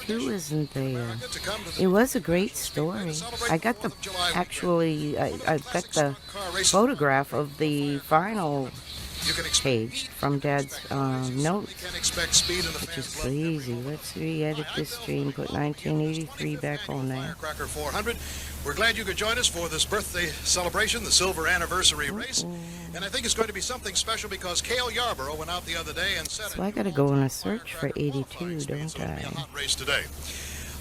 Two isn't there. It was a great story. I got the I've got the photograph of the final page from Dad's notes, which is crazy. Let's re-edit this stream, put 1983 back on there. Firecracker 400. We're glad you could join us for this birthday celebration, the silver anniversary race. And I think it's going to be something special because Cale Yarborough went out the other day and said... So I got to go on a search for 82, don't I? A hot race today.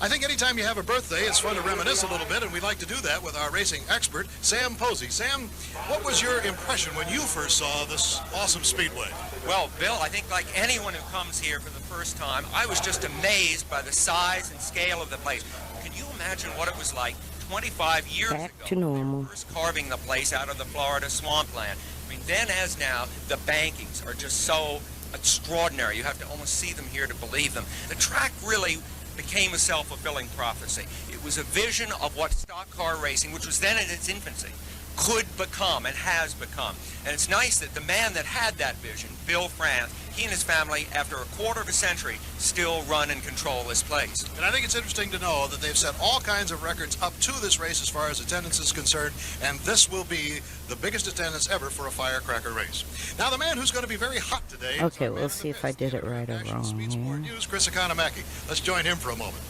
I think anytime you have a birthday, it's fun to reminisce a little bit, and we like to do that with our racing expert, Sam Posey. Sam, what was your impression when you first saw this awesome speedway? Well, Bill, I think like anyone who comes here for the first time, I was just amazed by the size and scale of the place. Can you imagine what it was like 25 years ago? Back to normal. First carving the place out of the Florida swampland. I mean, then as now, the bankings are just so extraordinary. You have to almost see them here to believe them. The track really became a self-fulfilling prophecy. It was a vision of what stock car racing, which was then in its infancy, could become and has become. And it's nice that the man that had that vision, Bill France, he and his family, after a quarter of a century, still run and control this place. And I think it's interesting to know that they've set all kinds of records up to this race as far as attendance is concerned, and this will be the biggest attendance ever for a Firecracker race. Now, the man who's going to be very hot today... Okay, we'll see if I did it right or wrong. Speedsport News, Chris Economaki. Let's join him for a moment.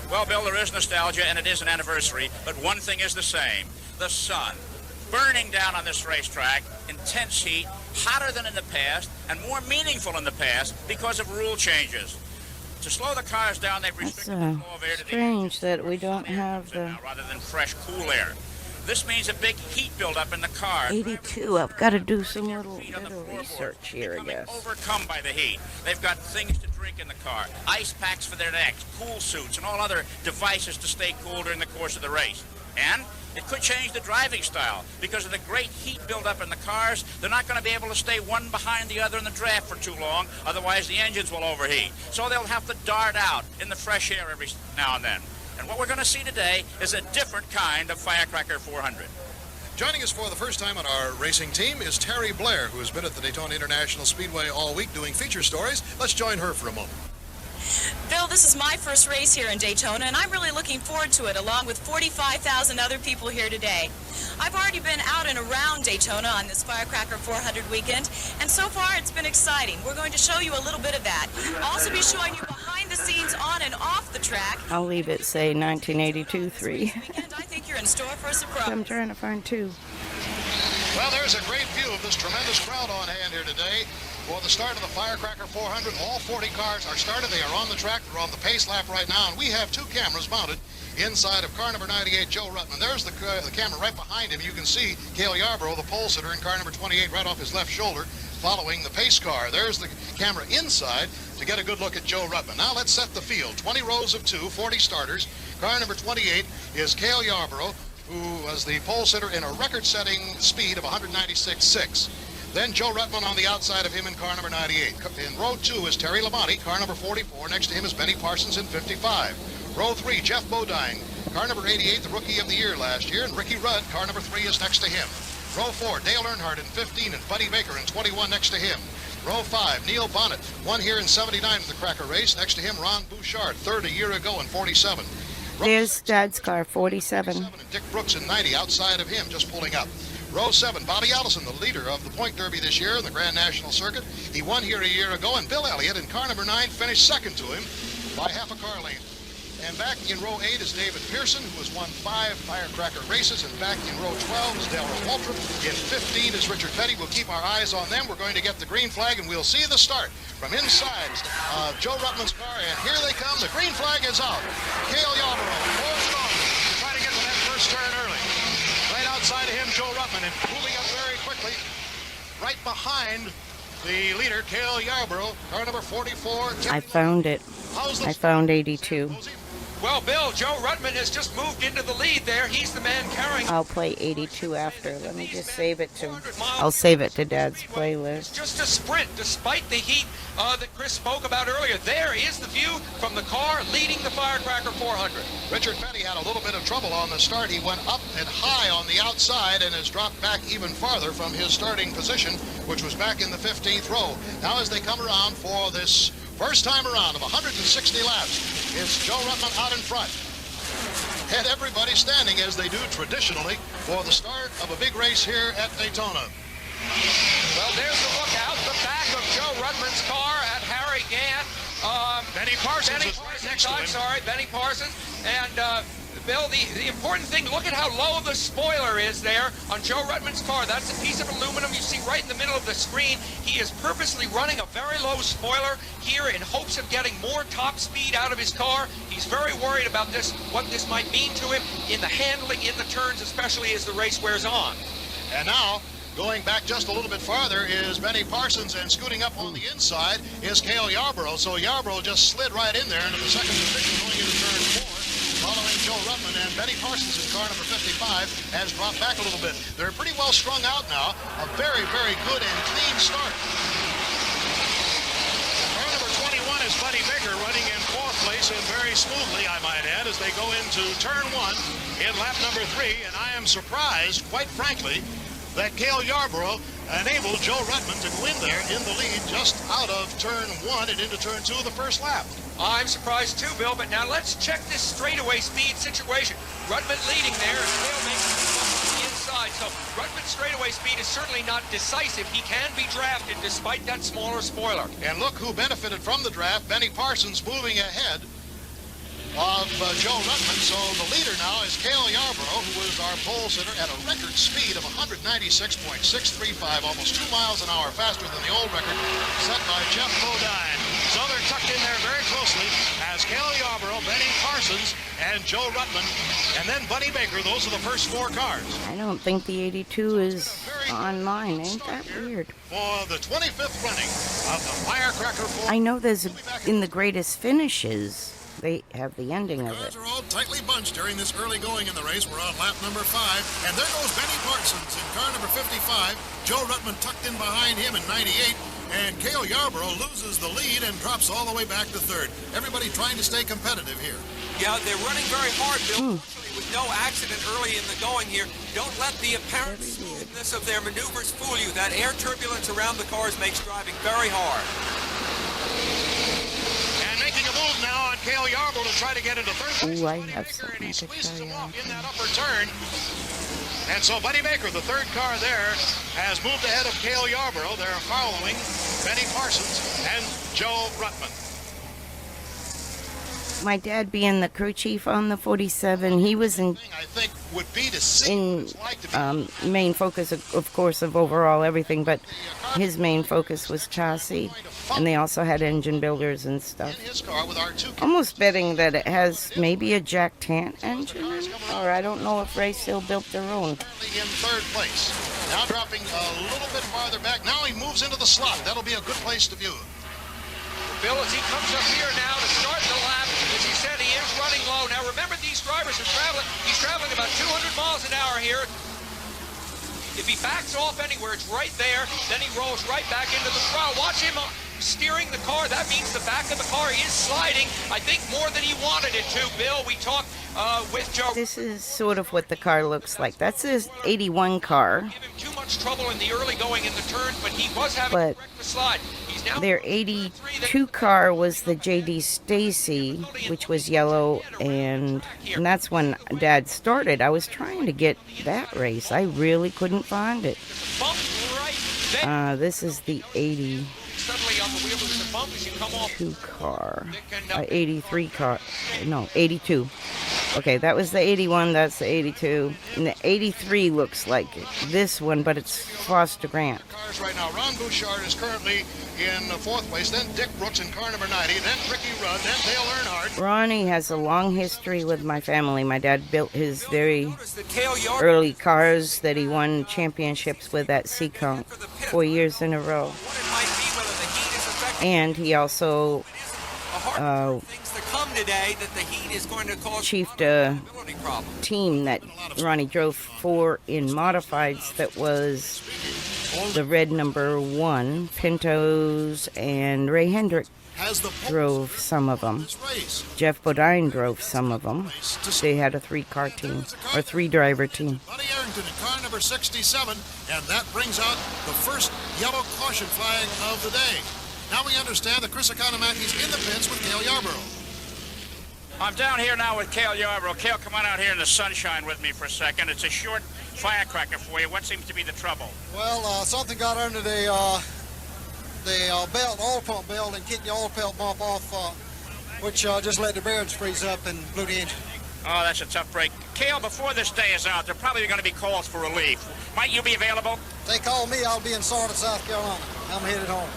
Well, Bill, there is nostalgia, and it is an anniversary, but one thing is the same. The sun. Burning down on this racetrack, intense heat, hotter than in the past, and more meaningful in the past because of rule changes. To slow the cars down, they've restricted the flow of air to the strange that we don't have the... rather than fresh, cool air. This means a big heat buildup in the car. 82, I've got to do some little research here, I guess. Overcome by the heat. They've got things to drink in the car, ice packs for their necks, cool suits, and all other devices to stay cool during the course of the race. And it could change the driving style. Because of the great heat buildup in the cars, they're not going to be able to stay one behind the other in the draft for too long, otherwise the engines will overheat. So they'll have to dart out in the fresh air every now and then. And what we're going to see today is a different kind of Firecracker 400. Joining us for the first time on our racing team is Terry Blair, who has been at the Daytona International Speedway all week doing feature stories. Let's join her for a moment. Bill, this is my first race here in Daytona, and I'm really looking forward to it, along with 45,000 other people here today. I've already been out and around Daytona on this Firecracker 400 weekend, and so far it's been exciting. We're going to show you a little bit of that. I'll also be showing you behind the scenes on and off the track. I'll leave it, say, 1982-3. I think you're in store for a surprise. I'm trying to find two. Well, there's a great view of this tremendous crowd on hand here today. For the start of the Firecracker 400, all 40 cars are started. They are on the track. They're on the pace lap right now, and we have two cameras mounted inside of car number 98, Joe Ruttman. There's the camera right behind him. You can see Cale Yarborough, the pole sitter, in car number 28, right off his left shoulder, following the pace car. There's the camera inside to get a good look at Joe Ruttman. Now let's set the field. 20 rows of 2, 40 starters. Car number 28 is Cale Yarborough, who was the pole sitter in a record-setting speed of 196.6. Then Joe Ruttman on the outside of him in car number 98. In row 2 is Terry Labonte, car number 44. Next to him is Benny Parsons in 55. Row 3, Jeff Bodine, car number 88, the Rookie of the Year last year. And Ricky Rudd, car number 3, is next to him. Row 4, Dale Earnhardt in 15 and Buddy Baker in 21 next to him. Row 5, Neil Bonnet, won here in 79 of the Cracker race. Next to him, Ron Bouchard, third a year ago in 47. There's Dad's car, 47. And Dick Brooks in 90 outside of him, just pulling up. Row 7, Bobby Allison, the leader of the Point Derby this year in the Grand National Circuit. He won here a year ago, and Bill Elliott in car number 9 finished second to him by half a car length. And back in row 8 is David Pearson, who has won 5 Firecracker races. And back in row 12 is Delroy Waltrip. In 15 is Richard Petty. We'll keep our eyes on them. We're going to get the green flag, and we'll see the start from inside Joe Ruttman's car. And here they come. The green flag is out. Cale Yarborough, 4 strong, to try to get to that first turn early. Right outside of him, Joe Ruttman, and moving up very quickly, right behind the leader, Cale Yarborough, car number 44. I found it. I found 82. Well, Bill, Joe Ruttman has just moved into the lead there. He's the man carrying... I'll play 82 after. Let me just save it to... I'll save it to Dad's playlist. It's just a sprint, despite the heat that Chris spoke about earlier. There is the view from the car leading the Firecracker 400. Richard Petty had a little bit of trouble on the start. He went up and high on the outside and has dropped back even farther from his starting position, which was back in the 15th row. Now as they come around for this First time around of 160 laps. It's Joe Ruttman out in front. And everybody standing as they do traditionally for the start of a big race here at Daytona. Well, there's a look out the back of Joe Ruttman's car at Harry Gant. Benny Parsons is right next to him. I'm sorry, Benny Parsons. And Bill, the important thing, look at how low the spoiler is there on Joe Ruttman's car. That's a piece of aluminum you see right in the middle of the screen. He is purposely running a very low spoiler here in hopes of getting more top speed out of his car. He's very worried about this, what this might mean to him in the handling in the turns, especially as the race wears on. And now, going back just a little bit farther is Benny Parsons, and scooting up on the inside is Cale Yarborough. So Yarborough just slid right in there into the second position going into turn 4, following Joe Ruttman, and Benny Parsons in car number 55 has dropped back a little bit. They're pretty well strung out now. A very, very good and clean start. Car number 21 is Buddy Baker, running in 4th place and very smoothly, I might add, as they go into turn 1 in lap number 3. And I am surprised, quite frankly, that Cale Yarborough enabled Joe Ruttman to go in there in the lead just out of turn 1 and into turn 2 of the first lap. I'm surprised too, Bill, but now let's check this straightaway speed situation. Ruttman leading there, and Cale making the bump on the inside. So Ruttman's straightaway speed is certainly not decisive. He can be drafted despite that smaller spoiler. And look who benefited from the draft. Benny Parsons moving ahead of Joe Ruttman. So the leader now is Cale Yarborough, who is our pole sitter at a record speed of 196.635, almost 2 miles an hour faster than the old record set by Jeff Bodine. So they're tucked in there very closely as Cale Yarborough, Benny Parsons, and Joe Ruttman, and then Buddy Baker. Those are the first 4 cars. I don't think the 82 is online. Ain't that weird? For the 25th running of the Firecracker 4. I know there's in the greatest finishes. They have the ending of it. Cars are all tightly bunched during this early going in the race. We're on lap number 5, and there goes Benny Parsons in car number 55. Joe Ruttman tucked in behind him in 98, and Cale Yarborough loses the lead and drops all the way back to 3rd. Everybody trying to stay competitive here. Yeah, they're running very hard, Bill. With no accident early in the going here. Don't let the apparent smoothness of their maneuvers fool you. That air turbulence around the cars makes driving very hard. Making a move now on Cale Yarborough to try to get into 3rd place. Ooh, I have something and he to squeezes tell him you. off in that upper turn. And so Buddy Baker, the 3rd car there, has moved ahead of Cale Yarborough. They're following Benny Parsons and Joe Ruttman. My dad being the crew chief on the 47, he was in I think would be to see what it's like to be main focus, of course, of overall everything, but his main focus was chassis, and they also had engine builders and stuff. in his car with our 2 Almost betting that it has maybe a Jack Tant engine in it, or I don't know if Ray still built their own. currently in 3rd place. Now dropping a little bit farther back. Now he moves into the slot. That'll be a good place to view. Bill, as he comes up here now to start the lap, as he said, he is running low. Now remember, these drivers are traveling. He's traveling about 200 miles an hour here. If he backs off anywhere, it's right there. Then he rolls right back into the throttle. Watch him steering the car. That means the back of the car is sliding. I think more than he wanted it to, Bill. We talked with Joe. This is sort of what the car looks like. That's his 81 car. Give him too much trouble in the early going in the turns, but he was having to correct the slide. He's now Their 82 car was the J.D. Stacy, which was yellow, and that's when Dad started. I was trying to get that race. I really couldn't find it. bump right there. This is the 82 Suddenly on the wheel, there's a bump as you come off. car. 83 car. No, 82. Okay, that was the 81, that's the 82. And the 83 looks like this one, but it's Foster Grant. Cars right now. Ron Bouchard is currently in 4th place. Then Dick Brooks in car number 90. Then Ricky Rudd. Then Dale Earnhardt. Ronnie has a long history with my family. My dad built his very Notice that Cale Yarborough early cars that he won championships with at Seekonk 4 years in a row. what it might be, whether the heat is affecting And he also a hard things to come today that the heat is going to cause chiefed a ability problem. team that Ronnie drove for in modifieds that was the red number 1, Pintos, and Ray Hendrick Has the drove some of them. this race. Jeff Bodine drove some of them. They had a 3-car team, or 3-driver team. Buddy Arrington in car number 67, and that brings out the first yellow caution flag of the day. Now we understand that Chris Economiki's in the pits with Cale Yarborough. I'm down here now with Cale Yarborough. Cale, come on out here in the sunshine with me for a second. It's a short firecracker for you. What seems to be the trouble? Well, something got under the belt, oil pump belt, and kicked the oil pump off, which just let the bearings freeze up and blew the engine. Oh, that's a tough break. Cale, before this day is out, there are probably going to be calls for relief. Might you be available? If they call me, I'll be in Sardis, South Carolina. I'm headed home.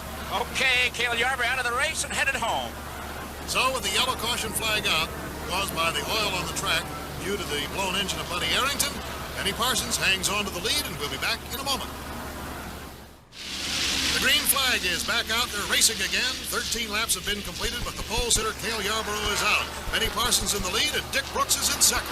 Okay, Cale Yarborough out of the race and headed home. So with the yellow caution flag out, caused by the oil on the track due to the blown engine of Buddy Arrington, Benny Parsons hangs on to the lead, and we'll be back in a moment. The green flag is back out. They're racing again. 13 laps have been completed, but the pole sitter, Cale Yarborough, is out. Benny Parsons in the lead, and Dick Brooks is in second.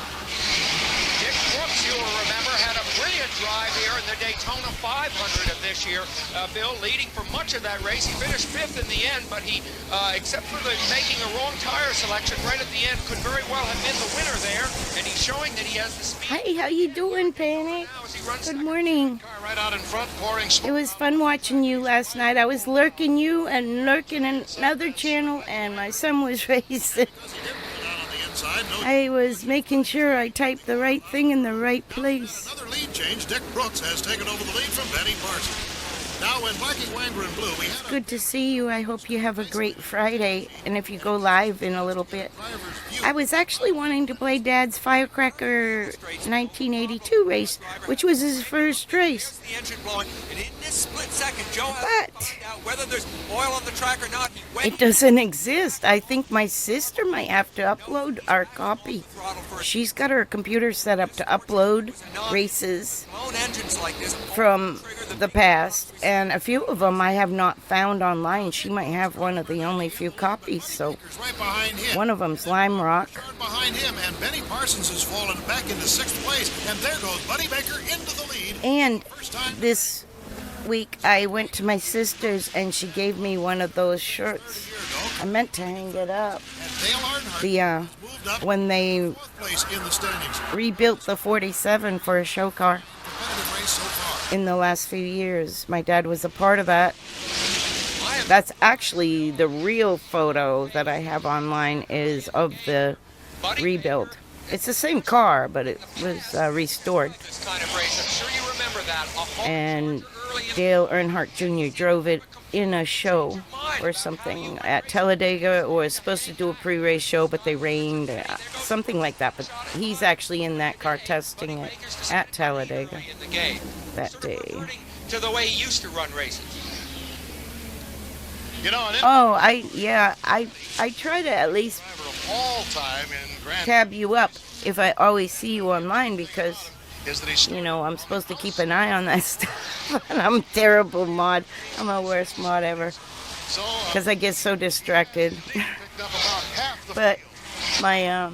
Dick Brooks, you will remember, had a brilliant drive here in the Daytona 500 of this year. Bill leading for much of that race. He finished fifth in the end, but he, except for making a wrong tire selection right at the end, could very well have been the winner there. And he's showing that he has the speed. Hi, how you doing, Panic? Good morning. Right out in front, pouring It was fun watching you last night. I was lurking you and lurking another channel, and my son was racing. I was making sure I typed the right thing in the right place. Another lead change. Dick Brooks has taken over the lead from Benny Parsons. Now in Blackie Wanger in blue, we have Good to see you. I hope you have a great Friday. And if you go live in a little bit. I was actually wanting to play Dad's Firecracker 1982 race, which was his first race. The engine blowing, and in this split second, Joe has But to find out whether there's oil on the track or not. He went it doesn't exist. I think my sister might have to upload our copy. throttle for She's got her computer set up to upload races blown engines like this. from the past, and a few of them I have not found online. She might have one of the only few copies, so right behind him. one of them's Lime Rock. Behind him, and Benny Parsons has fallen back into sixth place, and there goes Buddy Baker into the lead. And First time. this week I went to my sister's and she gave me one of those shirts. I meant to hang it up. And Dale Earnhardt The moved up when they fourth place in the standings. rebuilt the 47 for a show car Competitive race so far. in the last few years. My dad was a part of that. That's actually the real photo that I have online is of the rebuild. It's the same car, but it was restored. This kind of race, I'm sure you remember that. A home And early in Dale Earnhardt Jr. drove it in a show or something at Talladega, or was supposed to do a pre-race show, but they rained, something like that. But he's actually in that car testing it at Talladega in the game. that day. To the way he used to run races. You know, and Oh, I try to at least all time in Grand tab you up if I always see you online, because is that he's you know I'm supposed to keep an eye on that stuff. And I'm a terrible mod. I'm the worst mod ever so because I get so distracted. picked up about half the But my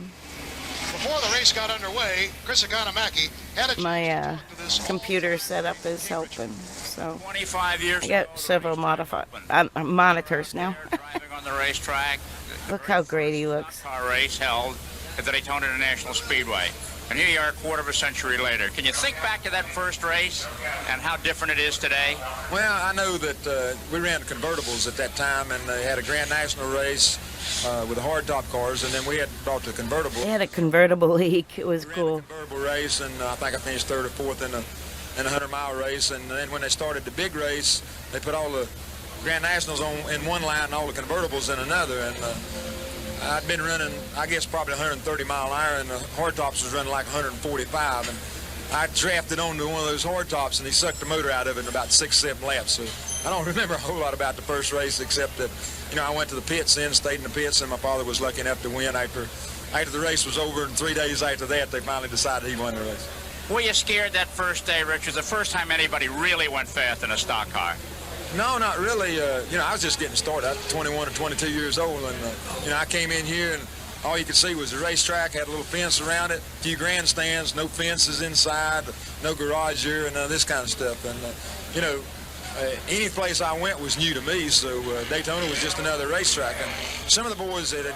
before the race got underway. Chris Economaki had a my computer setup is helping. So 25 years I got several monitors now. driving on the racetrack. Look how great he looks. Car race held at the Daytona International Speedway. And here you are a quarter of a century later. Can you think back to that first race and how different it is today? Well, I know that we ran convertibles at that time, and they had a Grand National race with the hardtop cars, and then we had brought the convertible. They had a convertible league. It was We ran cool. a convertible race, and I think I finished third or fourth in a 100-mile race. And then when they started the big race, they put all the Grand Nationals in one line and all the convertibles in another. And I'd been running, I guess, probably 130 mile an hour, and the hardtops was running like 145. And I drafted onto one of those hardtops, and he sucked the motor out of it in about 6-7 laps. So I don't remember a whole lot about the first race, except that, you know, I went to the pits then, stayed in the pits, and my father was lucky enough to win after the race was over. And 3 days after that, they finally decided he won the race. Were you scared that first day, Rich? It was the first time anybody really went fast in a stock car. No, not really. You know, I was just getting started. I was 21 or 22 years old, and you know, I came in here and all you could see was the racetrack, had a little fence around it, a few grandstands, no fences inside, no garage here, and this kind of stuff. And you know, any place I went was new to me, so Daytona was just another racetrack. And some of the boys that had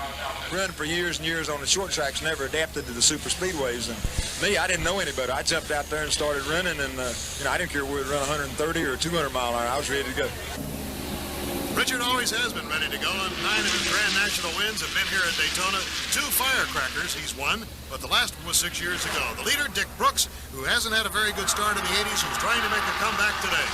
run for years and years on the short tracks never adapted to the super speedways. And me, I didn't know any better. I jumped out there and started running, and you know, I didn't care whether we run 130 or 200 mile an hour. I was ready to go. Richard always has been ready to go, and 9 of his Grand National wins have been here at Daytona. 2 Firecrackers he's won, but the last one was 6 years ago. The leader, Dick Brooks, who hasn't had a very good start in the 80s, who's trying to make a comeback today.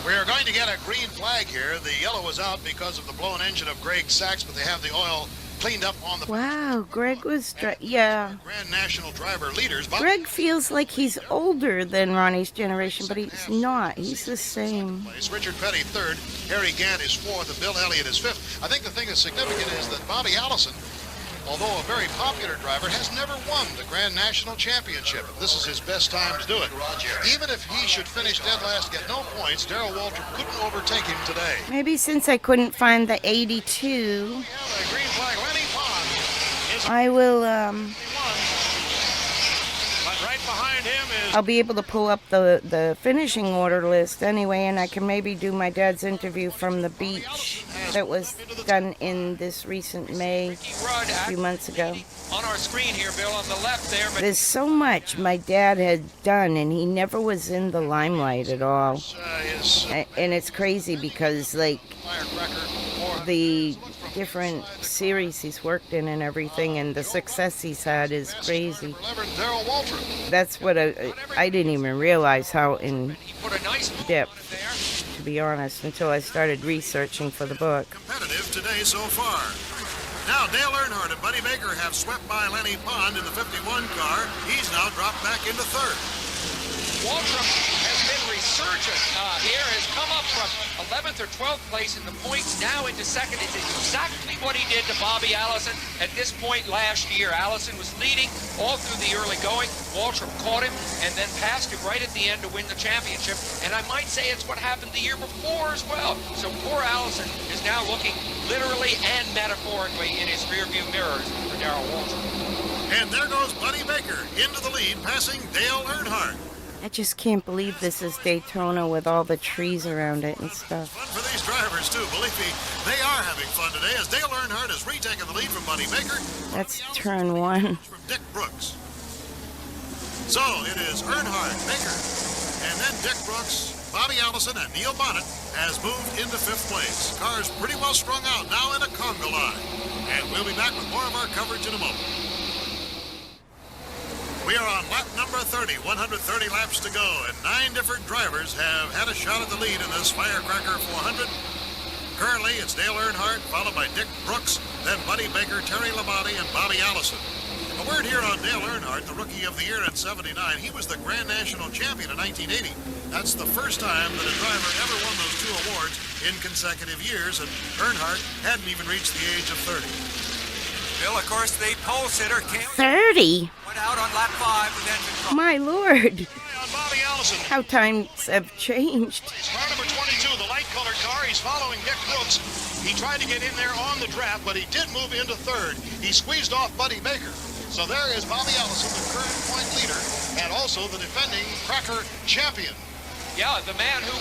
We are going to get a green flag here. The yellow was out because of the blown engine of Greg Sachs, but they have the oil cleaned up on the... Wow, Greg was... yeah. Grand National driver leaders. Greg feels like he's older than Ronnie's generation, but he's not. He's the same. Richard Petty third, Harry Gant is fourth, and Bill Elliott is fifth. I think the thing that's significant is that Bobby Allison, although a very popular driver, has never won the Grand National Championship. This is his best time to do it. Even if he should finish dead last, get no points, Darrell Waltrip couldn't overtake him today. Maybe since I couldn't find the 82, I will, I'll be able to pull up the finishing order list anyway, and I can maybe do my dad's interview from the beach that was done in this recent May, a few months ago. On our screen here, Bill, on the left there. There's so much my dad had done, and he never was in the limelight at all. And it's crazy because, like, the different series he's worked in and everything, and the success he's had is crazy. That's what I didn't even realize how in depth, to be honest, until I started researching for the book. Competitive today so far. Now Dale Earnhardt and Buddy Baker have swept by Lenny Pond in the 51 car. He's now dropped back into third. Waltrip has been resurgent here, has come up from 11th or 12th place in the points, now into second. It's exactly what he did to Bobby Allison at this point last year. Allison was leading all through the early going. Waltrip caught him and then passed him right at the end to win the championship. And I might say it's what happened the year before as well. So poor Allison is now looking literally and metaphorically in his rearview mirrors for Darrell Waltrip. And there goes Buddy Baker into the lead, passing Dale Earnhardt. I just can't believe this is Daytona with all the trees around it and stuff. Fun for these drivers, too. Believe me, they are having fun today as Dale Earnhardt has retaken the lead from Buddy Baker. That's turn 1. From Dick Brooks. So it is Earnhardt, Baker, and then Dick Brooks, Bobby Allison, and Neil Bonnet has moved into 5th place. Cars pretty well strung out now in a conga line. And we'll be back with more of our coverage in a moment. We are on lap number 30, 130 laps to go, and 9 different drivers have had a shot at the lead in this Firecracker 400. Currently, it's Dale Earnhardt, followed by Dick Brooks, then Buddy Baker, Terry Labonte, and Bobby Allison. A word here on Dale Earnhardt, the Rookie of the Year in '79. He was the Grand National Champion in 1980. That's the first time that a driver ever won those 2 awards in consecutive years, and Earnhardt hadn't even reached the age of 30. Bill, of course, the pole sitter, 30? went out on lap 5 with engine trouble. My lord. On Bobby Allison. How times have changed. Car number 22, the light-colored car. He's following Dick Brooks. He tried to get in there on the draft, but he did move into 3rd. He squeezed off Buddy Baker. So there is Bobby Allison, the current point leader, and also the defending Cracker champion. Yeah, the man who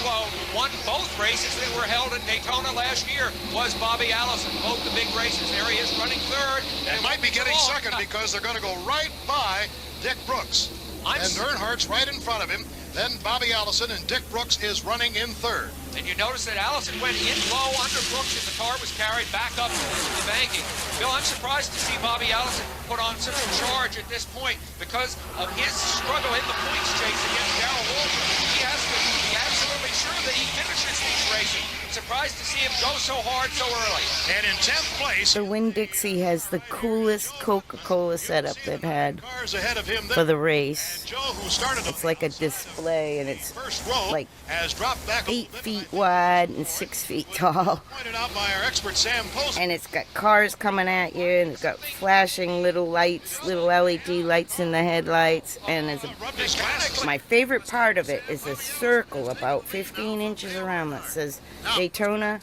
won both races that were held in Daytona last year was Bobby Allison. Both the big races. There he is running 3rd. And might be getting 2nd because they're going to go right by Dick Brooks. And Earnhardt's right in front of him. Then Bobby Allison, and Dick Brooks is running in 3rd. And you notice that Allison went in low under Brooks as the car was carried back up to the banking. Bill, I'm surprised to see Bobby Allison put on such a charge at this point because of his struggle in the points chase against Darrell Waltrip. He has to be absolutely sure that he finishes these races. Surprised to see him go so hard so early. And in 10th place, The Winn-Dixie has the coolest Coca-Cola setup they've had cars ahead of him. for the race. Joe, who started It's like a display, and it's first row, like has dropped back a 8 little bit. feet wide and 6 feet tall. Pointed out by our expert Sam Post. And it's got cars coming at you, and it's got flashing little lights, little LED lights in the headlights, and it's my favorite part of it is a circle about 15 inches around that says Daytona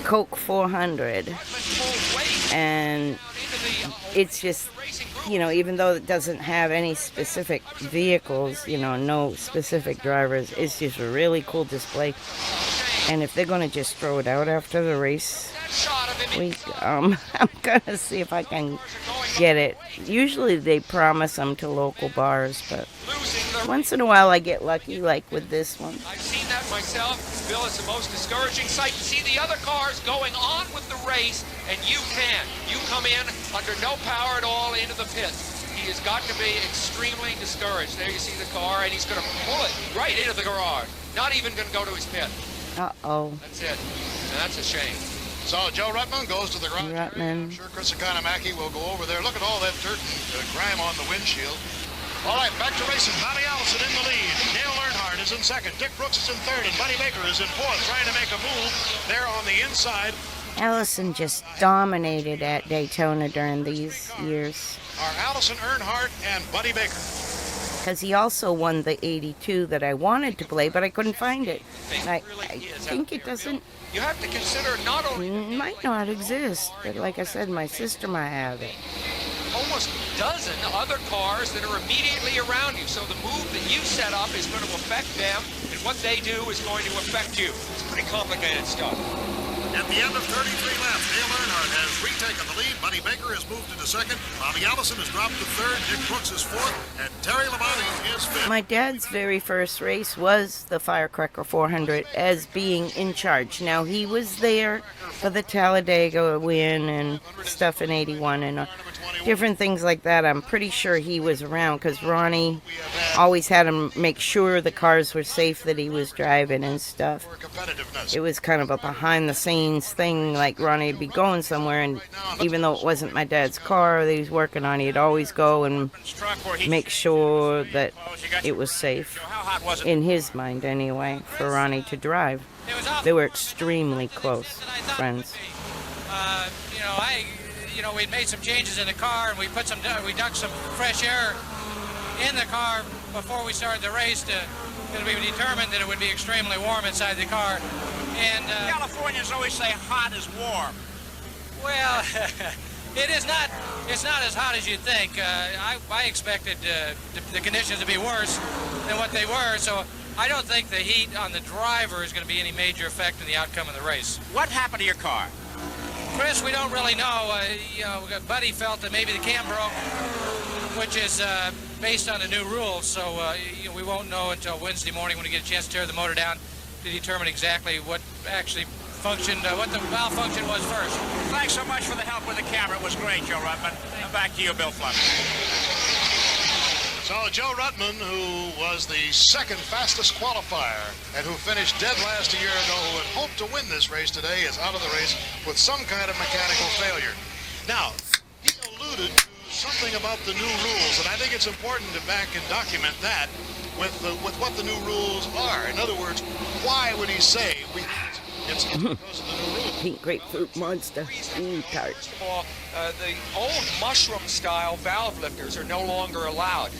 Coke 400. And it's just, you know, even though it doesn't have any specific vehicles, you know, no specific drivers, it's just a really cool display. And if they're going to just throw it out after the race week, I'm going to see if I can get it. Usually they promise them to local bars, but once in a while I get lucky, like with this one. I've seen that myself. Bill, it's the most discouraging sight to see the other cars going on with the race, and you can't. You come in under no power at all into the pit. He has got to be extremely discouraged. There you see the car, and he's going to pull it right into the garage. Not even going to go to his pit. Uh-oh. That's it. And that's a shame. So Joe Ruttman goes to the garage. Ruttman. I'm sure Chris Economaki will go over there. Look at all that dirt and grime on the windshield. All right, back to racing. Bobby Allison in the lead. Dale Earnhardt is in second. Dick Brooks is in third. And Buddy Baker is in fourth, trying to make a move there on the inside. Allison just dominated at Daytona during these years. Are Allison, Earnhardt, and Buddy Baker. Because he also won the 82 that I wanted to play, but I couldn't find it. I think it doesn't. You have to consider not only Might not exist, but like I said, my sister might have it. almost a dozen other cars that are immediately around you. So the move that you set up is going to affect them, and what they do is going to affect you. It's pretty complicated stuff. At the end of 33 laps, Dale Earnhardt has retaken the lead. Buddy Baker has moved into second. Bobby Allison has dropped to third. Dick Brooks is fourth. And Terry Labonte is fifth. My dad's very first race was the Firecracker 400 as being in charge. Now, he was there for the Talladega win and stuff in 81 and different things like that. I'm pretty sure he was around because Ronnie always had him make sure the cars were safe that he was driving and stuff. It was kind of a behind-the-scenes thing, like Ronnie would be going somewhere, and even though it wasn't my dad's car that he was working on, he'd always go and make sure that it was safe, in his mind anyway, for Ronnie to drive. They were extremely close friends. We'd made some changes in the car, and we ducked some fresh air in the car before we started the race because we determined that it would be extremely warm inside the car. And Californians always say hot is warm. well, it's not as hot as you'd think. I expected the conditions to be worse than what they were, so I don't think the heat on the driver is going to be any major effect in the outcome of the race. What happened to your car? Chris, we don't really know. Buddy felt that maybe the cam broke, which is based on the new rules, so we won't know until Wednesday morning when we get a chance to tear the motor down to determine exactly what actually functioned, what the malfunction was first. Thanks so much for the help with the camera. It was great, Joe Ruttman. And back to you, Bill Fleming. So Joe Ruttman, who was the second fastest qualifier and who finished dead last a year ago, who had hoped to win this race today, is out of the race with some kind of mechanical failure. Now, he alluded to something about the new rules, and I think it's important to back and document that with what the new rules are. In other words, why would he say it's because of the new rules? Pink grapefruit monster. Tart. First of all, the old mushroom-style valve lifters are no longer allowed.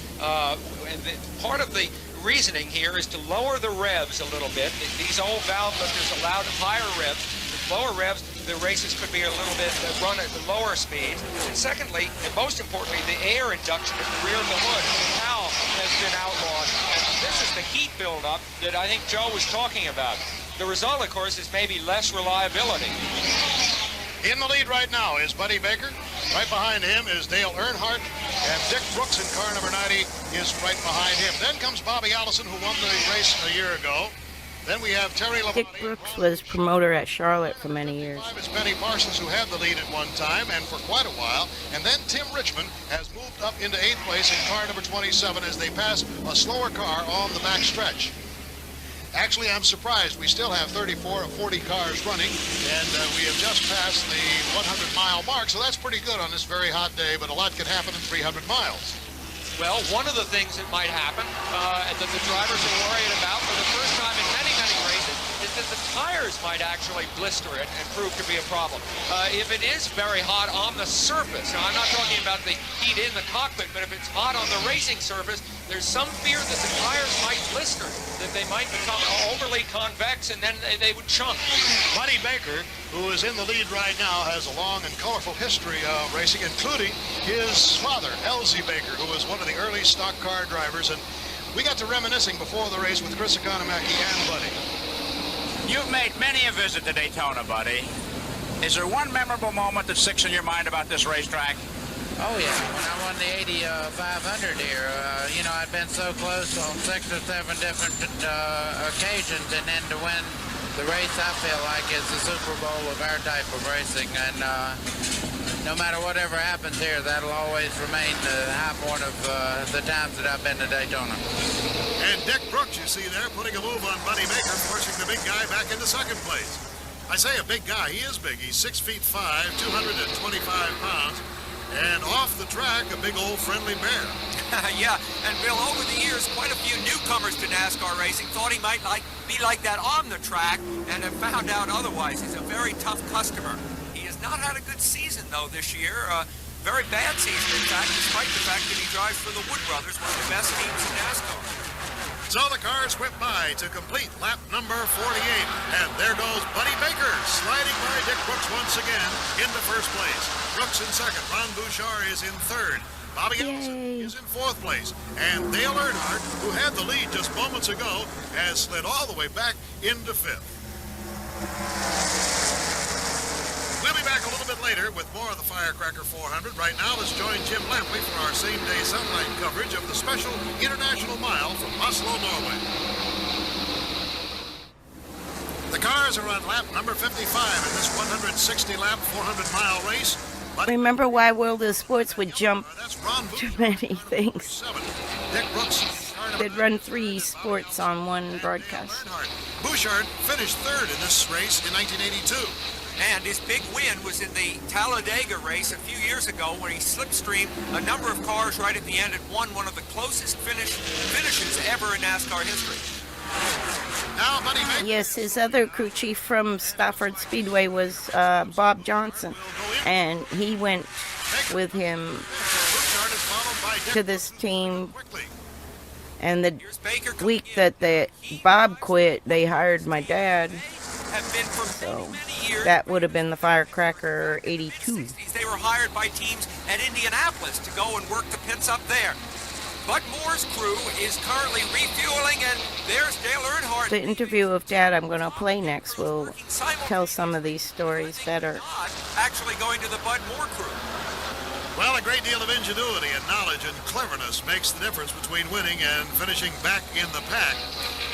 Part of the reasoning here is to lower the revs a little bit. These old valve lifters allowed higher revs. With lower revs, the races could be a little bit run at the lower speeds. And secondly, and most importantly, the air induction at the rear of the hood now has been outlawed. And this is the heat buildup that I think Joe was talking about. The result, of course, is maybe less reliability. In the lead right now is Buddy Baker. Right behind him is Dale Earnhardt. And Dick Brooks in car number 90 is right behind him. Then comes Bobby Allison, who won the race a year ago. Then we have Terry Labonte. Dick Brooks was promoter at Charlotte for many years. It's Benny Parsons, who had the lead at one time and for quite a while. And then Tim Richmond has moved up into 8th place in car number 27 as they pass a slower car on the back stretch. Actually, I'm surprised. We still have 34 of 40 cars running, and we have just passed the 100-mile mark, so that's pretty good on this very hot day, but a lot could happen in 300 miles. Well, one of the things that might happen that the drivers are worried about for the first time in many, many races is that the tires might actually blister it and prove to be a problem. If it is very hot on the surface, now I'm not talking about the heat in the cockpit, but if it's hot on the racing surface, there's some fear that the tires might blister, that they might become overly convex and then they would chunk. Buddy Baker, who is in the lead right now, has a long and colorful history of racing, including his father, Elsie Baker, who was one of the early stock car drivers, and we got to reminiscing before the race with Chris Economaki and Buddy. You've made many a visit to Daytona, buddy. Is there one memorable moment that sticks in your mind about this racetrack? Oh yeah, when I won the 500 here, I'd been so close on 6 or 7 different occasions, and then to win the race, I feel like is the Super Bowl of our type of racing, and no matter whatever happens here, that'll always remain the high point of the times that I've been to Daytona. And Dick Brooks, you see there, putting a move on Buddy Baker, forcing the big guy back into second place. I say a big guy, he is big. He's 6'5", 225 pounds. And off the track, a big old friendly bear. Yeah, and Bill, over the years, quite a few newcomers to NASCAR racing thought he might be like that on the track, and have found out otherwise. He's a very tough customer. He has not had a good season, though, this year. Very bad season, in fact, despite the fact that he drives for the Wood Brothers, one of the best teams in NASCAR. So the cars whip by to complete lap number 48. And there goes Buddy Baker, sliding by Dick Brooks once again into first place. Brooks in second. Ron Bouchard is in third. Bobby Allison is in fourth place. And Dale Earnhardt, who had the lead just moments ago, has slid all the way back into fifth. We'll be back a little bit later with more of the Firecracker 400. Right now, let's join Jim Lampley for our same-day sunlight coverage of the special International Mile from Oslo, Norway. The cars are on lap number 55 in this 160-lap, 400-mile race. Remember why World of Sports would jump too many things? Dick Brooks. They'd run 3 sports on one broadcast. Bouchard finished third in this race in 1982. And his big win was in the Talladega race a few years ago, where he slipstreamed a number of cars right at the end and won one of the closest finishes ever in NASCAR history. Now, Buddy Baker. Yes, his other crew chief from Stafford Speedway was Bob Johnson, and he went with him to this team. And the week that Bob quit, they hired my dad. So that would have been the Firecracker 82. They were hired by teams at Indianapolis to go and work the pits up there. Bud Moore's crew is currently refueling, and there's Dale Earnhardt. The interview of Dad I'm going to play next will tell some of these stories better. Actually going to the Bud Moore crew. Well, a great deal of ingenuity and knowledge and cleverness makes the difference between winning and finishing back in the pack.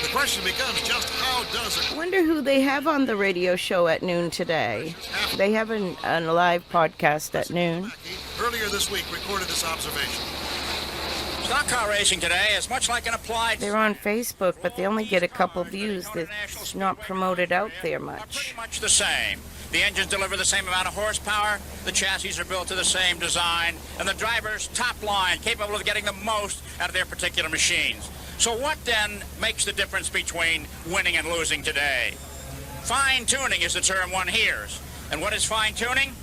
The question becomes just how does it... I wonder who they have on the radio show at noon today. They have a live podcast at noon. Earlier this week recorded this observation. Stock car racing today is much like an applied... They're on Facebook, but they only get a couple views. It's not promoted out there much. Pretty much the same. The engines deliver the same amount of horsepower, the chassis are built to the same design, and the driver's top line capable of getting the most out of their particular machines. So what then makes the difference between winning and losing today? Fine-tuning is the term one hears. And what is fine-tuning?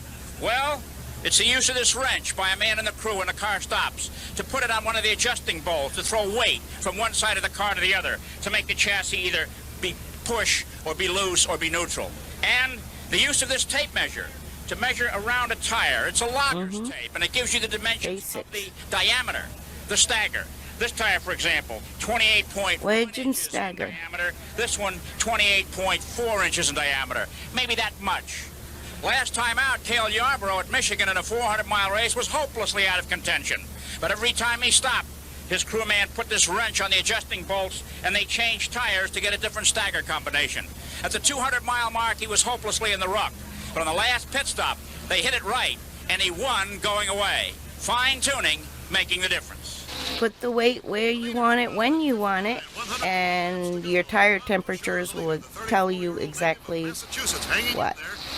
Well, it's the use of this wrench by a man in the crew when the car stops, to put it on one of the adjusting bolts, to throw weight from one side of the car to the other, to make the chassis either be push or be loose or be neutral. And the use of this tape measure to measure around a tire. It's a logger's tape, and it gives you the dimensions of the diameter, the stagger. This tire, for example, 28.1 wedge and inches stagger in diameter. This one, 28.4 inches in diameter. Maybe that much. Last time out, Cale Yarborough at Michigan in a 400-mile race was hopelessly out of contention. But every time he stopped, his crewman put this wrench on the adjusting bolts, and they changed tires to get a different stagger combination. At the 200-mile mark, he was hopelessly in the ruck. But on the last pit stop, they hit it right, and he won going away. Fine-tuning, making the difference. Put the weight where you want it, when you want it, and your tire temperatures will tell you exactly what.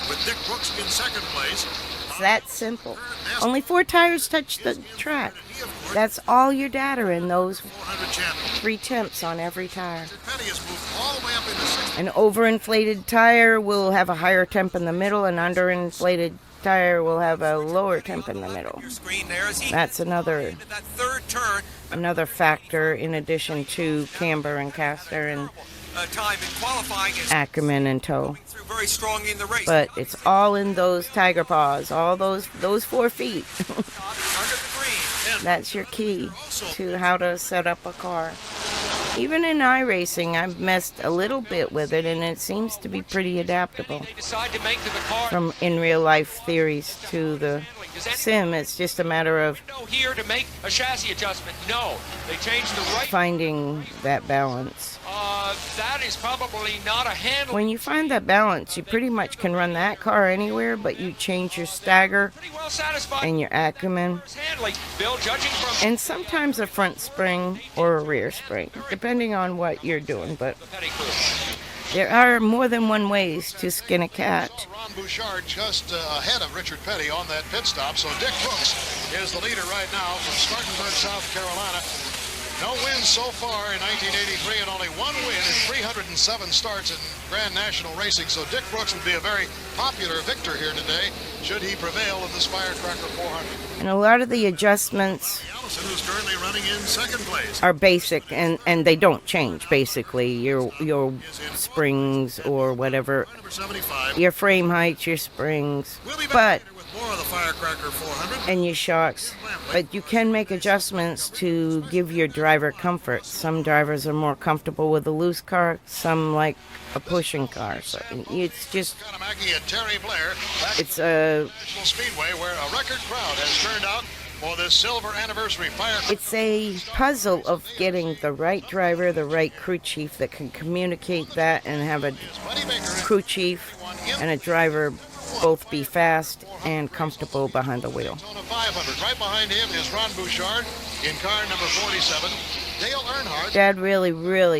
With Dick Brooks in second place. It's that simple. Only 4 tires touch the track. That's all your data in those 3 temps on every tire. An overinflated tire will have a higher temp in the middle, and underinflated tire will have a lower temp in the middle. That's another factor in addition to camber and caster and Ackerman and tow. But it's all in those tiger paws, all those 4 feet. That's your key to how to set up a car. Even in iRacing, I've messed a little bit with it, and it seems to be pretty adaptable. They decide to make to the car. From in real life theories to the sim, it's just a matter of No here to make a chassis adjustment. No, they changed the right. finding that balance. That is probably not a handle. When you find that balance, you pretty much can run that car anywhere, but you change your stagger Pretty well satisfied. and your acumen, Handling, Bill, judging from and sometimes a front spring or a rear spring, depending on what you're doing. But the Petty crew. there are more than one ways to skin a cat. Ron Bouchard just ahead of Richard Petty on that pit stop. So Dick Brooks is the leader right now from Spartanburg, South Carolina. No wins so far in 1983 and only one win in 307 starts in Grand National Racing. So Dick Brooks would be a very popular victor here today should he prevail in this Firecracker 400. And a lot of the adjustments Allison, who's currently running in second place. are basic, and they don't change, basically. Your springs or whatever, Number 75. your frame height, your springs, We'll be but back later with more of the Firecracker 400. and your shocks. But you can make adjustments to give your driver comfort. Some drivers are more comfortable with a loose car, some like a pushing car. So it's just, Kanamaki and Terry Blair back it's a National Speedway where a record crowd has turned out for this silver anniversary Firecracker. It's a puzzle of getting the right driver, the right crew chief that can communicate that and have a Buddy Baker in crew chief and a driver both be fast and comfortable behind the wheel. Daytona 500. Right behind him is Ron Bouchard in car number 47. Dale Earnhardt Dad really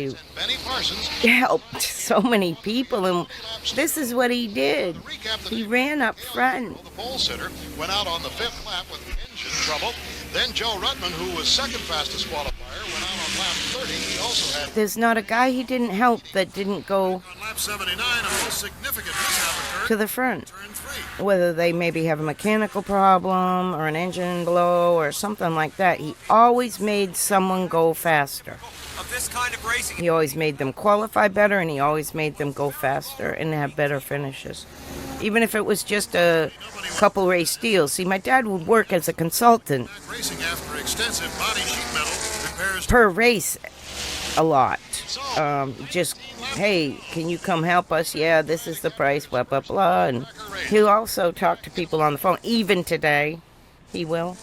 and Benny Parsons. helped so many people, and this is what he did. Recap the He ran up front. The pole sitter went out on the fifth lap with engine trouble. Then Joe Rudman, who was second fastest qualifier, went out on lap 30. He also had There's not a guy he didn't help that didn't go on lap 79 a most significant mishap occurred. to the front. Turn 3. Whether they maybe have a mechanical problem or an engine blow or something like that, he always made someone go faster. Of this kind of racing. He always made them qualify better, and he always made them go faster and have better finishes. Even if it was just a couple race deals. See, my dad would work as a consultant Racing after extensive body sheet metal repairs. per race a lot. Just, hey, can you come help us? Yeah, this is the price, blah, blah, blah. And he'll also talk to people on the phone. Even today, he will.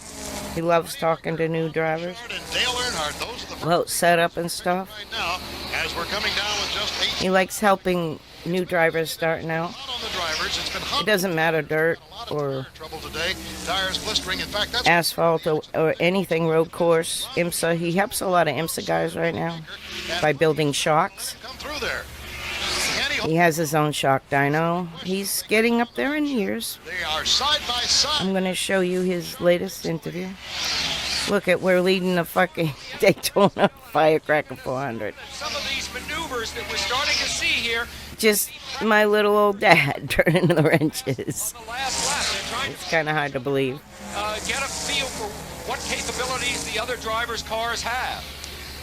He loves talking to new drivers And Dale Earnhardt, those are the about setup and stuff. right now as we're coming down with just 8 He likes helping new drivers starting out. on the drivers. It's been It hot. doesn't matter dirt A lot of or tire trouble today. Tires blistering. In fact, that's asphalt or anything, road course, IMSA. He helps a lot of IMSA guys right now by building shocks. come through there. Can he He has his own shock dyno. He's getting up there in years. They are side by side. I'm going to show you his latest interview. Look at, we're leading the fucking Daytona Firecracker 400. Some of these maneuvers that we're starting to see here. Just my little old dad turning the wrenches. The last lap, they're trying It's kind of hard to believe. to get a feel for what capabilities the other drivers' cars have.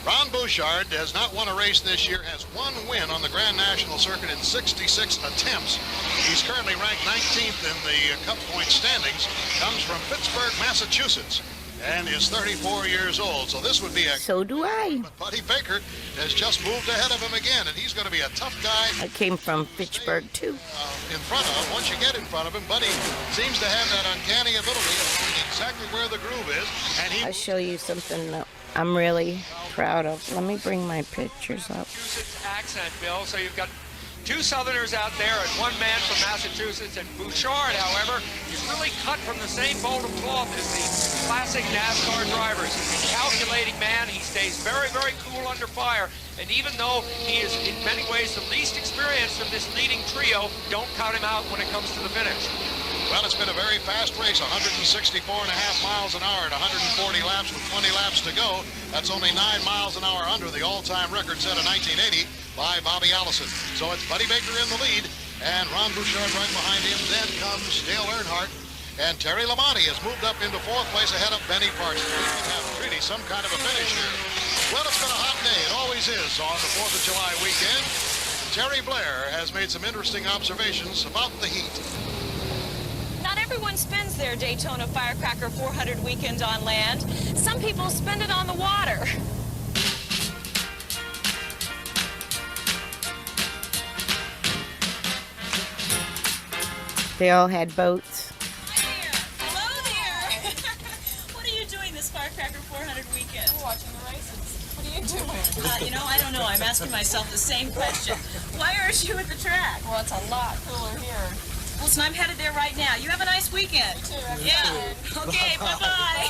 Ron Bouchard has not won a race this year, has one win on the Grand National Circuit in 66 attempts. He's currently ranked 19th in the Cup point standings, comes from Pittsburgh, Massachusetts, and is 34 years old. So this would be a... So do I. But Buddy Baker has just moved ahead of him again, and he's going to be a tough guy I came from Pittsburgh too. in front of him. Once you get in front of him, Buddy seems to have that uncanny ability of knowing exactly where the groove is, and he... I'll show you something that I'm really proud of. Let me bring my pictures up. Massachusetts accent, Bill. So you've got two Southerners out there and one man from Massachusetts. And Bouchard, however, is really cut from the same mold of cloth as the classic NASCAR drivers. He's a calculating man. He stays very, very cool under fire. And even though he is in many ways the least experienced of this leading trio, don't count him out when it comes to the finish. Well, it's been a very fast race, 164.5 miles an hour at 140 laps with 20 laps to go. That's only 9 miles an hour under the all-time record set in 1980 by Bobby Allison. So it's Buddy Baker in the lead and Ron Bouchard right behind him. Then comes Dale Earnhardt, and Terry Labonte has moved up into fourth place ahead of Benny Parsons. We can have really some kind of a finish here. Well, it's been a hot day. It always is on the 4th of July weekend. Terry Blair has made some interesting observations about the heat. Not everyone spends their Daytona Firecracker 400 weekend on land. Some people spend it on the water. They all had boats. Hello there. What are you doing this Firecracker 400 weekend? We're watching the races. What are you doing? I don't know. I'm asking myself the same question. Why aren't you at the track? Well, it's a lot cooler here. Listen, I'm headed there right now. You have a nice weekend. You too. Yeah. Okay, bye-bye.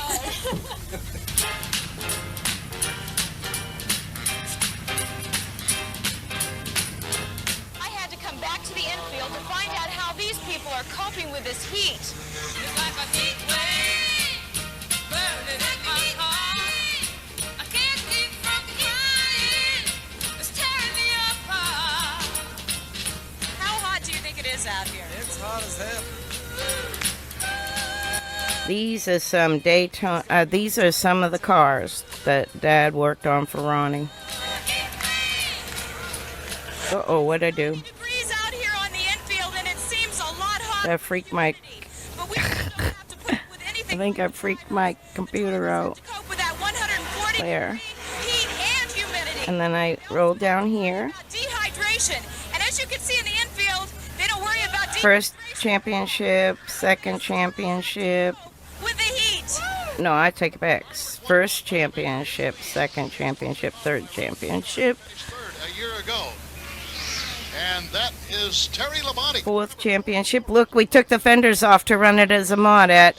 I had to come back to the infield to find out how these people are coping with this heat. It's like a heat wave burning in my heart. I can't keep from crying. It's tearing me apart. How hot do you think it is out here? It's hot as hell. These are some Daytona. These are some of the cars that Dad worked on for Ronnie. Uh-oh, what'd I do? Degrees out here on the infield, and it seems a lot hotter. I freaked my... But we don't have to put up with I anything. think I freaked my computer out Cope with that 140 there. heat and humidity. And then I rolled down here. Dehydration. And as you can see in the infield, they don't worry about dehydration. First championship, second championship. With the heat. No, I take it back. First championship, second championship, third championship. A year ago. And that is Terry Labonte. Fourth championship. Look, we took the fenders off to run it as a mod at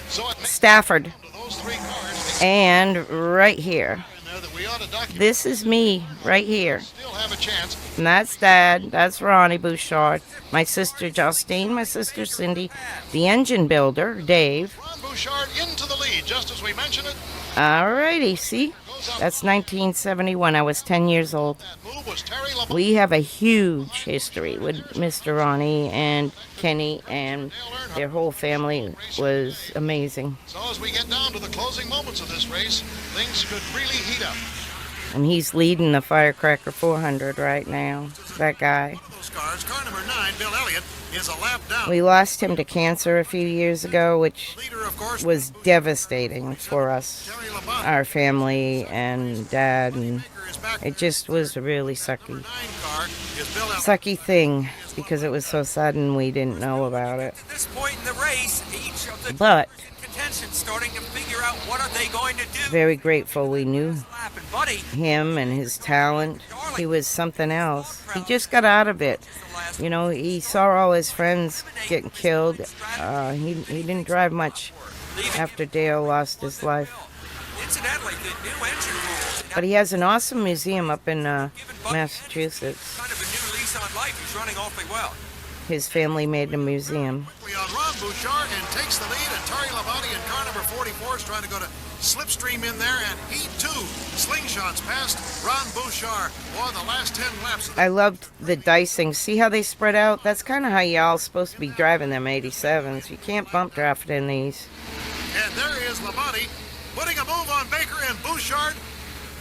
Stafford. Those three cars, And right here. that we ought to document. This is me right here. Still have a chance. And that's Dad. That's Ronnie Bouchard. My sister Justine. My sister Cindy. The engine builder, Dave. Ron Bouchard into the lead, just as we mentioned it. Alrighty, see? That's 1971. I was 10 years old. That move was Terry Labonte. We have a huge history with Mr. Ronnie and Kenny, and their whole family was amazing. So as we get down to the closing moments of this race, things could really heat up. And he's leading the Firecracker 400 right now. That guy. Those cars, car number 9, Bill Elliott, is a lap down. We lost him to cancer a few years ago, which Leader, of course, was devastating for us, Terry Labonte. our family and Dad, and it just was a really sucky Car is Bill Elliott. sucky thing because it was so sudden we didn't know about it. At this point in the race, each of the But contention starting to figure out what are they going to do. very grateful we knew Lap and Buddy, him and his talent. He was something else. He just got out of it. You know, he saw all his friends getting killed. He didn't drive much after Dale lost his life. incidentally, the new engine rules But he has an awesome museum up in Massachusetts. kind of a new lease on life. He's running awfully well. His family made a museum. Quickly on Ron Bouchard and takes the lead, and Terry Labonte in car number 44 is trying to go to slipstream in there, and he too slingshots past Ron Bouchard for the last 10 laps of the I loved the dicing. See how they spread out? That's kind of how y'all supposed to be driving them 87s. You can't bump draft in these. And there is Labonte putting a move on Baker, and Bouchard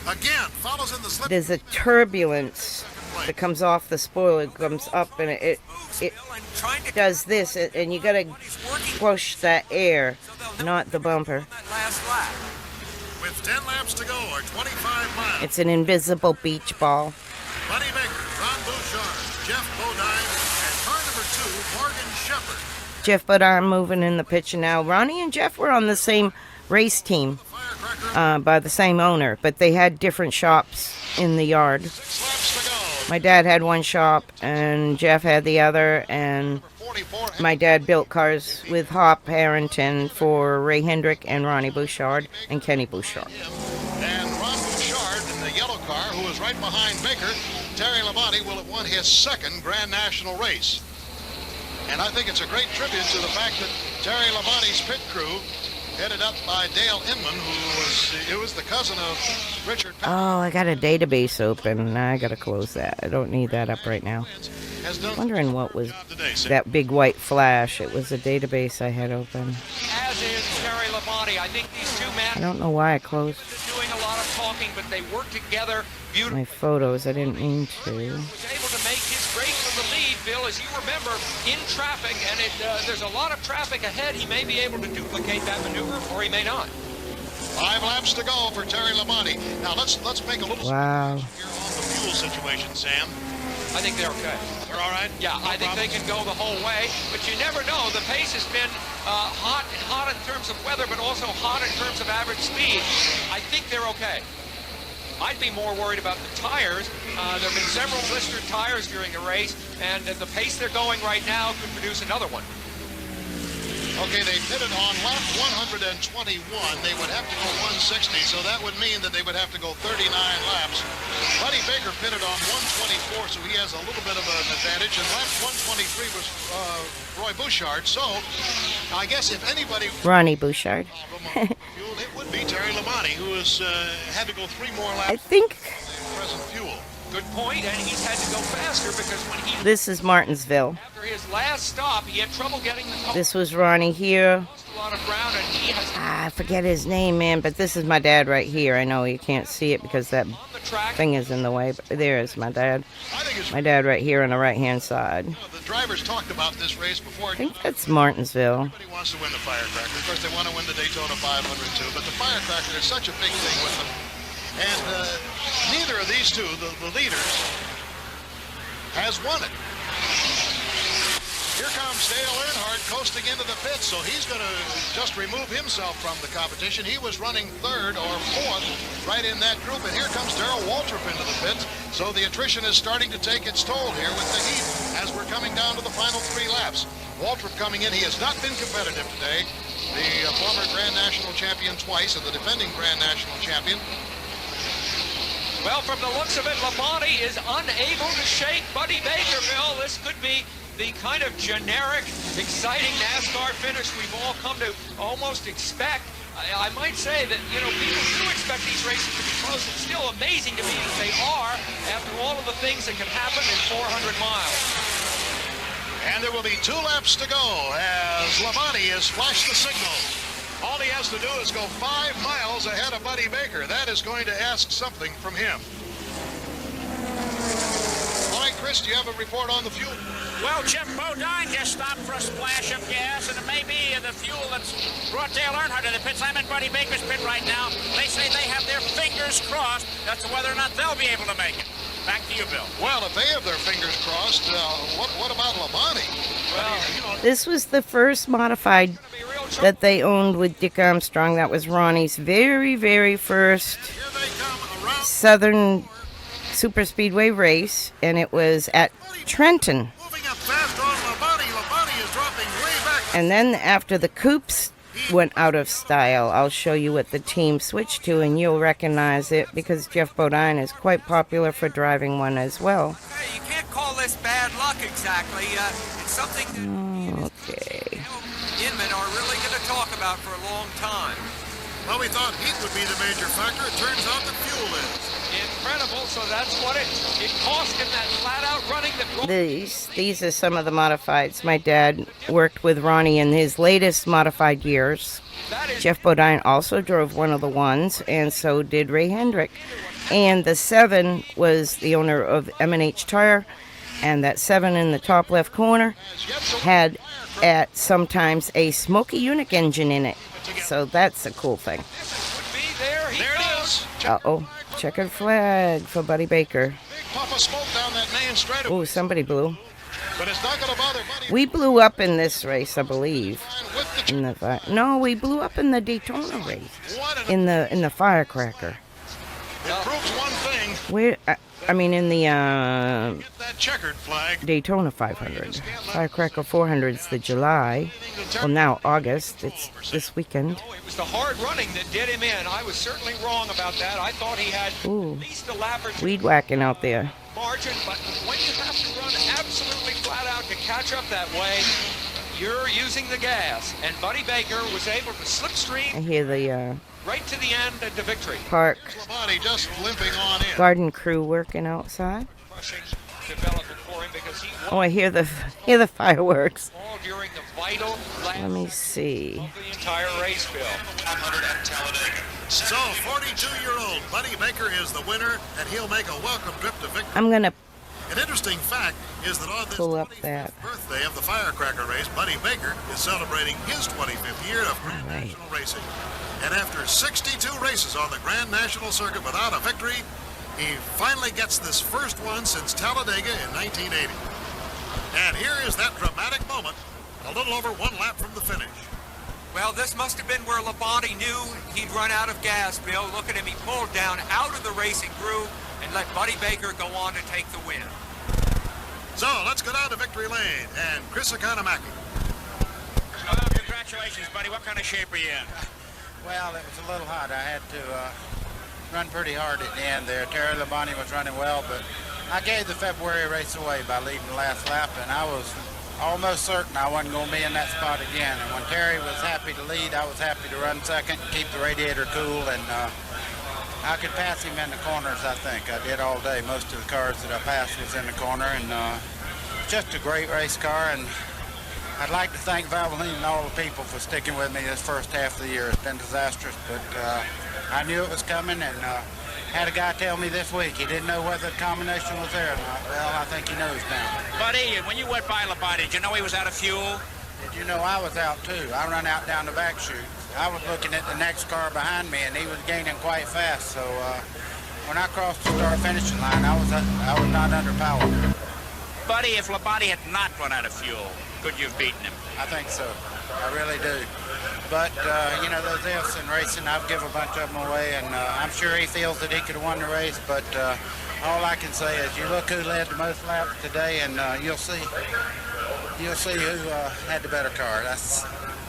again follows in the slip. There's a turbulence that comes off the spoiler. It comes up and it does this, and you gotta push that air, not the bumper. That last lap. With 10 laps to go, or 25 miles. It's an invisible beach ball. Buddy Baker, Ron Bouchard, Jeff Bodine, and car number 2, Morgan Shepherd. Jeff Bodine moving in the picture now. Ronnie and Jeff were on the same race team by the same owner, but they had different shops in the yard. 6 laps to go. My dad had one shop and Jeff had the other, and 44. my dad built cars with Hop Harrington for Ray Hendrick and Ronnie Bouchard and Kenny Bouchard. And Ron Bouchard in the yellow car, who is right behind Baker. Terry Labonte will have won his second Grand National race. And I think it's a great tribute to the fact that Terry Labonte's pit crew, headed up by Dale Inman, who was the cousin of Richard Oh, I got a database open. I gotta close that. I don't need that up right now. has done Wondering what was today. So that big white flash. It was a database I had open. As is Terry Labonte. I think these two men I don't know why I closed are doing a lot of talking, but they work together beautifully. my photos. I didn't mean to. Was able to make his race for the lead, Bill, as you remember, in traffic, and there's a lot of traffic ahead. He may be able to duplicate that maneuver, or he may not. 5 laps to go for Terry Labonte. Now let's make a little Wow. here on the fuel situation, Sam. I think they're okay. They're all right? Yeah, No I think they problems? can go the whole way, but you never know. The pace has been hot in terms of weather, but also hot in terms of average speed. I think they're okay. I'd be more worried about the tires. There have been several blistered tires during the race, and at the pace they're going right now could produce another one. Okay, they pitted on lap 121. They would have to go 160, so that would mean that they would have to go 39 laps. Buddy Baker pitted on 124, so he has a little bit of an advantage. And lap 123 was Roy Bouchard. So I guess if anybody Ronnie Bouchard. fuel, it would be Terry Labonte, who has had to go 3 more laps I think than present fuel. Good point, and he's had to go faster because when he this is Martinsville. after his last stop, he had trouble getting the car. This was Ronnie here. Lost a lot of ground, and he has I forget his name, man, but this is my dad right here. I know you can't see it because that on the track. thing is in the way, but there is my dad. I think it's My dad right here on the right-hand side. the drivers talked about this race before. I think that's Martinsville. Everybody wants to win the Firecracker. Of course, they want to win the Daytona 500 too, but the Firecracker is such a big thing with them. And neither of these two, the leaders, has won it. Here comes Dale Earnhardt coasting into the pits, so he's going to just remove himself from the competition. He was running third or fourth right in that group, and here comes Darrell Waltrip into the pits. So the attrition is starting to take its toll here with the heat as we're coming down to the final 3 laps. Waltrip coming in. He has not been competitive today. The former Grand National champion twice and the defending Grand National champion. Well, from the looks of it, Labonte is unable to shake Buddy Baker, Bill. This could be the kind of generic, exciting NASCAR finish we've all come to almost expect. I might say that, you know, people do expect these races to be close. It's still amazing to me that they are after all of the things that can happen in 400 miles. And there will be 2 laps to go as Labonte has flashed the signal. All he has to do is go 5 miles ahead of Buddy Baker. That is going to ask something from him. All right, Chris, do you have a report on the fuel? Well, Jeff Bodine just stopped for a splash of gas, and it may be the fuel that's brought Dale Earnhardt to the pits. I'm in Buddy Baker's pit right now. They say they have their fingers crossed as to whether or not they'll be able to make it. Back to you, Bill. Well, if they have their fingers crossed, what about Labonte? Well, This was the first modified that they owned with Dick Armstrong. That was Ronnie's very, very first Southern Super Speedway race, and it was at Trenton. moving up fast on Labonte. Labonte is dropping way back. And then after the coupes went out of style, I'll show you what the team switched to, and you'll recognize it because Jeff Bodine is quite popular for driving one as well. Hey, you can't call this bad luck exactly. It's something that Okay. Inman are really going to talk about for a long time. Well, we thought heat would be the major factor. It turns out that fuel is. Incredible, so that's what it cost him, that flat-out running that... These are some of the modifieds. My dad worked with Ronnie in his latest modified years. That is Jeff Bodine also drove one of the ones, and so did Ray Hendrick. And the 7 was the owner of M&H Tire, and that 7 in the top left corner had at sometimes a Smoky Unic engine in it. So that's a cool thing. would be there. He There it goes. is. Uh-oh. Checkered flag for Buddy Baker. Big puff of smoke down that main straightaway. Oh, somebody blew. But it's not going to bother Buddy. We blew up in this race, I believe. With the In the no, we blew up in the Daytona race. what an In the Firecracker. It proves one thing. Where I mean in the Get that checkered flag. Daytona 500. Firecracker 400 is the July. Well, now August. It's this weekend. Oh, it was the hard running that did him in. I was certainly wrong about that. I thought he had Ooh. at least a lap or two Weed whacking out there. margin, but when you have to run absolutely flat out to catch up that way, you're using the gas. And Buddy Baker was able to I slipstream hear the right to the end and to victory. park Labonte just limping on in. garden crew working outside. Crushing development for him because he Oh, won I hear the fireworks. all during the vital Let lap me see. of the entire race, Bill. 100 at Talladega. So, 42-year-old Buddy Baker is the winner, and he'll make a welcome trip to victory. I'm gonna An interesting fact is that on this pull up 25th that. birthday of the Firecracker race, Buddy Baker is celebrating his 25th year of Grand right. National racing. And after 62 races on the Grand National circuit without a victory, He finally gets this first one since Talladega in 1980. And here is that dramatic moment, a little over 1 lap from the finish. Well, this must have been where Labonte knew he'd run out of gas, Bill. Look at him. He pulled down out of the racing groove and let Buddy Baker go on to take the win. So let's go down to victory lane and Chris Economaki. Well, congratulations, buddy. What kind of shape are you in? Well, it was a little hot. I had to run pretty hard at the end there. Terry Labonte was running well, but I gave the February race away by leading the last lap, and I was almost certain I wasn't going to be in that spot again. And when Terry was happy to lead, I was happy to run second and keep the radiator cool, and I could pass him in the corners, I think. I did all day. Most of the cars that I passed was in the corner, and just a great race car. And I'd like to thank Valvoline and all the people for sticking with me this first half of the year. It's been disastrous, but I knew it was coming, and had a guy tell me this week he didn't know whether the combination was there or not. Well, I think he knows now. Buddy, when you went by Labonte, did you know he was out of fuel? Did you know I was out too? I run out down the back chute. I was looking at the next car behind me, and he was gaining quite fast. So when I crossed the start finishing line, I was not under power. Buddy, if Labonte had not run out of fuel, could you have beaten him? I think so. I really do. But, you know, those ifs in racing, I've given a bunch of them away, and I'm sure he feels that he could have won the race, but all I can say is you look who led the most laps today, and you'll see who had the better car.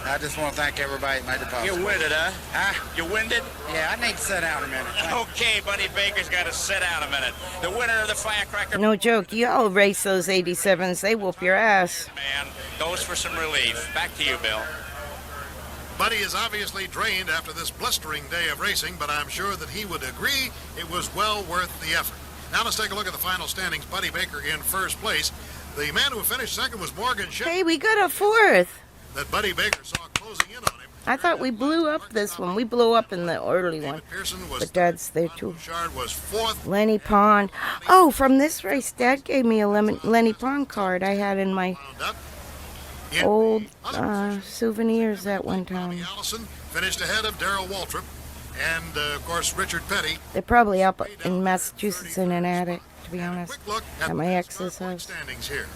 I just want to thank everybody that made it possible. You winded, huh? Huh? You winded? Yeah, I need to sit down a minute. Okay, Buddy Baker's got to sit down a minute. The winner of the Firecracker. No joke. You all race those 87s. They whoop your ass. Man, goes for some relief. Back to you, Bill. Buddy is obviously drained after this blistering day of racing, but I'm sure that he would agree it was well worth the effort. Now let's take a look at the final standings. Buddy Baker in first place. The man who finished second was Morgan Shep. Hey, we got a fourth. That Buddy Baker saw closing in on him. I thought we blew up this one. We blew up in the early one. But Dad's there too. Bouchard was fourth. Lenny Pond. Oh, from this race, Dad gave me a Lenny Pond card I had in my old souvenirs at one time. Bobby Allison finished ahead of Darrell Waltrip and, of course, Richard Petty. They're probably up in Massachusetts in an attic, to be honest. Quick look At my ex's house. standings here.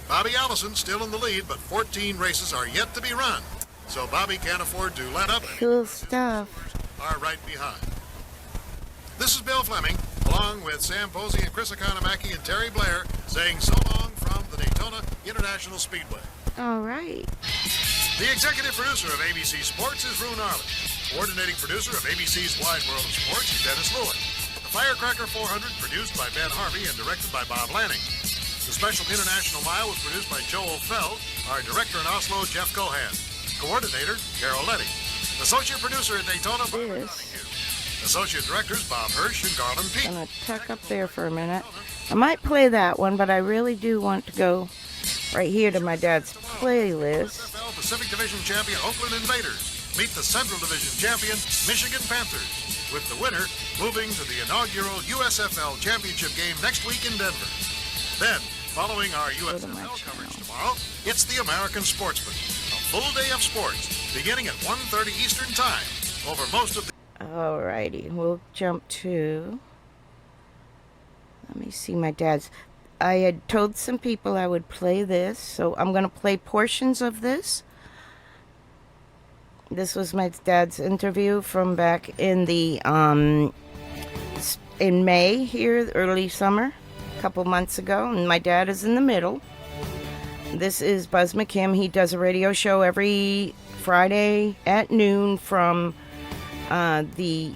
Bobby Allison still in the lead, but 14 races are yet to be run. So Bobby can't afford to let up. Cool stuff. Are right behind. This is Bill Fleming, along with Sam Posey and Chris Economaki and Terry Blair, saying so long from the Daytona International Speedway. All right. The executive producer of ABC Sports is Rune Arlen. Coordinating producer of ABC's Wide World of Sports is Dennis Lewin. The Firecracker 400, produced by Ben Harvey and directed by Bob Lanning. The Special International Mile was produced by Joel Feld. Our director in Oslo, Jeff Cohan. Coordinator, Carol Letty. Associate producer at Daytona, Barbara Donahue. Associate directors, Bob Hirsch and Garland Pete. I'm going to tuck up there for a minute. I might play that one, but I really do want to go right here to my dad's playlist. NFL Pacific Division champion, Oakland Invaders. Meet the Central Division champion, Michigan Panthers. With the winner moving to the inaugural USFL championship game next week in Denver. Then, following our USFL coverage tomorrow, it's the American Sportsman. A full day of sports, beginning at 1:30 Eastern Time, over most of the... Alrighty, we'll jump to... Let me see my dad's... I had told some people I would play this, so I'm going to play portions of this. This was my dad's interview from back in the, in May here, early summer. Couple months ago, and my dad is in the middle. This is Buzz McKim. He does a radio show every Friday at noon from the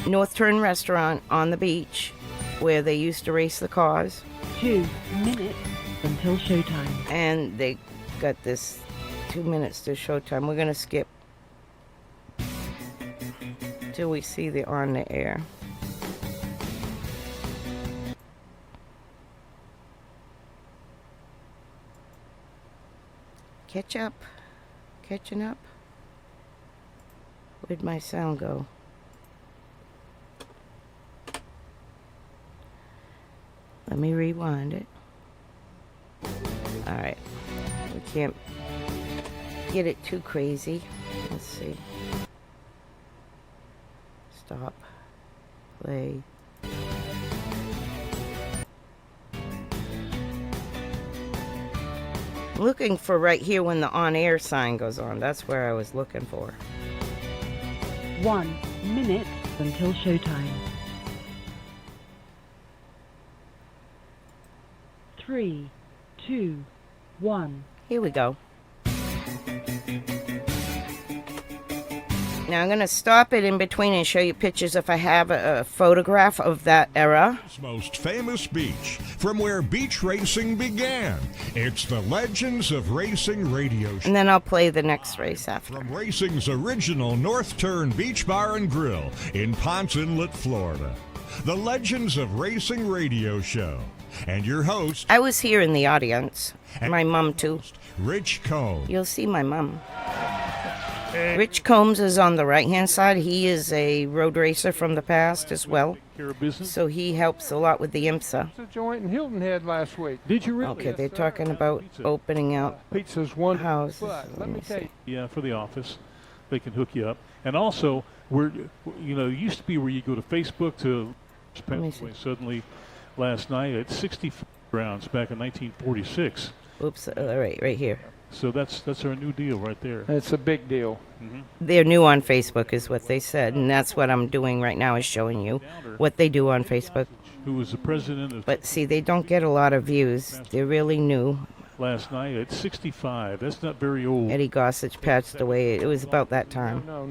North Turn restaurant on the beach where they used to race the cars. 2 minutes until showtime. And they got this 2 minutes to showtime. We're gonna skip till we see the on the air. Catching up. Where'd my sound go? Let me rewind it. Alright. We can't get it too crazy. Let's see. Stop. Play. Looking for right here when the on-air sign goes on. That's where I was looking for. 1 minute until showtime. 3, 2, 1. Here we go. Now I'm going to stop it in between and show you pictures if I have a photograph of that era. Most famous beach, from where beach racing began. It's the Legends of Racing radio show. And then I'll play the next race after. From racing's original North Turn Beach Bar and Grill in Ponce Inlet, Florida. The Legends of Racing radio show. And your host... I was here in the audience. My mom, too. Rich Combs. You'll see my mom. Rich Combs is on the right-hand side. He is a road racer from the past as well. So he helps a lot with the IMSA. A joint in Hilton Head last week. Did you really? Okay, they're talking about opening up Pizza's one houses. Let me tell you. Yeah, for the office. They can hook you up. And also, it used to be where you go to Facebook to suddenly last night at 60 rounds back in 1946. Oops, right here. So that's our new deal right there. It's a big deal. Mm-hmm. They're new on Facebook is what they said, and that's what I'm doing right now is showing you what they do on Facebook. Who was the president of... But see, they don't get a lot of views. They're really new. Last night at 65. That's not very old. Eddie Gossage passed away. It was about that time. No.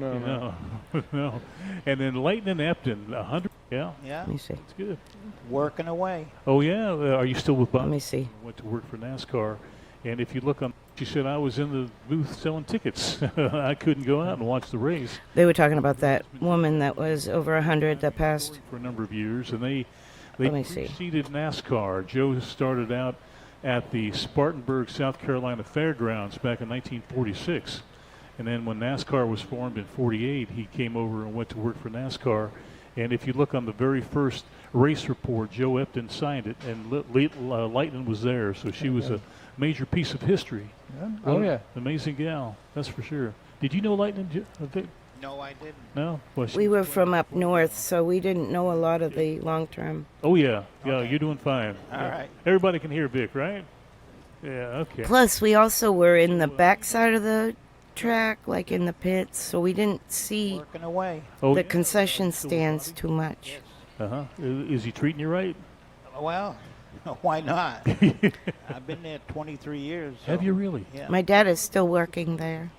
No. And then Leighton and Epton, 100. Yeah. Let me see. That's good. Working away. Oh, yeah. Are you still with Bob? Let me see. Went to work for NASCAR. And if you look on, she said, I was in the booth selling tickets. I couldn't go out and watch the race. They were talking about that woman that was over 100 that passed. For a number of years. And they preceded NASCAR. Joe started out at the Spartanburg, South Carolina Fairgrounds back in 1946. And then when NASCAR was formed in 48, he came over and went to work for NASCAR. And if you look on the very first race report, Joe Epton signed it, and Leighton was there. So she was a major piece of history. Oh, yeah. Amazing gal, that's for sure. Did you know Leighton? No, I didn't. No? Well, We were from up north, so we didn't know a lot of the long-term. Oh, yeah. Yeah, you're doing fine. All right. Everybody can hear Vic, right? Yeah, okay. Plus, we also were in the backside of the track, like in the pits, so we didn't see Working away. the concession stands too much. Uh-huh. Is he treating you right? Well, why not? I've been there 23 years. So, Have you really? Yeah. My dad is still working there.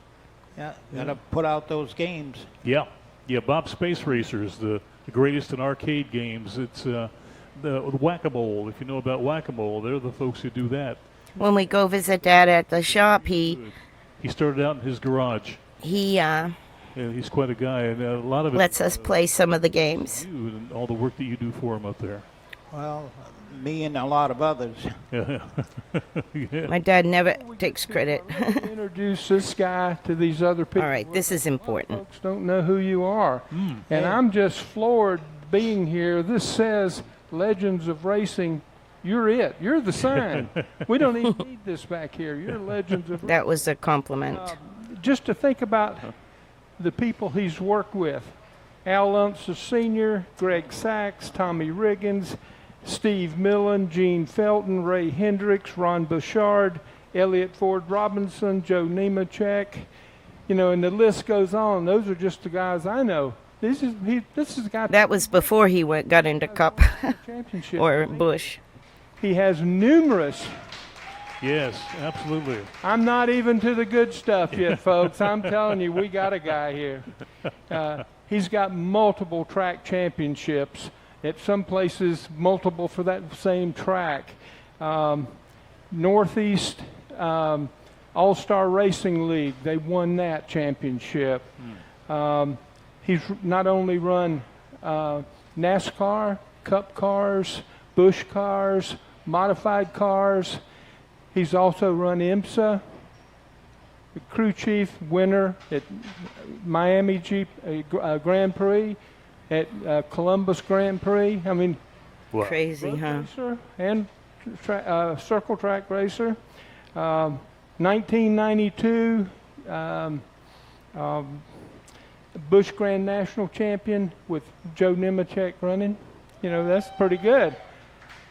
Yeah, gotta put out those games. Yeah. Yeah, Bob Space Racer is the greatest in arcade games. It's the Whack-A-Mole. If you know about Whack-A-Mole, they're the folks who do that. When we go visit Dad at the shop, he started out in his garage. Yeah, he's quite a guy, and a lot of it lets us play some of the games. You and all the work that you do for him up there. Well, me and a lot of others. Yeah. Yeah. My dad never takes credit. Introduce this guy to these other people. All right, this is important. Folks don't know who you are. And I'm just floored being here. This says Legends of Racing. You're it. You're the sign. We don't even need this back here. You're Legends of Racing. That was a compliment. Just to think about the people he's worked with. Al Luntz Sr., Greg Sachs, Tommy Riggins, Steve Millen, Gene Felton, Ray Hendricks, Ron Bouchard, Elliott Ford Robinson, Joe Nemechek, and the list goes on. Those are just the guys I know. This is the guy. That was before he got into Cup or Busch. He has numerous. Yes, absolutely. I'm not even to the good stuff yet, folks. I'm telling you, we got a guy here. He's got multiple track championships. At some places, multiple for that same track. Northeast All-Star Racing League, they won that championship. He's not only run NASCAR, Cup cars, Busch cars, modified cars. He's also run IMSA, the crew chief winner at Miami Jeep Grand Prix, at Columbus Grand Prix. I mean, crazy, huh? Racer and circle track racer. 1992 Busch Grand National champion with Joe Nemechek running. That's pretty good. I mean, that. 1992 Busch Grand National champion with Joe Nemechek running. You know, that's pretty good.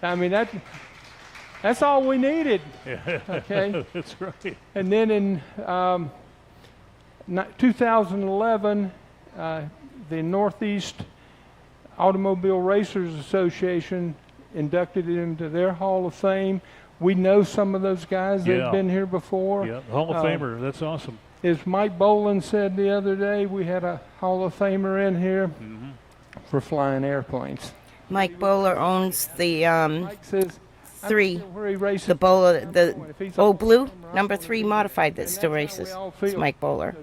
I mean, that. 1992 Busch Grand National champion with Joe Nemechek running. You know, that's pretty good. I mean, that. 1992 Busch Grand National champion with Joe Nemechek running. You know, that's pretty good. That's all we needed. Okay. That's right. And then in 2011, the Northeast Automobile Racers Association inducted him into their Hall of Fame. We know some of those guys that have been here before. Yeah, Hall of Famer. That's awesome. As Mike Boland said the other day, we had a Hall of Famer in here for flying airplanes. Mike Bowler owns the Mike says, 3, where he races. the Bowler, the old blue number 3 modified that still races. It's Mike Bowler.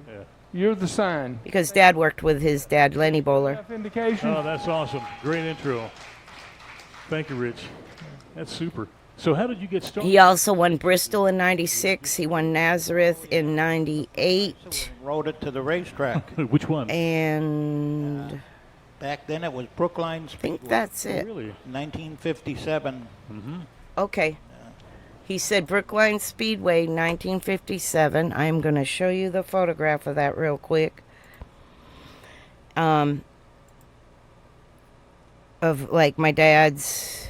You're the sign. Because Dad worked with his dad, Lenny Bowler. Indication. Oh, that's awesome. Great intro. Thank you, Rich. That's super. So how did you get started? He also won Bristol in '96. He won Nazareth in '98. Rode it to the racetrack. Which one? And back then it was Brookline Speedway. I think that's it. Really? 1957. Okay. He said Brookline Speedway, 1957. I'm going to show you the photograph of that real quick. Of like my dad's.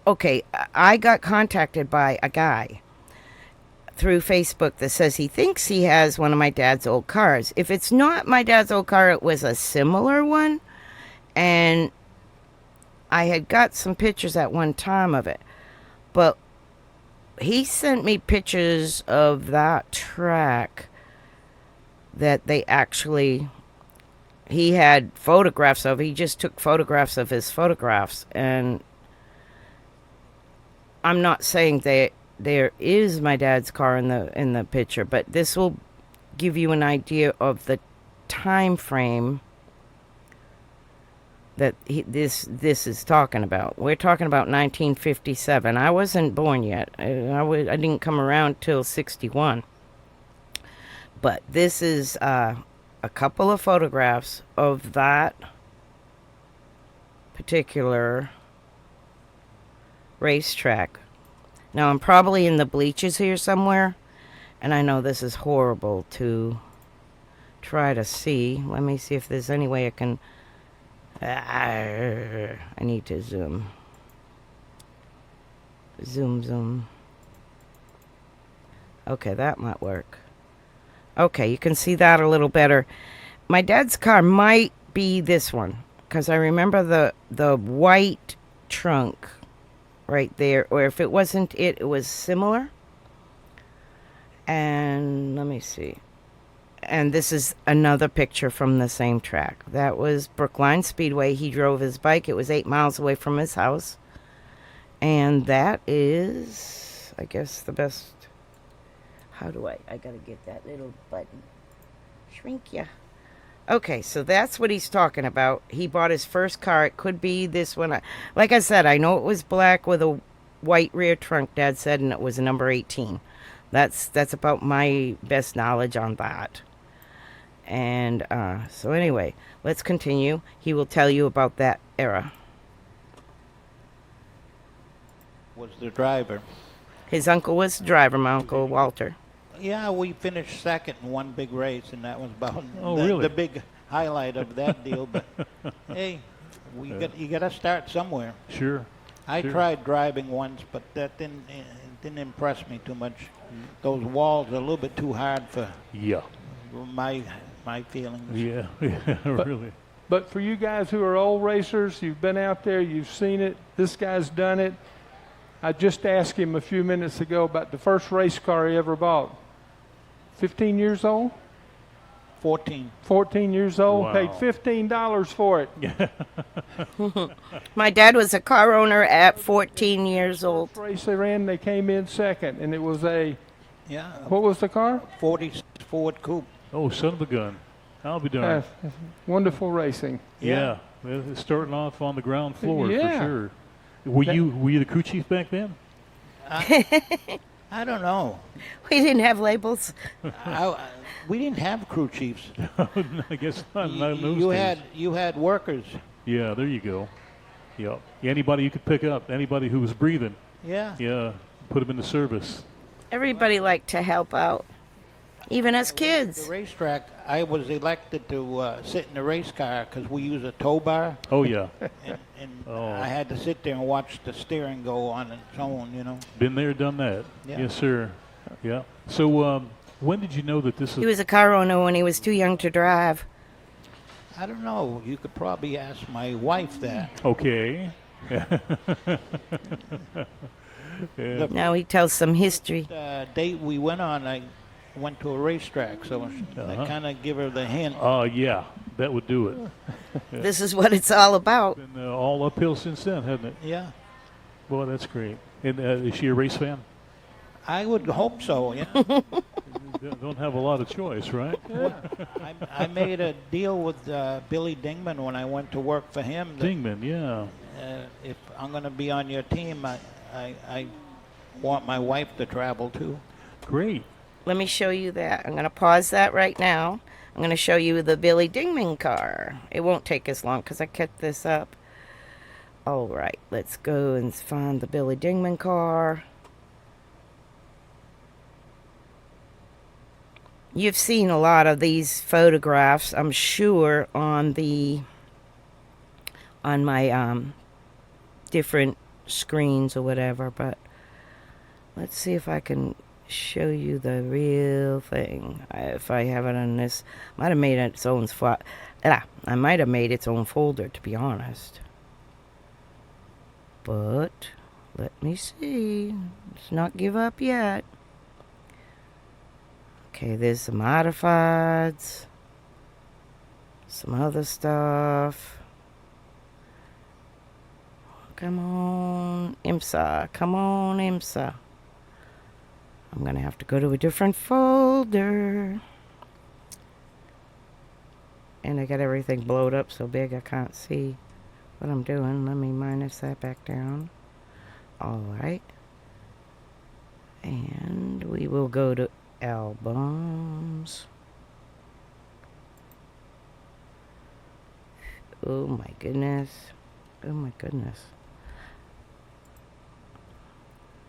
Okay, I got contacted by a guy through Facebook that says he thinks he has one of my dad's old cars. If it's not my dad's old car, it was a similar one. And I had got some pictures at one time of it. But he sent me pictures of that track that they actually... He had photographs of. He just took photographs of his photographs. And I'm not saying that there is my dad's car in the picture, but this will give you an idea of the time frame that this is talking about. We're talking about 1957. I wasn't born yet. I didn't come around till 61. But this is a couple of photographs of that particular racetrack. Now, I'm probably in the bleachers here somewhere, and I know this is horrible to try to see. Let me see if there's any way I can... I need to zoom. Zoom. Okay, that might work. Okay, you can see that a little better. My dad's car might be this one, because I remember the white trunk right there, or if it wasn't it was similar. And let me see. And this is another picture from the same track. That was Brookline Speedway. He drove his bike. It was 8 miles away from his house. And that is, I guess, the best. How do I gotta get that little button. Shrink ya. Okay, so that's what he's talking about. He bought his first car. It could be this one. Like I said, I know it was black with a white rear trunk, Dad said, and it was a number 18. That's about my best knowledge on that. And so anyway, let's continue. He will tell you about that era. Was the driver. His uncle was the driver, my Uncle Walter. Yeah, we finished second in one big race, and that was about really? the big highlight of that deal. But hey, you got to start somewhere. Sure. I tried driving once, but that didn't impress me too much. Those walls are a little bit too hard for my feelings. Yeah, really. But for you guys who are old racers, you've been out there, you've seen it. This guy's done it. I just asked him a few minutes ago about the first race car he ever bought. 15 years old? 14. 14 years old, Wow. paid $15 for it. My dad was a car owner at 14 years old. First race they ran, they came in second, and it was Yeah. What was the car? 40 Ford Coupe. Oh, son of a gun. I'll be darned. Wonderful racing. Yeah. It's starting off on the ground floor for sure. Were you the crew chief back then? I don't know. We didn't have labels. We didn't have crew chiefs. I guess not. In those days. You had workers. Yeah, there you go. Yep. Anybody you could pick up, anybody who was breathing. Yeah. Yeah, put them into service. Everybody liked to help out. Even as The kids. racetrack, I was elected to sit in the race car because we use a tow bar. Oh, yeah. And I had to sit there and watch the steering go on its own, you know. Been there, done that. Yeah. Yes, sir. Yeah. So when did you know that this is... He was a car owner when he was too young to drive. I don't know. You could probably ask my wife that. Okay. Yeah. Now he tells some history. Date we went on, I went to a racetrack, so I kind of give her the hint. Yeah, that would do it. Yeah. This is what it's all about. Been all uphill since then, hasn't it? Yeah. Boy, that's great. And is she a race fan? I would hope so, yeah. Don't have a lot of choice, right? Yeah. I made a deal with Billy Dingman when I went to work for him. Dingman, yeah. If I'm going to be on your team, I want my wife to travel too. Great. Let me show you that. I'm going to pause that right now. I'm going to show you the Billy Dingman car. It won't take as long because I kept this up. All right, let's go and find the Billy Dingman car. You've seen a lot of these photographs, I'm sure, on my different screens or whatever, but let's see if I can show you the real thing. If I have it on this, might have made its own I might have made its own folder, to be honest. But let me see. Let's not give up yet. Okay, there's the modifieds, some other stuff. Come on, IMSA. Come on, IMSA. I'm going to have to go to a different folder. And I got everything blowed up so big I can't see what I'm doing. Let me minus that back down. All right. And we will go to albums. Oh my goodness. Oh my goodness.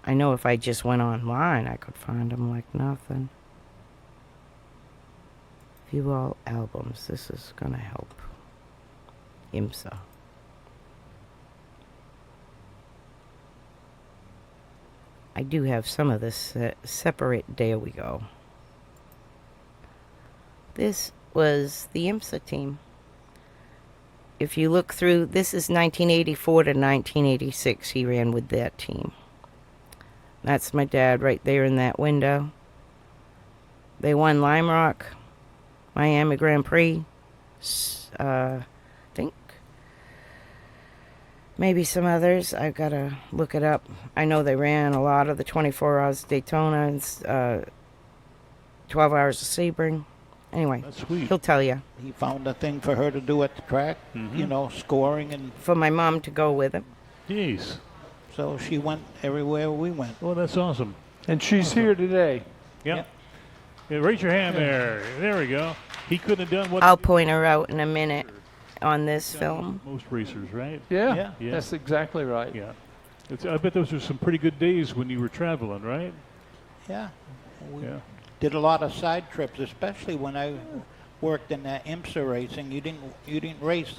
I know if I just went online, I could find them like nothing. View all albums. This is gonna help. IMSA. I do have some of this separate. There we go. This was the IMSA team. If you look through, this is 1984 to 1986. He ran with that team. That's my dad right there in that window. They won Lime Rock, Miami Grand Prix, I think. Maybe some others. I gotta look it up. I know they ran a lot of the 24 hours of Daytona and 12 hours of Sebring. Anyway, that's sweet. He'll tell you. He found a thing for her to do at the track, you know, scoring and... For my mom to go with him. Jeez. So she went everywhere we went. Well, that's awesome. And she's here today. Yep. Yeah, raise your hand there. There we go. He couldn't have done what... I'll point her out in a minute on this film. Most racers, right? Yeah, that's exactly right. Yeah. I bet those were some pretty good days when you were traveling, right? Yeah. We did a lot of side trips, especially when I worked in that IMSA racing. You didn't race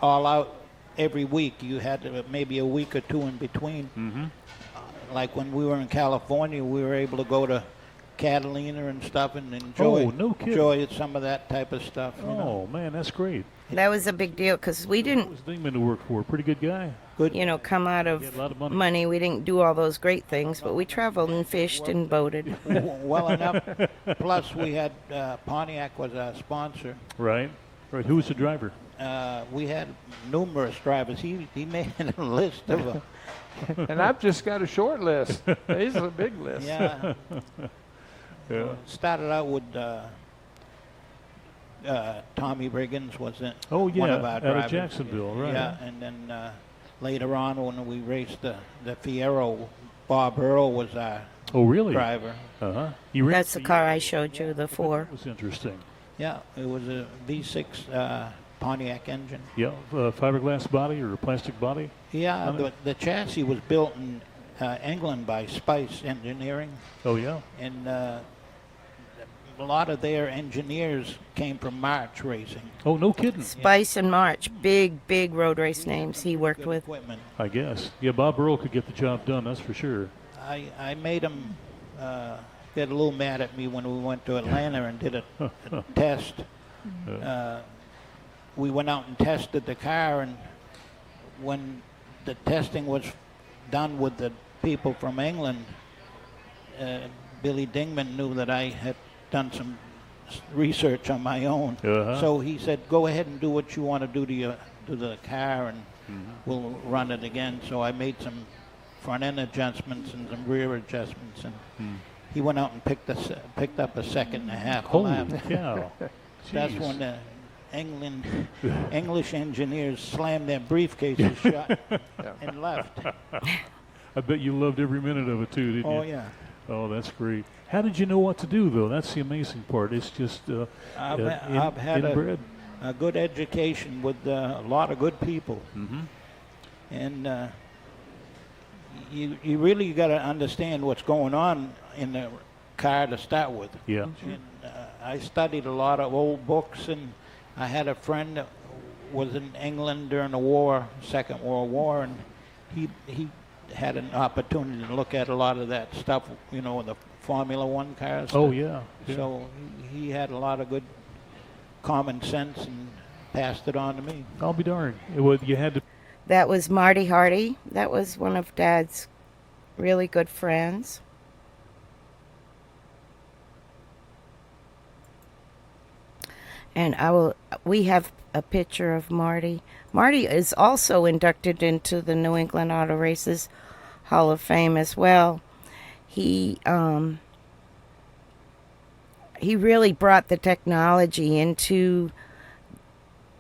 all out every week. You had maybe a week or two in between. Mm-hmm. Like when we were in California, we were able to go to Catalina and stuff and enjoy some of that type of stuff. You know? Man, that's great. That was a big deal because we didn't. What was Dingman to work for? Pretty good guy. Good. You know, come out of money. We didn't do all those great things, but we traveled and fished and boated. Well enough. Plus, we had Pontiac was our sponsor. Right. Right. Who was the driver? We had numerous drivers. He made a list of them. And I've just got a short list. He's a big list. Yeah. Yeah. Started out with Tommy Riggins was one of our drivers. Out of Jacksonville, right? Yeah, and then later on when we raced the Fiero, Bob Earl was our driver. Uh-huh. That's the car I showed you, the 4. That was interesting. Yeah, it was a V6 Pontiac engine. Yeah, fiberglass body or a plastic body? Yeah, the chassis was built in England by Spice Engineering. Oh, yeah? And a lot of their engineers came from March Racing. Oh, no kidding. Spice and March, big road race names he worked with. Equipment. I guess. Yeah, Bob Earl could get the job done, that's for sure. I made him get a little mad at me when we went to Atlanta and did a test. We went out and tested the car, and when the testing was done with the people from England, Billy Dingman knew that I had done some research on my own. So he said, go ahead and do what you want to do to the car, and we'll run it again. So I made some front end adjustments and some rear adjustments, and he went out and picked up a second and a half. Holy lap. cow. That's Jeez. when the English engineers slammed their briefcases shut and left. I bet you loved every minute of it too, didn't you? Oh yeah. Oh, that's great. How did you know what to do, though? That's the amazing part. It's just I've had inbred. a good education with a lot of good people, and you really got to understand what's going on in the car to start with. Yeah. And, I studied a lot of old books, and I had a friend that was in England during the war, Second World War, and he had an opportunity to look at a lot of that stuff, you know, the Formula One cars. Oh, yeah. So he had a lot of good common sense and passed it on to me. I'll be darned. You had to. That was Marty Hardy. That was one of Dad's really good friends. And we have a picture of Marty. Marty is also inducted into the New England Auto Races Hall of Fame as well. He really brought the technology into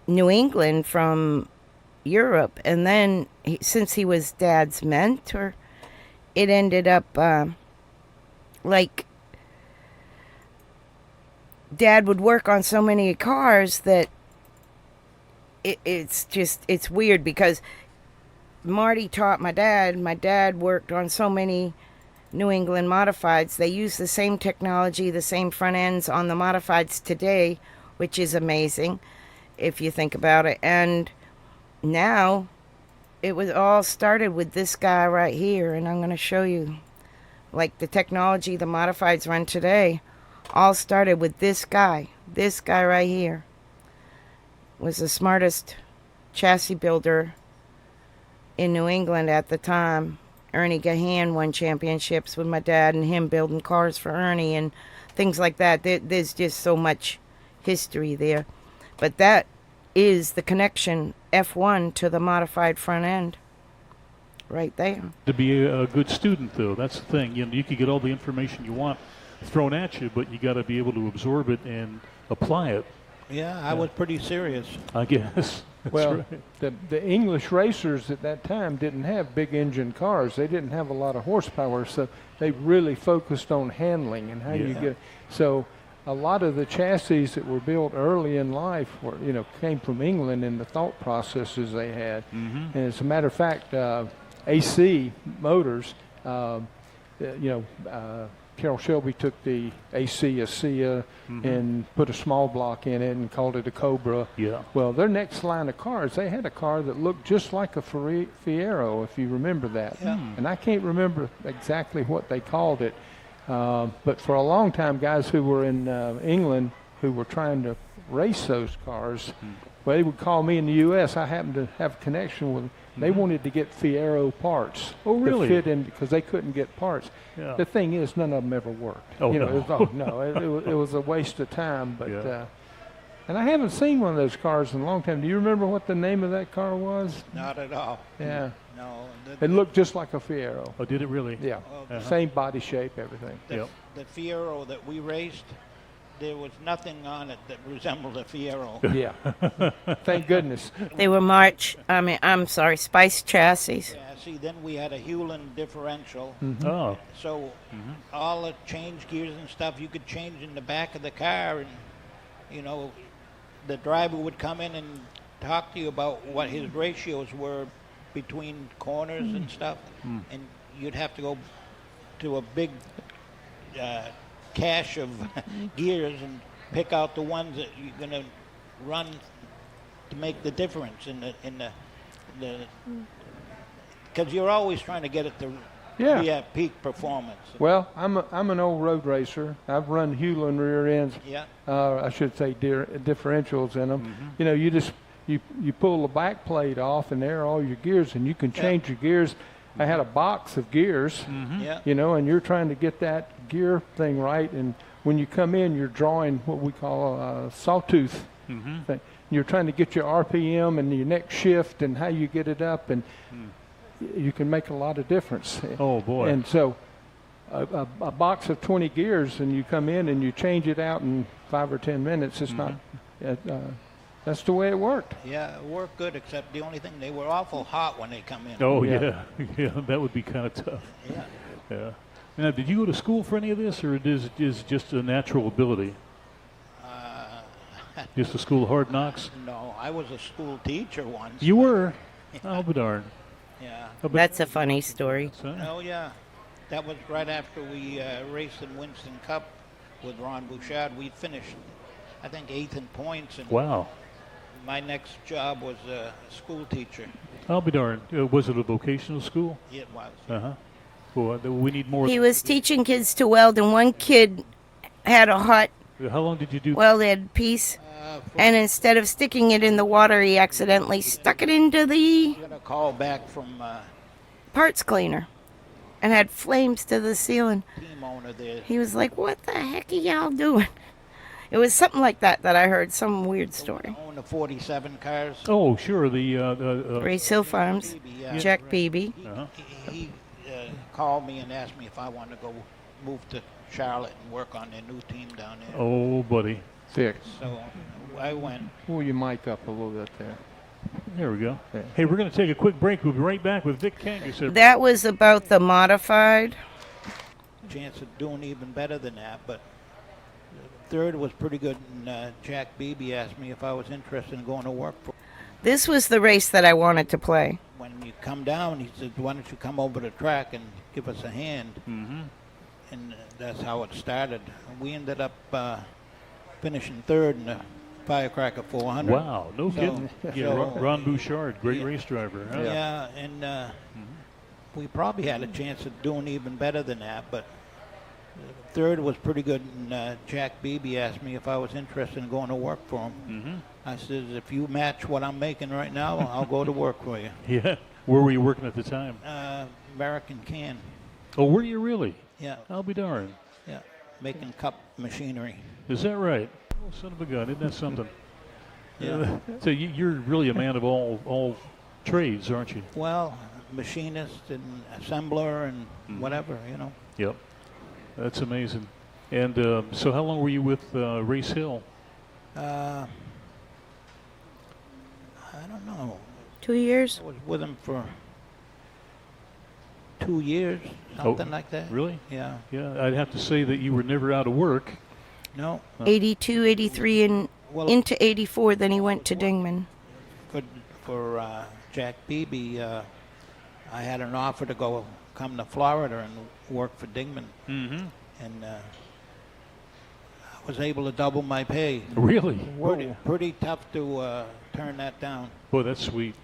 New England from Europe, and then since he was Dad's mentor, it ended up like Dad would work on so many cars that it's weird, because Marty taught my dad. My dad worked on so many New England modifieds. They use the same technology, the same front ends on the modifieds today, which is amazing if you think about it. And now it was all started with this guy right here, and I'm going to show you, like, the technology the modifieds run today all started with this guy right here. Was the smartest chassis builder in New England at the time. Ernie Gahan won championships with my dad and him building cars for Ernie and things like that. There's just so much history there. But that is the connection, F1 to the modified front end. Right there. To be a good student, though, that's the thing. You could get all the information you want thrown at you, but you got to be able to absorb it and apply it. Yeah, I was pretty serious. I guess. Well, right. the English racers at that time didn't have big engine cars. They didn't have a lot of horsepower, so they really focused on handling and how you get. So a lot of the chassis that were built early in life were, came from England in the thought processes they had. And as a matter of fact, AC motors, Carroll Shelby took the AC ASEA and put a small block in it and called it a Cobra. Yeah. Well, their next line of cars, they had a car that looked just like a Fiero, if you remember that. Yeah. And I can't remember exactly what they called it. But for a long time, guys who were in England who were trying to race those cars, well, they would call me in the U.S. I happened to have a connection with them. They wanted to get Fiero parts. Oh, really? To fit in, because they couldn't get parts. Yeah. The thing is, none of them ever worked. Oh, no. It was a waste of time. But and I haven't seen one of those cars in a long time. Do you remember what the name of that car was? Not at all. Yeah. No. It looked just like a Fiero. Oh, did it really? Yeah. Same body shape, everything. The Fiero that we raced, there was nothing on it that resembled a Fiero. Yeah. Thank goodness. They were Spice chassis. Yeah, see, then we had a Hewland differential. Oh. So all the change gears and stuff you could change in the back of the car, and, the driver would come in and talk to you about what his ratios were between corners and stuff. And you'd have to go to a big cache of gears and pick out the ones that you're going to run to make the difference in the because you're always trying to get it to be at peak performance. Well, I'm an old road racer. I've run Hewlin rear ends. Yeah. I should say differentials in them. You know, you pull the back plate off, and there are all your gears, and you can change your gears. I had a box of gears, you know, and you're trying to get that gear thing right. And when you come in, you're drawing what we call a sawtooth thing. You're trying to get your RPM and your next shift and how you get it up, and you can make a lot of difference. Oh, boy. And so a box of 20 gears, and you come in and you change it out in 5 or 10 minutes. It's not, that's the way it worked. Yeah, it worked good, except the only thing, they were awful hot when they come in. Oh, yeah. Yeah, that would be kind of tough. Yeah. Yeah. Now, did you go to school for any of this, or is it just a natural ability? Just a school of hard knocks? No, I was a school teacher once. You were? I'll be darned. Yeah. That's a funny story. Oh, yeah. That was right after we raced in Winston Cup with Ron Bouchard. We finished, I think, 8th in points. And wow. My next job was a school teacher. I'll be darned. Was it a vocational school? Yeah, it was. Uh-huh. Well, we need more. He was teaching kids to weld, and one kid had a hot How long did you do? welded piece, and instead of sticking it in the water, he accidentally stuck it into the I got a call back from parts cleaner and had flames to the ceiling. team owner there. He was like, "What the heck are y'all doing?" It was something like that I heard, some weird story. Own the 47 cars. Oh, sure. The Race Hill Farms, Jack Beebe. He called me and asked me if I wanted to go move to Charlotte and work on their new team down there. Oh, buddy. Thick. So I went. Pull your mic up a little bit there. There we go. Hey, we're going to take a quick break. We'll be right back with Vic Kangas. That was about the modified. Chance of doing even better than that, but third was pretty good. And Jack Beebe asked me if I was interested in going to work for. This was the race that I wanted to play. When you come down, he said, "Why don't you come over the track and give us a hand?" And that's how it started. We ended up finishing third in the Firecracker 400. Wow, no kidding. Yeah, Ron Bouchard, great race driver. Huh? Yeah, and we probably had a chance of doing even better than that, but third was pretty good. And Jack Beebe asked me if I was interested in going to work for him. I said, "If you match what I'm making right now, I'll go to work for you." Yeah. Where were you working at the time? American Can. Oh, were you really? Yeah. I'll be darned. Yeah, making cup machinery. Is that right? Oh, son of a gun. Isn't that something? Yeah. So you're really a man of all trades, aren't you? Well, machinist and assembler and whatever, you know. Yep. That's amazing. And so how long were you with Race Hill? I don't know. 2 years? I was with him for 2 years, something like that. Really? Yeah. Yeah, I'd have to say that you were never out of work. No. 82, 83, and into 84, then he went to Dingman. For Jack Beebe, I had an offer to come to Florida and work for Dingman. And I was able to double my pay. Really? Pretty tough to turn that down. Boy, that's sweet.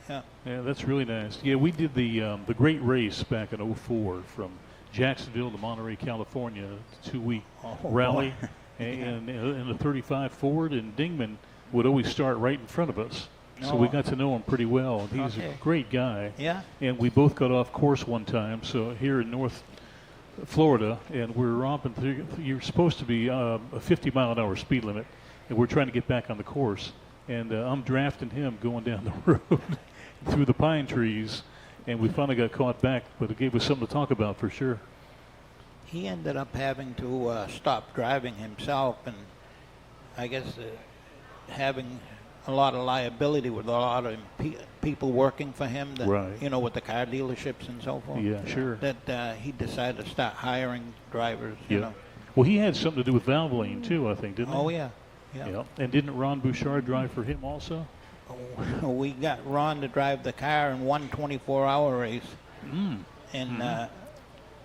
Yeah. Yeah, that's really nice. Yeah, we did the great race back in '04 from Jacksonville to Monterey, California, 2-week rally, and in the 35 Ford, and Dingman would always start right in front of us. So we got to know him pretty well. And he's a great guy. Yeah. And we both got off course one time. So here in North Florida, and we're romping through. You're supposed to be a 50-mile-an-hour speed limit, and we're trying to get back on the course. And I'm drafting him going down the road through the pine trees, and we finally got caught back. But it gave us something to talk about for sure. He ended up having to stop driving himself, and I guess having a lot of liability with a lot of people working for him, that, right. You know, with the car dealerships and so forth. Yeah, sure. That he decided to start hiring drivers, you know. Well, he had something to do with Valvoline, too, I think, didn't he? Oh, yeah. Yeah. And didn't Ron Bouchard drive for him also? We got Ron to drive the car in one 24-hour race. And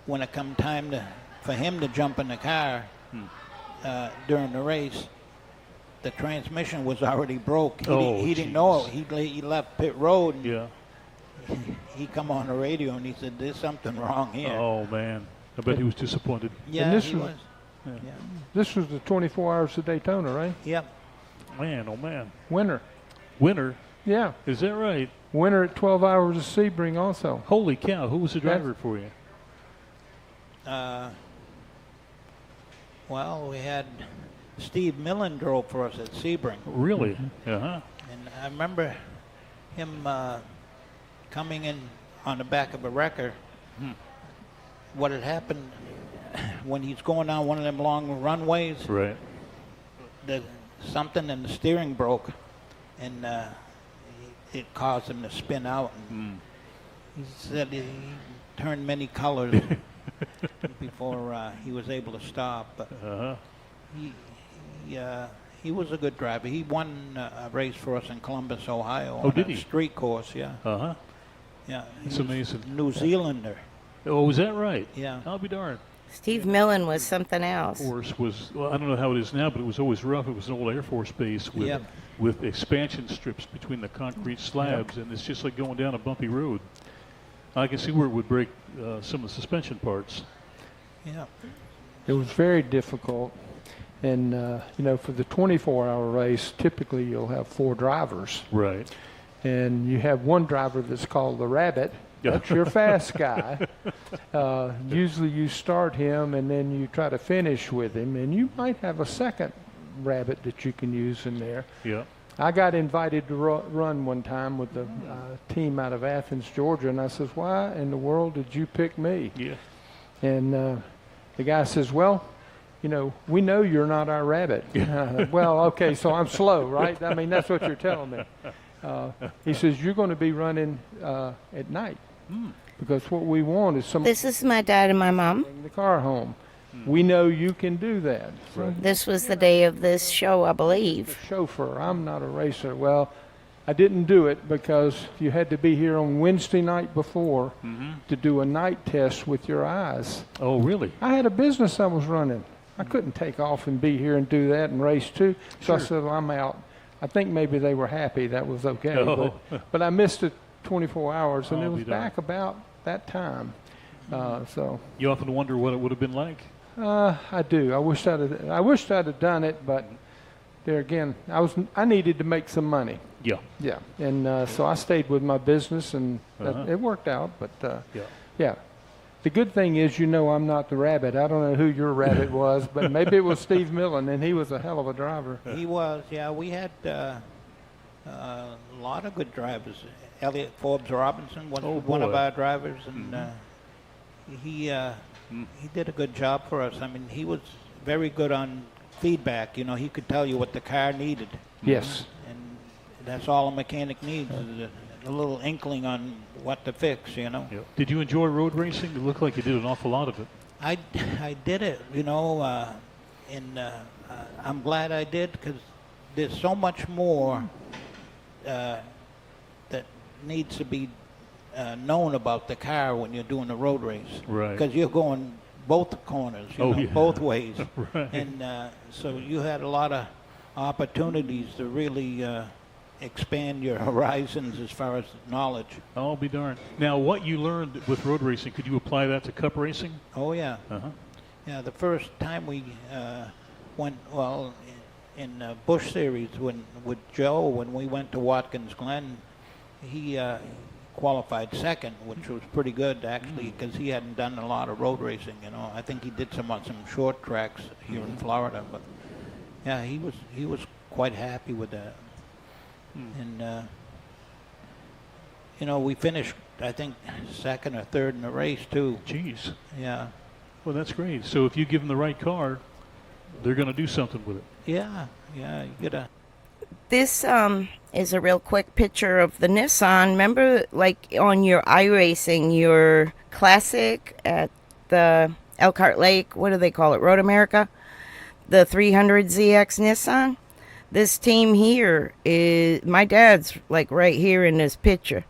when it come time to for him to jump in the car during the race, the transmission was already broke. He didn't know it. He left pit road. And he come on the radio and he said, "There's something wrong here." Oh man, I bet he was disappointed. Yeah, and he was. Yeah. Yeah. This was the 24 Hours of Daytona, right? Yep. Man, oh man. Winner. Winner? Yeah. Is that right? Winner at 12 Hours of Sebring also. Holy cow, who was the driver for you? Well, we had Steve Millen drove for us at Sebring. Really? Uh-huh. And I remember him coming in on the back of a wrecker. What had happened when he's going down one of them long runways, right? Something in the steering broke, and it caused him to spin out. And he said he turned many colors before he was able to stop. But he was a good driver. He won a race for us in Columbus, Ohio. Oh, on did a he? street course, yeah. Uh-huh. Yeah. It's amazing. New Zealander. Oh, is that right? Yeah. I'll be darned. Steve Millen was something else. Course was, well, I don't know how it is now, but it was always rough. It was an old Air Force base with with expansion strips between the concrete slabs, and it's just like going down a bumpy road. I can see where it would break some of the suspension parts. Yeah. It was very difficult. And, for the 24-hour race, typically you'll have 4 drivers. Right. And you have one driver that's called the Rabbit. That's your fast guy. Usually you start him and then you try to finish with him. And you might have a second Rabbit that you can use in there. Yeah. I got invited to run one time with a team out of Athens, Georgia. And I says, "Why in the world did you pick me?" Yeah. And the guy says, "Well, we know you're not our Rabbit." Well, okay, so I'm slow, right? I mean, that's what you're telling me. He says, "You're going to be running at night because what we want is somebody." This is my dad and my mom. Bring the car home. We know you can do that. So This was the day of this show, I believe. chauffeur. I'm not a racer. Well, I didn't do it because you had to be here on Wednesday night before to do a night test with your eyes. Oh, really? I had a business I was running. I couldn't take off and be here and do that and race too. So I said, "Well, I'm out." I think maybe they were happy. That was okay. Oh. But I missed it 24 hours, and I'll it was be darned. back about that time. So You often wonder what it would have been like? I do. I wished I'd have done it, but there again, I needed to make some money. Yeah. Yeah. And so I stayed with my business, and it worked out. But yeah. The good thing is, I'm not the Rabbit. I don't know who your Rabbit was, but maybe it was Steve Millen, and he was a hell of a driver. He was, yeah. We had a lot of good drivers. Elliot Forbes Robinson was one of our drivers, and he did a good job for us. I mean, he was very good on feedback. He could tell you what the car needed. Yes. And that's all a mechanic needs, is a little inkling on what to fix, Did you enjoy road racing? It looked like you did an awful lot of it. I did it, and I'm glad I did because there's so much more that needs to be known about the car when you're doing a road race. Right. Because you're going both corners, both ways. Right. And so you had a lot of opportunities to really expand your horizons as far as knowledge. I'll be darned. Now, what you learned with road racing, could you apply that to cup racing? Oh, yeah. Uh-huh. Yeah, the first time we went, in Bush Series with Joe, when we went to Watkins Glen, he qualified second, which was pretty good, actually, because he hadn't done a lot of road racing, I think he did some on some short tracks here in Florida, but yeah, he was quite happy with that. And we finished, I think, second or third in the race too. Jeez. Yeah. Well, that's great. So if you give them the right car, they're going to do something with it. Yeah, you gotta. This is a real quick picture of the Nissan. Remember, like on your iRacing, your classic at the Elkhart Lake, what do they call it, Road America? The 300ZX Nissan? This team here is, my dad's like right here in this picture.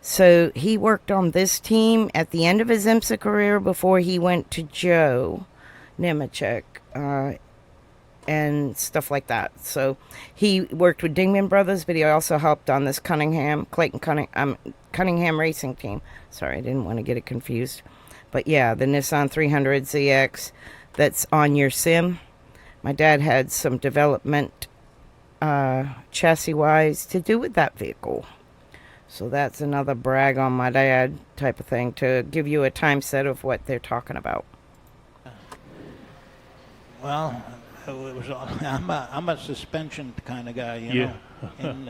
So he worked on this team at the end of his IMSA career before he went to Joe Nemechek and stuff like that. So he worked with Dingman Brothers, but he also helped on this Cunningham racing team. Sorry, I didn't want to get it confused. But yeah, the Nissan 300 ZX that's on your sim. My dad had some development chassis-wise to do with that vehicle. So that's another brag on my dad type of thing to give you a time set of what they're talking about. Well, it was. I'm a suspension kind of guy, you know, and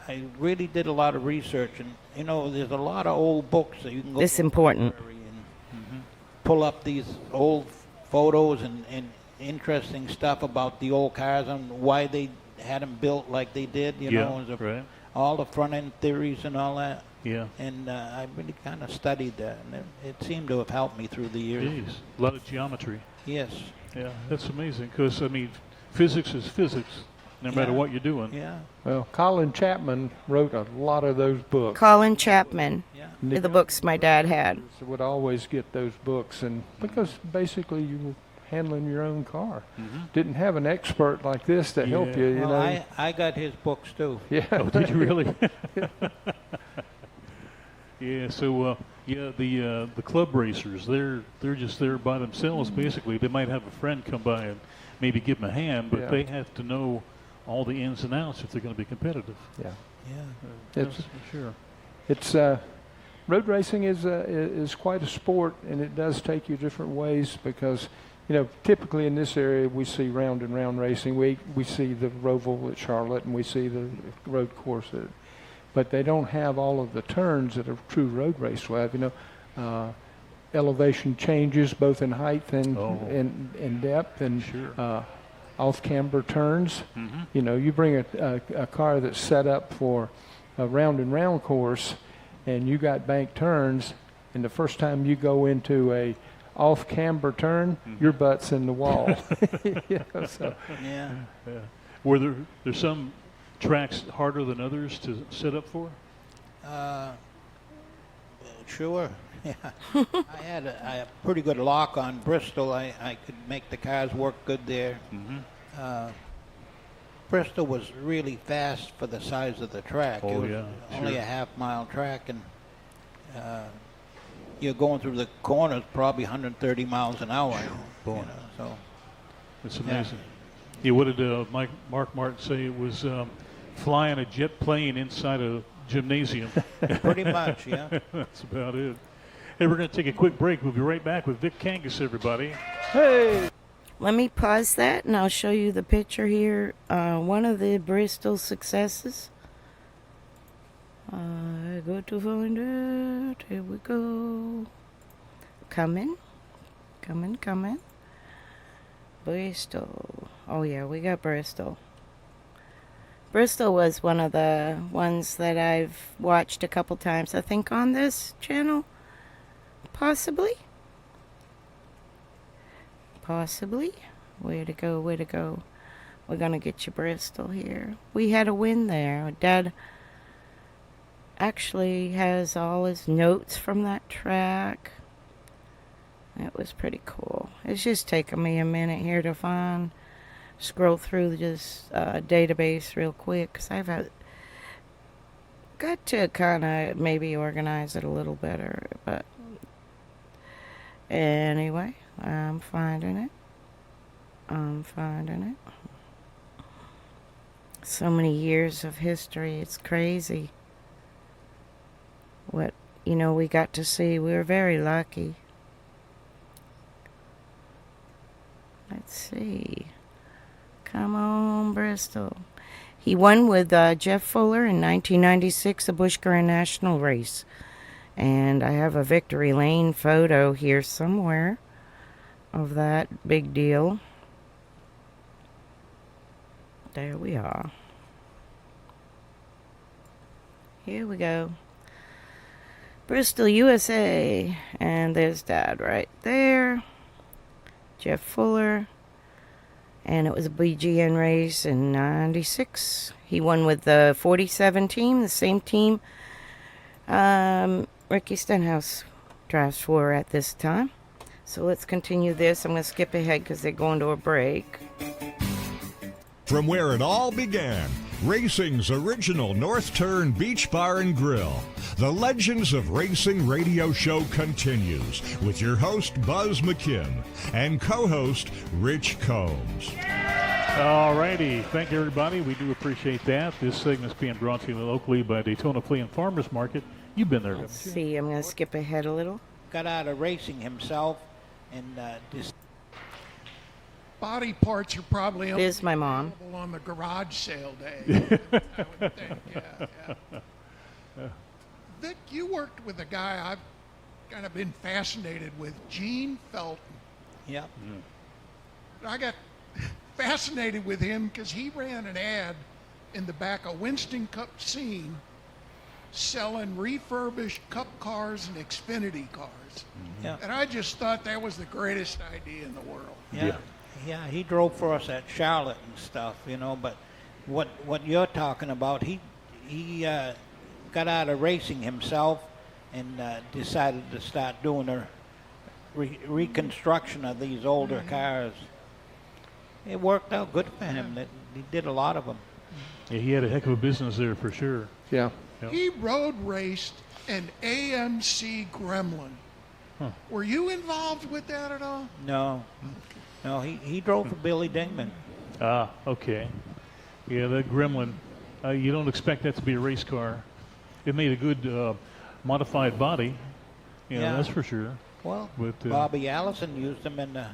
I really did a lot of research, and you know, there's a lot of old books that you can go. It's important. And pull up these old photos and interesting stuff about the old cars and why they had them built like they did, you know, right. All the front end theories and all that. Yeah. And I really kind of studied that, and it seemed to have helped me through the years. Jeez, a lot of geometry. Yes. Yeah, that's amazing because, I mean, physics is physics, no matter what you're doing. Yeah. Well, Colin Chapman wrote a lot of those books. Colin Chapman, the books my dad had. Would always get those books, and because basically you were handling your own car. Didn't have an expert like this to help you, you well, know. I got his books too. Yeah. Oh, did you really? Yeah, so the club racers, they're just there by themselves basically. They might have a friend come by and maybe give them a hand, but they have to know all the ins and outs if they're going to be competitive. Yeah. Yeah. It's for sure. It's road racing is quite a sport, and it does take you different ways because, you know, typically in this area we see round and round racing. We see the Roval at Charlotte, and we see the road course but they don't have all of the turns that a true road race will have. You know, elevation changes both in height and in depth, and off-camber turns. You know, you bring a car that's set up for a round and round course, and you got bank turns, and the first time you go into a off-camber turn, your butt's in the wall. You know, so. Yeah. Were there's some tracks harder than others to set up for? Sure. Yeah. I had a pretty good lock on Bristol. I could make the cars work good there. Bristol was really fast for the size of the track. It was only a half-mile track, and you're going through the corners probably 130 miles an hour. You know, so it's amazing. Yeah, what did Mark Martin say? It was flying a jet plane inside a gymnasium. Pretty much, yeah. That's about it. Hey, we're going to take a quick break. We'll be right back with Vic Kangas, everybody. Hey! Let me pause that, and I'll show you the picture here. One of the Bristol successes. I go to find it. Here we go. Coming. Bristol. Oh, yeah, we got Bristol. Bristol was one of the ones that I've watched a couple times, I think, on this channel. Possibly. Way to go. We're going to get you Bristol here. We had a win there. Dad actually has all his notes from that track. It was pretty cool. It's just taking me a minute here to scroll through this database real quick, because I've got to kind of maybe organize it a little better. But anyway, I'm finding it. So many years of history, it's crazy. What, we got to see. We were very lucky. Let's see. Come on, Bristol. He won with Jeff Fuller in 1996, the Busch Grand National race. And I have a victory lane photo here somewhere of that big deal. There we are. Here we go. Bristol, USA. And there's Dad right there. Jeff Fuller. And it was a BGN race in 96. He won with the 47 team, the same team Ricky Stenhouse drives for at this time. So let's continue this. I'm going to skip ahead because they're going to a break. From where it all began, racing's original North Turn Beach Bar and Grill, the Legends of Racing radio show continues with your host Buzz McKim and co-host Rich Combs. All righty. Thank you, everybody. We do appreciate that. This segment's being brought to you locally by Daytona Flea and Farmers Market. You've been there, haven't you? See, I'm going to skip ahead a little. Got out of racing himself and body parts are probably There's my mom. available on the garage sale day. I would think, yeah. Vic, you worked with a guy I've kind of been fascinated with, Gene Felton. Yep. I got fascinated with him because he ran an ad in the back of Winston Cup Scene selling refurbished Cup cars and Xfinity cars. Yeah. And I just thought that was the greatest idea in the world. Yeah, he drove for us at Charlotte and stuff, you know. But what you're talking about, he got out of racing himself and decided to start doing a reconstruction of these older cars. It worked out good for him. He did a lot of them. Yeah, he had a heck of a business there for sure. Yeah. He road raced an AMC Gremlin. Huh. Were you involved with that at all? No, he drove for Billy Dingman. Ah, okay. Yeah, that Gremlin, you don't expect that to be a race car. It made a good modified body, Yeah. that's for sure. Well, But, Bobby Allison used them in the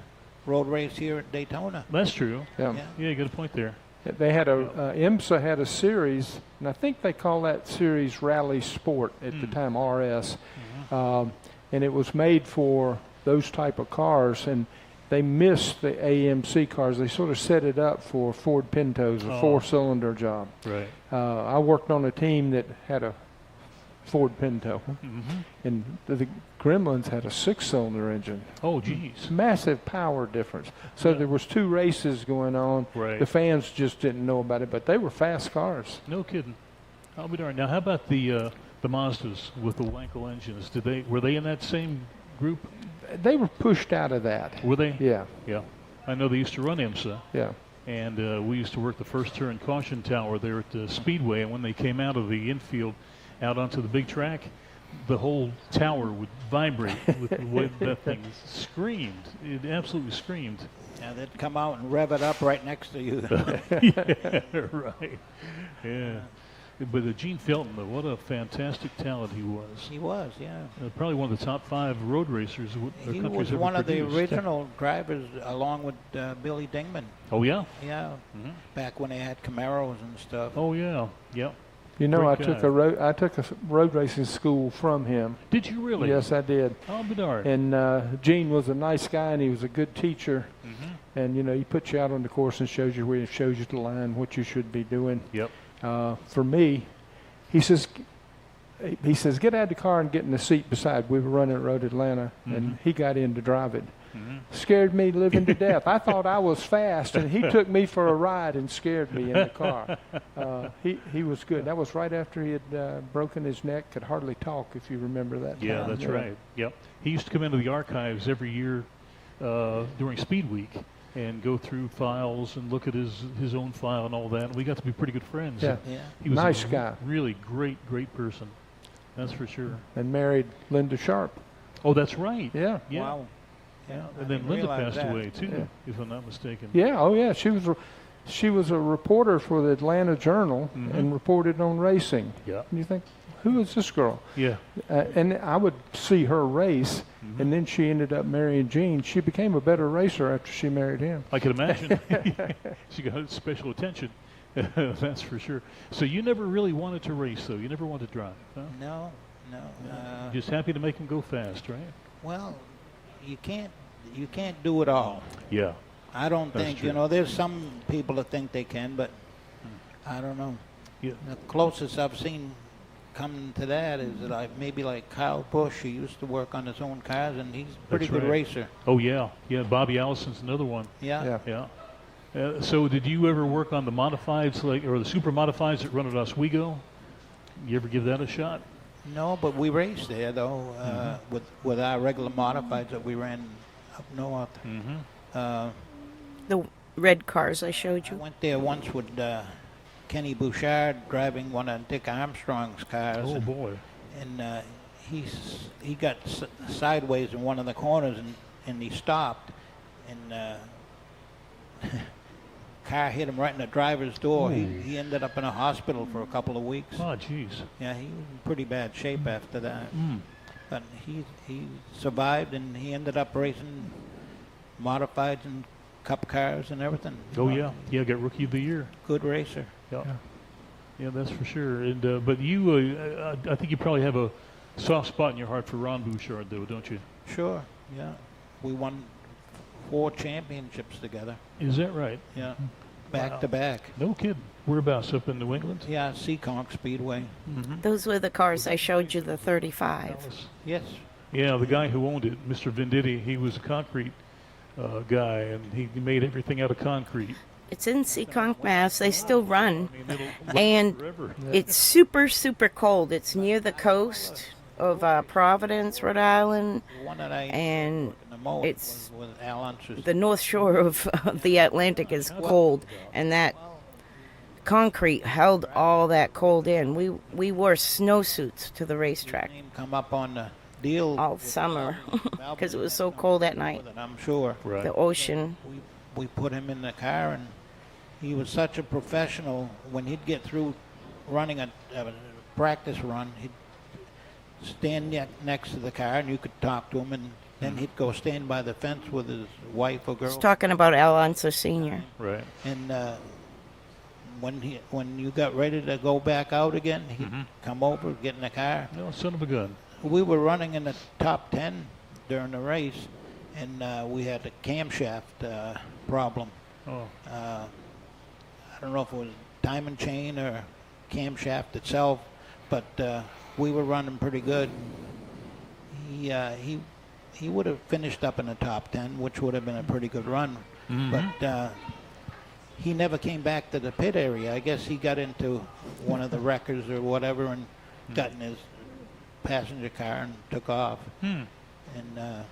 road race here at Daytona. That's true. Yeah. Yeah, you got a point there. They had IMSA had a series, and I think they call that series Rally Sport at the time, RS. And it was made for those type of cars, and they missed the AMC cars. They sort of set it up for Ford Pintos, a four-cylinder job. Right. I worked on a team that had a Ford Pinto, and the Gremlins had a six-cylinder engine. Oh, geez. Massive power difference. So there was two races going on. Right. The fans just didn't know about it, but they were fast cars. No kidding. I'll be darned. Now, how about the Mazdas with the Wankel engines? Were they in that same group? They were pushed out of that. Were they? Yeah. Yeah. I know they used to run IMSA. Yeah. And we used to work the first turn caution tower there at the Speedway, and when they came out of the infield out onto the big track, the whole tower would vibrate with the way that thing screamed. It absolutely screamed. Yeah, they'd come out and rev it up right next to you. Yeah, right. Yeah. But Gene Felton, though, what a fantastic talent he was. He was, yeah. Probably one of the top 5 road racers the He country's was ever one of the produced. original drivers along with Billy Dingman. Oh, yeah? Yeah, back when they had Camaros and stuff. Oh, yeah. Yep. You know, I Great took guy. a road racing school from him. Did you really? Yes, I did. Oh, Bedard. And Gene was a nice guy, and he was a good teacher. And you know, he puts you out on the course and shows you where he shows you the line, what you should be doing. Yep. For me, he says, get out of the car and get in the seat beside. We were running at Road Atlanta, and he got in to drive it. Scared me living to death. I thought I was fast, and he took me for a ride and scared me in the car. He was good. That was right after he had broken his neck, could hardly talk, if you remember that. Yeah, time. that's right. Yep. He used to come into the archives every year during Speed Week and go through files and look at his own file and all that. And we got to be pretty good friends. Yeah. He was Nice a guy. Really great person. That's for sure. And married Linda Sharp. Oh, that's right. Yeah. Yeah. Wow. Yeah. I And then didn't Linda realize passed that. away too, Yeah. if I'm not mistaken. Yeah. Oh, yeah. She was a reporter for the Atlanta Journal and reported on racing. Yeah. And you think, who is this girl? Yeah. And I would see her race, and then she ended up marrying Gene. She became a better racer after she married him. I can imagine. She got special attention. That's for sure. So you never really wanted to race, though? You never wanted to drive? Huh? No. Just happy to make them go fast, right? Well, you can't do it all. Yeah. I don't That's think, true. you know, there's some people that think they can, but I don't know. Yeah. The closest I've seen come to that is maybe like Kyle Busch. He used to work on his own cars, and he's a pretty That's good right. racer. Oh, yeah. Yeah, Bobby Allison's another one. Yeah. Yeah. So did you ever work on the modifieds, or the super modifieds that run at Oswego? You ever give that a shot? No, but we raced there though, with our regular modifieds that we ran up north. The red cars I showed you. I went there once with Kenny Bouchard driving one of Dick Armstrong's cars. Oh boy! And he got sideways in one of the corners and he stopped and car hit him right in the driver's door. He ended up in a hospital for a couple of weeks. Oh, jeez. Yeah, he was in pretty bad shape after that. But he survived, and he ended up racing modifieds and cup cars and everything. Oh, yeah. Yeah, got Rookie of the Year. Good racer. Yeah. Yeah, that's for sure. And but you, I think you probably have a soft spot in your heart for Ron Bouchard, though, don't you? Sure, yeah. We won 4 championships together. Is that right? Yeah. Back to back. No kidding. Whereabouts, up in New England? Yeah, Seekonk Speedway. Those were the cars I showed you, the 35. Yes. Yeah, the guy who owned it, Mr. Venditti, he was a concrete guy, and he made everything out of concrete. It's in Seekonk, Mass. They still run. And it's super, super cold. It's near the coast of Providence, Rhode Island. And it's the North Shore of the Atlantic is cold. And that concrete held all that cold in. We wore snowsuits to the racetrack. Come up on the deal all summer because it was so cold at night. I'm sure. Right. The ocean. We put him in the car, and he was such a professional. When he'd get through running a practice run, he'd stand next to the car, and you could talk to him, and then he'd go stand by the fence with his wife or girl. He's talking about Alonso Sr. Right. And when you got ready to go back out again, he'd come over, get in the car. No, son of a gun. We were running in the top 10 during the race, and we had a camshaft problem. Oh. I don't know if it was diamond chain or camshaft itself, but we were running pretty good. He would have finished up in the top 10, which would have been a pretty good run, but he never came back to the pit area. I guess he got into one of the wreckers or whatever and got in his passenger car and took off. And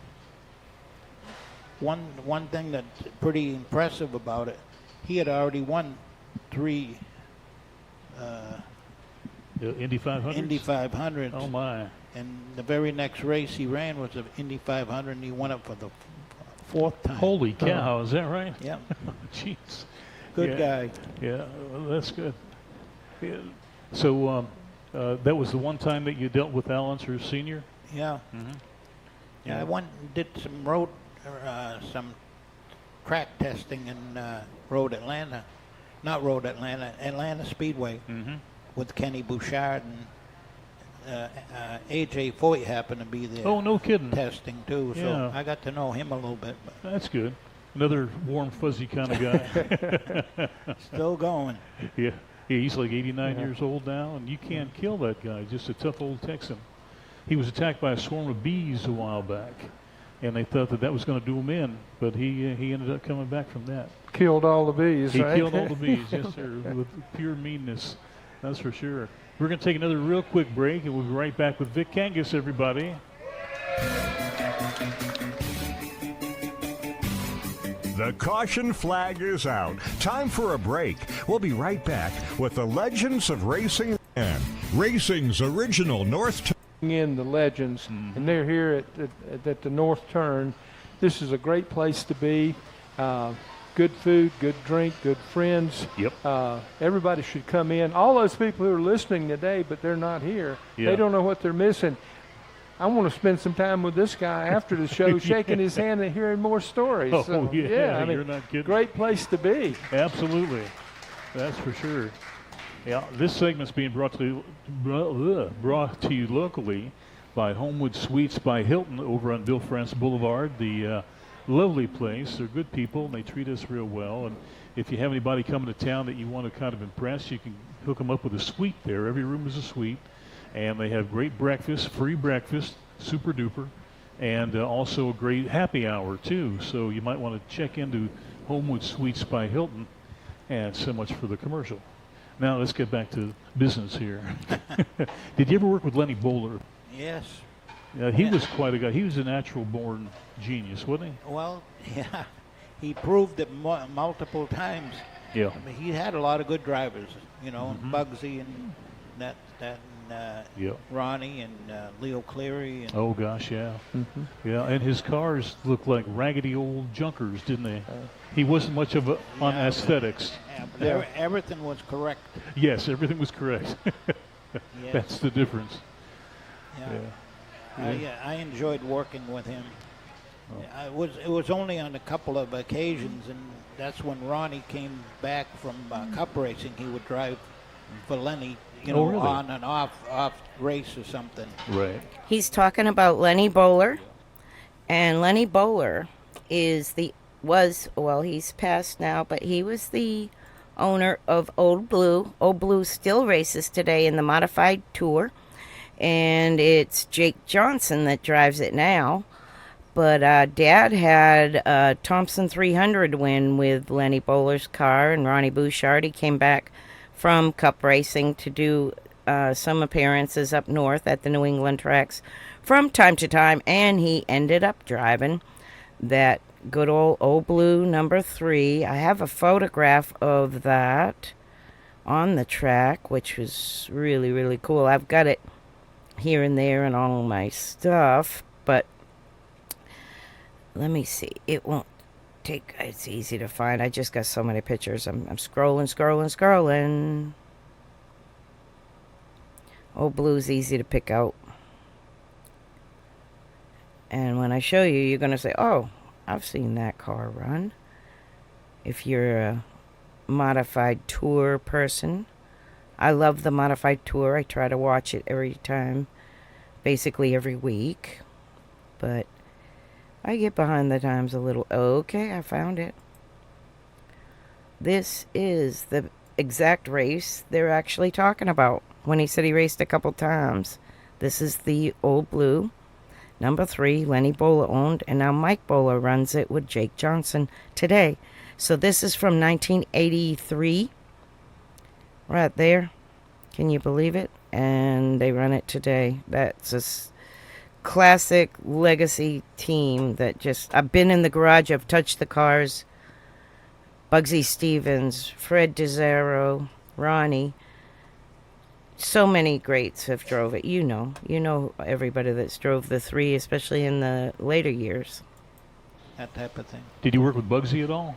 one thing that's pretty impressive about it, he had already won 3 Indy 500s? Indy 500s. Oh, my. And the very next race he ran was the Indy 500, and he won it for the 4th time. Holy cow, is that right? Yeah. Jeez. Good guy. Yeah, well, that's good. Yeah. So that was the one time that you dealt with Al Unser Sr.? Yeah. Yeah, I went and did some road, some track testing in Atlanta Speedway with Kenny Bouchard, and A.J. Foyt happened to be there. Oh, no kidding. Testing too, so I got to know him a little bit. But that's good. Another warm, fuzzy kind of guy. Still going. Yeah. He's like 89 years old now, and you can't kill that guy. Just a tough old Texan. He was attacked by a swarm of bees a while back, and they thought that was going to do him in, but he ended up coming back from that. Killed all the bees, He right? killed all the bees, yes, sir, with pure meanness. That's for sure. We're going to take another real quick break, and we'll be right back with Vic Kangas, everybody. The caution flag is out. Time for a break. We'll be right back with the Legends of Racing and Racing's original North Turn. In the Legends, and they're here at the North Turn. This is a great place to be. Good food, good drink, good friends. Yep. Everybody should come in. All those people who are listening today, but they're not here, they don't know what they're missing. I want to spend some time with this guy after the show, shaking his hand and hearing more stories. Oh, so, yeah, I mean, you're not kidding. Great place to be. Absolutely. That's for sure. Yeah, this segment's being brought to you locally by Homewood Suites by Hilton over on Bill France Boulevard. The lovely place. They're good people, and they treat us real well. And if you have anybody coming to town that you want to kind of impress, you can hook them up with a suite there. Every room is a suite. And they have great breakfast, free breakfast, super duper. and also a great happy hour too. So you might want to check into Homewood Suites by Hilton. And so much for the commercial. Now let's get back to business here. Did you ever work with Lenny Bowler? Yes. He was quite a guy. He was a natural-born genius, wasn't he? Well, yeah. He proved it multiple times. Yeah. I mean, he had a lot of good drivers, you know, Bugsy and Ronnie and Leo Cleary. And Oh gosh, yeah, yeah. And his cars looked like raggedy old junkers, didn't they? He wasn't much of a, on aesthetics. Yeah, but everything was correct. Yes, everything was correct. Yes. That's the difference. Yeah. I enjoyed working with him. It was only on a couple of occasions, and that's when Ronnie came back from cup racing. He would drive for Lenny, you know, really? on and off race or something. Right. He's talking about Lenny Bowler, and Lenny Bowler he's passed now, but he was the owner of Old Blue. Old Blue still races today in the modified tour, and it's Jake Johnson that drives it now. But Dad had a Thompson 300 win with Lenny Bowler's car, and Ronnie Bouchard. He came back from cup racing to do some appearances up north at the New England tracks from time to time, and he ended up driving that good old Blue number 3. I have a photograph of that on the track, which was really, really cool. I've got it here and there in all my stuff, but let me see. It won't take, it's easy to find. I just got so many pictures. I'm scrolling. Old Blue's easy to pick out. And when I show you, you're going to say, oh, I've seen that car run. If you're a modified tour person. I love the modified tour. I try to watch it every time, basically every week. But I get behind the times a little. Okay, I found it. This is the exact race they're actually talking about. When he said he raced a couple times. This is the Old Blue. Number 3, Lenny Bowler owned, and now Mike Bowler runs it with Jake Johnson today. So this is from 1983. Right there. Can you believe it? And they run it today. That's a classic legacy team that just... I've been in the garage. I've touched the cars. Bugsy Stevens, Fred DeZaro, Ronnie. So many greats have drove it. You know everybody that's drove the 3, especially in the later years. That type of thing. Did you work with Bugsy at all?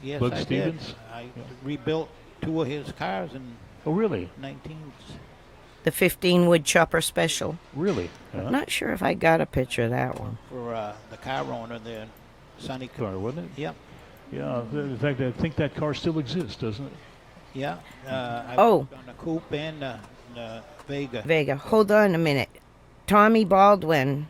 Yes, Bug I Stevens? did. I rebuilt 2 of his cars in Oh, really? 19. The 15 wood chopper special. Really? I'm not sure if I got a picture of that one. For the car owner there, Sonny Car, wasn't it? Yep. Yeah. In fact, I think that car still exists, doesn't it? Yeah. I Oh. worked on the coupe and the Vega. Vega. Hold on a minute. Tommy Baldwin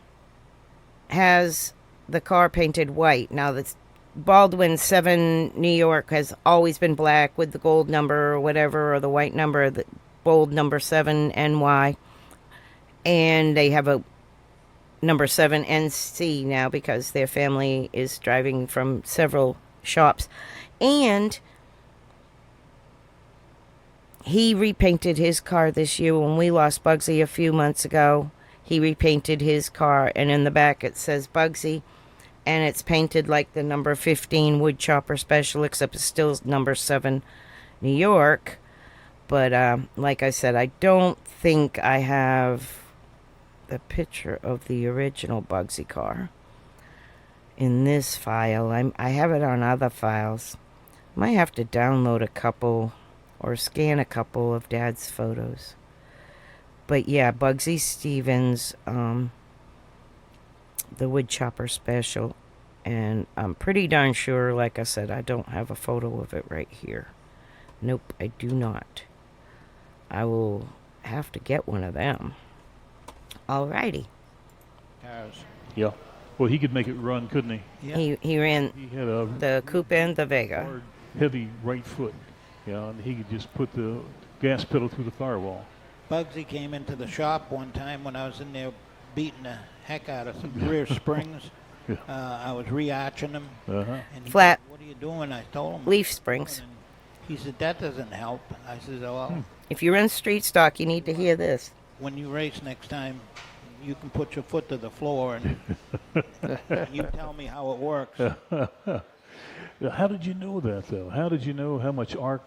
has the car painted white. Now, the Baldwin 7 New York has always been black with the gold number or whatever, or the white number, the bold number 7 NY. And they have a number 7 NC now because their family is driving from several shops. And he repainted his car this year. When we lost Bugsy a few months ago, he repainted his car, and in the back it says Bugsy, and it's painted like the number 15 wood chopper special, except it's still number 7 New York. But like I said, I don't think I have the picture of the original Bugsy car in this file. I have it on other files. Might have to download a couple or scan a couple of Dad's photos. But yeah, Bugsy Stevens, the wood chopper special. And I'm pretty darn sure, like I said, I don't have a photo of it right here. Nope, I do not. I will have to get one of them. Alrighty. Cars. Yeah. Well, he could make it run, couldn't he? Yeah. He ran He had a the coupe and the Vega. hard, heavy right foot. Yeah, and he could just put the gas pedal through the firewall. Bugsy came into the shop one time when I was in there beating the heck out of some rear springs. I was re-arching them. Uh-huh. And he Flat. said, "What are you doing?" I told him. Leaf springs. And he said, "That doesn't help." I said, "Well, If you run street stock, you need to hear this. when you race next time, you can put your foot to the floor and you tell me how it works." How did you know that, though? How did you know how much arch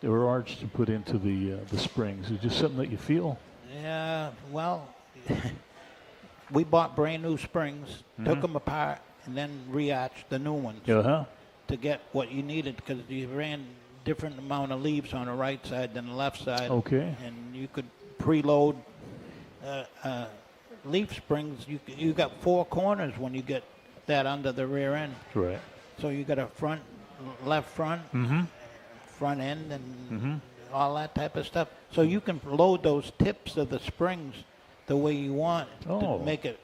to put into the springs? Is it just something that you feel? Yeah, well, we bought brand new springs, took them apart, and then re-arched the new ones Uh-huh. to get what you needed, because you ran different amount of leaves on the right side than the left side. Okay. And you could preload leaf springs. You got 4 corners when you get that under the rear end. Right. So you got a left front, front end, and all that type of stuff. So you can load those tips of the springs the way you want to make it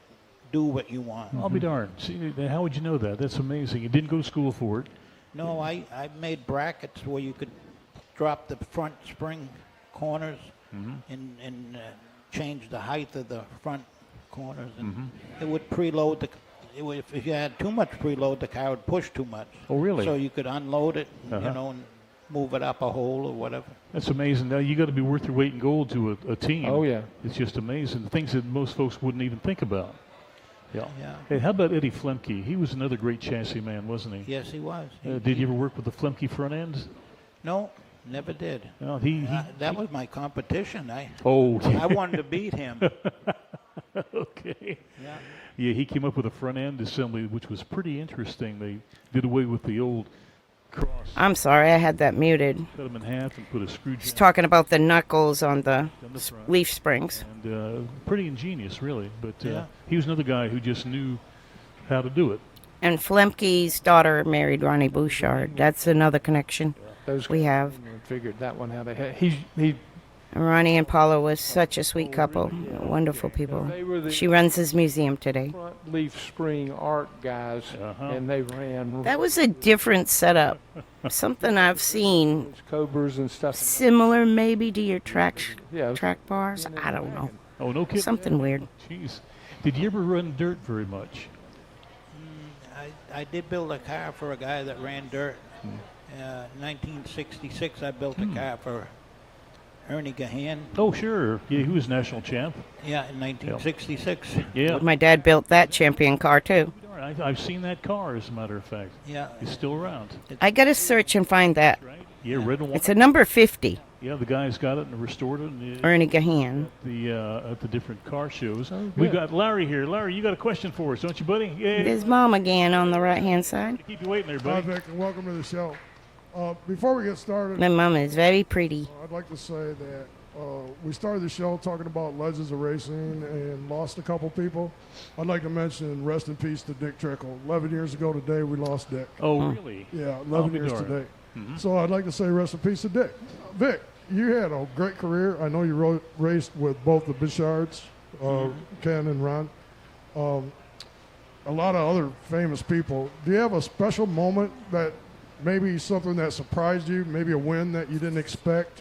do what you want. I'll be darned. See, how would you know that? That's amazing. You didn't go to school for it. No, I made brackets where you could drop the front spring corners and change the height of the front corners. And it would preload the. If you had too much preload, the car would push too much. Oh, really? So you could unload it, and move it up a hole or whatever. That's amazing. Now, you got to be worth your weight in gold to a team. Oh, yeah. It's just amazing. Things that most folks wouldn't even think about. Yeah. Yeah. Hey, how about Eddie Flemke? He was another great chassis man, wasn't he? Yes, he was. Did you ever work with the Flemke front ends? No, never did. No, that was my competition. I I wanted to beat him. Okay. Yeah. Yeah, he came up with a front end assembly, which was pretty interesting. They did away with the old cross. I'm sorry, I had that muted. Cut them in half and put a screw He's jack talking about the knuckles on the front. leaf springs. And pretty ingenious, really. But Yeah. he was another guy who just knew how to do it. And Flemke's daughter married Ronnie Bouchard. That's another connection we have. Figured that one out. He Ronnie and Paula was such a sweet couple. Wonderful people. She runs his museum today. front leaf spring art guys, and they ran That was a different setup. Something I've seen Cobras and stuff. similar maybe to your track Yeah. track bars. I don't know. Oh, no kidding. Something weird. Jeez. Did you ever run dirt very much? I did build a car for a guy that ran dirt. 1966, I built a car for Ernie Gahan. Oh, sure. Yeah, he was national champ. Yeah, in 1966. Yeah. My dad built that champion car too. I've seen that car, as a matter of fact. Yeah. It's still around. I gotta search and find that. Yeah, red and white. It's a number 50. Yeah, the guy's got it and restored it. And Ernie Gahan. At the different car shows. We've got Larry here. Larry, you got a question for us, don't you, buddy? Yeah. There's Mom again on the right-hand side. Keep you waiting there, Hi, buddy. Vic, and welcome to the show. Before we get started, My mom is very pretty. I'd like to say that we started the show talking about legends of racing and lost a couple people. I'd like to mention rest in peace to Dick Trickle. 11 years ago today, we lost Dick. Oh, really? Yeah, 11 years today. So I'd like to say rest in peace to Dick. Vic, you had a great career. I know you raced with both the Bichards, Ken and Ron. A lot of other famous people. Do you have a special moment that maybe something that surprised you, maybe a win that you didn't expect,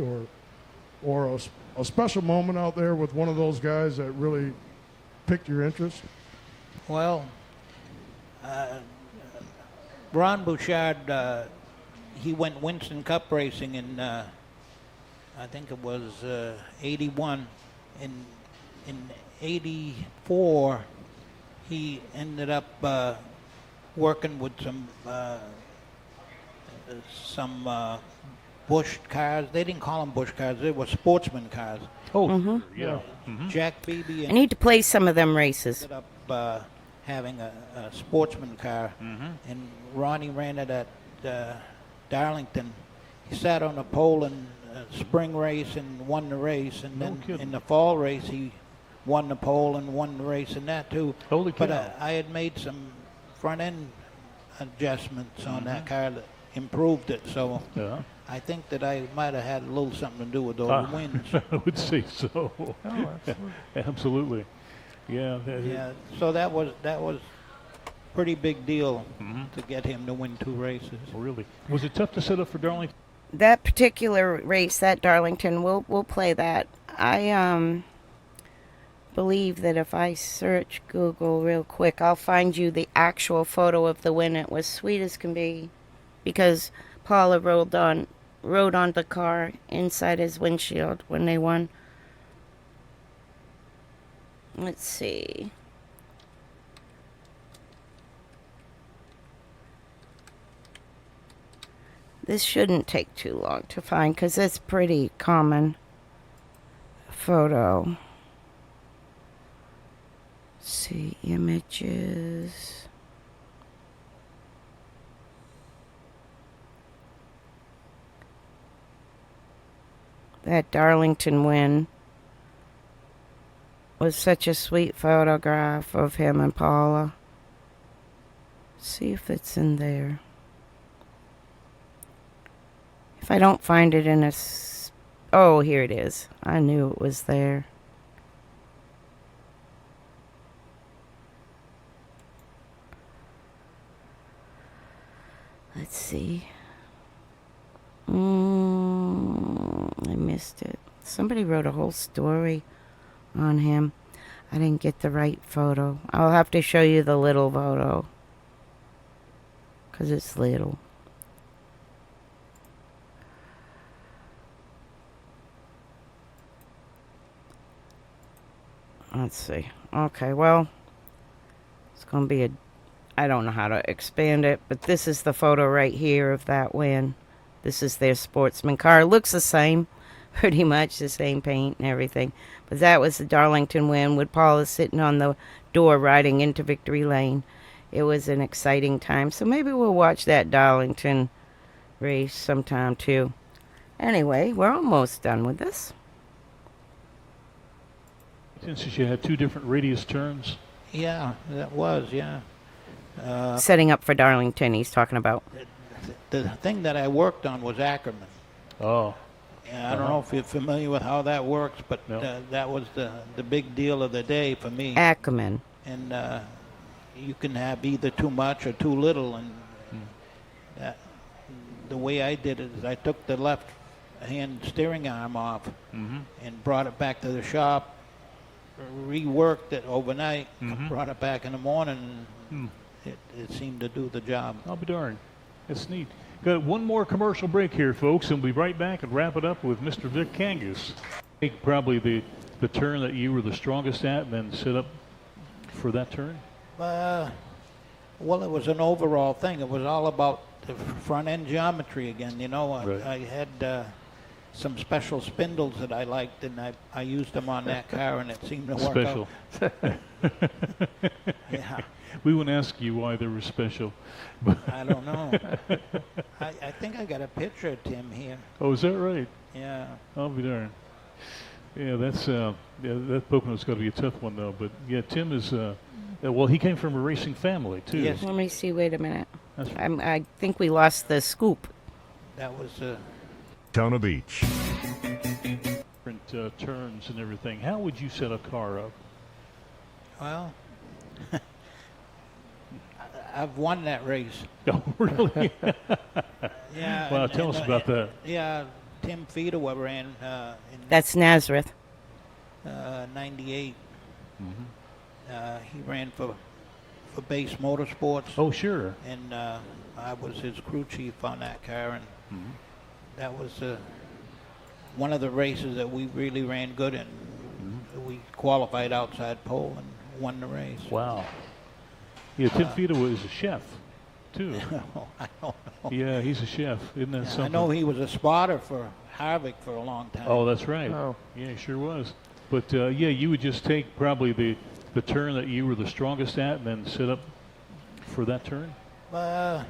or a special moment out there with one of those guys that really piqued your interest? Well, Ron Bouchard, he went Winston Cup racing in, I think it was 81. In 84, he ended up working with some Bush cars. They didn't call them Bush cars. They were sportsman cars. Oh, yeah. Jack Beebe. I need to play some of them races. Ended up having a sportsman car, and Ronnie ran it at Darlington. He sat on a pole in spring race and won the race, and then in the fall race he won the pole and won the race in that too. Holy cow. But I had made some front end adjustments on that car that improved it, so I think that I might have had a little something to do with those wins. I would say so. Absolutely. Yeah. Yeah. So that was pretty big deal to get him to win 2 races. Oh, really? Was it tough to set up for Darlington? That particular race, that Darlington, we'll play that. believe that if I search Google real quick, I'll find you the actual photo of the win. It was sweet as can be, because Paula rode on the car inside his windshield when they won. Let's see. This shouldn't take too long to find because it's pretty common photo. Let's see, images. That Darlington win was such a sweet photograph of him and Paula. See if it's in there. If I don't find it in a... Oh, here it is. I knew it was there. Let's see. I missed it. Somebody wrote a whole story on him. I didn't get the right photo. I'll have to show you the little photo, because it's little. Let's see. Okay, well, it's going to be I don't know how to expand it, but this is the photo right here of that win. This is their sportsman car. It looks the same, pretty much the same paint and everything. But that was the Darlington win with Paula sitting on the door riding into victory lane. It was an exciting time. So maybe we'll watch that Darlington race sometime too. Anyway, we're almost done with this. Since you had two different radius turns? Yeah, that was, yeah. Setting up for Darlington, he's talking about. The thing that I worked on was Ackerman. Oh. Yeah, I don't know if you're familiar with how that works, but that was the big deal of the day for me. Ackerman. And you can have either too much or too little. And the way I did it is I took the left hand steering arm off and brought it back to the shop, reworked it overnight, brought it back in the morning, and it seemed to do the job. I'll be darned. That's neat. Got one more commercial break here, folks, and we'll be right back and wrap it up with Mr. Vic Kangas. Take probably the turn that you were the strongest at and then set up for that turn? Well, it was an overall thing. It was all about the front end geometry again. You know, I had some special spindles that I liked, and I used them on that car, and it seemed to work special. out. Yeah. We wouldn't ask you why they were special. I don't know. I think I got a picture of Tim here. Oh, is that right? Yeah. I'll be darned. Yeah, that's that Pocono's got to be a tough one though. But yeah, Tim is well, he came from a racing family too. Yes. Let me see. Wait a minute. I think we lost the scoop. That was Daytona Beach. Different turns and everything. How would you set a car up? Well, I've won that race. Oh, really? Yeah. Well, tell us about that. Yeah, Tim Fedewa ran in That's Nazareth. 98. He ran for Base Motorsports. Oh, sure. And I was his crew chief on that car, and that was one of the races that we really ran good in. We qualified outside pole and won the race. Wow. Yeah, Tim Fedewa is a chef, too. I don't know. Yeah, he's a chef. Isn't that something? I know he was a spotter for Harvick for a long time. Oh, that's right. Oh. Yeah, he sure was. But, yeah, you would just take probably the turn that you were the strongest at and then set up for that turn? Well,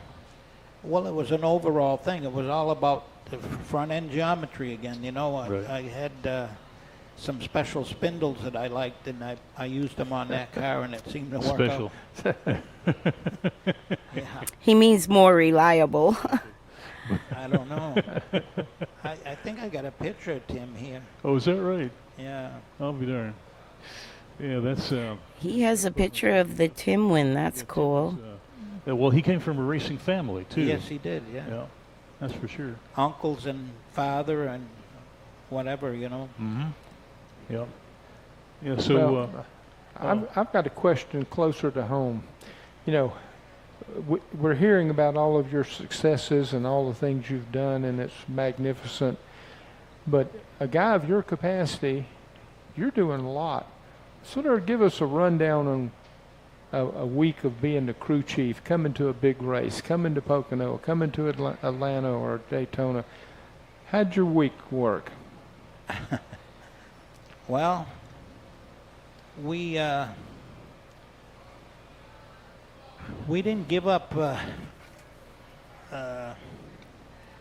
it was an overall thing. It was all about the front end geometry again. You know, I had some special spindles that I liked, and I used them on that car, and it seemed to work special. out. Yeah. He means more reliable. I don't know. I think I got a picture of Tim here. Oh, is that right? Yeah. I'll be darned. Yeah, that's... He has a picture of the Tim win. That's cool. Well, he came from a racing family, too. Yes, he did, yeah. Yeah, that's for sure. Uncles and father and whatever, you know. Yep. Yeah, so well, I've got a question closer to home. You know, we're hearing about all of your successes and all the things you've done, and it's magnificent. But a guy of your capacity, you're doing a lot. Sort of give us a rundown on a week of being the crew chief, coming to a big race, coming to Pocono, coming to Atlanta or Daytona. How'd your week work? Well, we didn't give up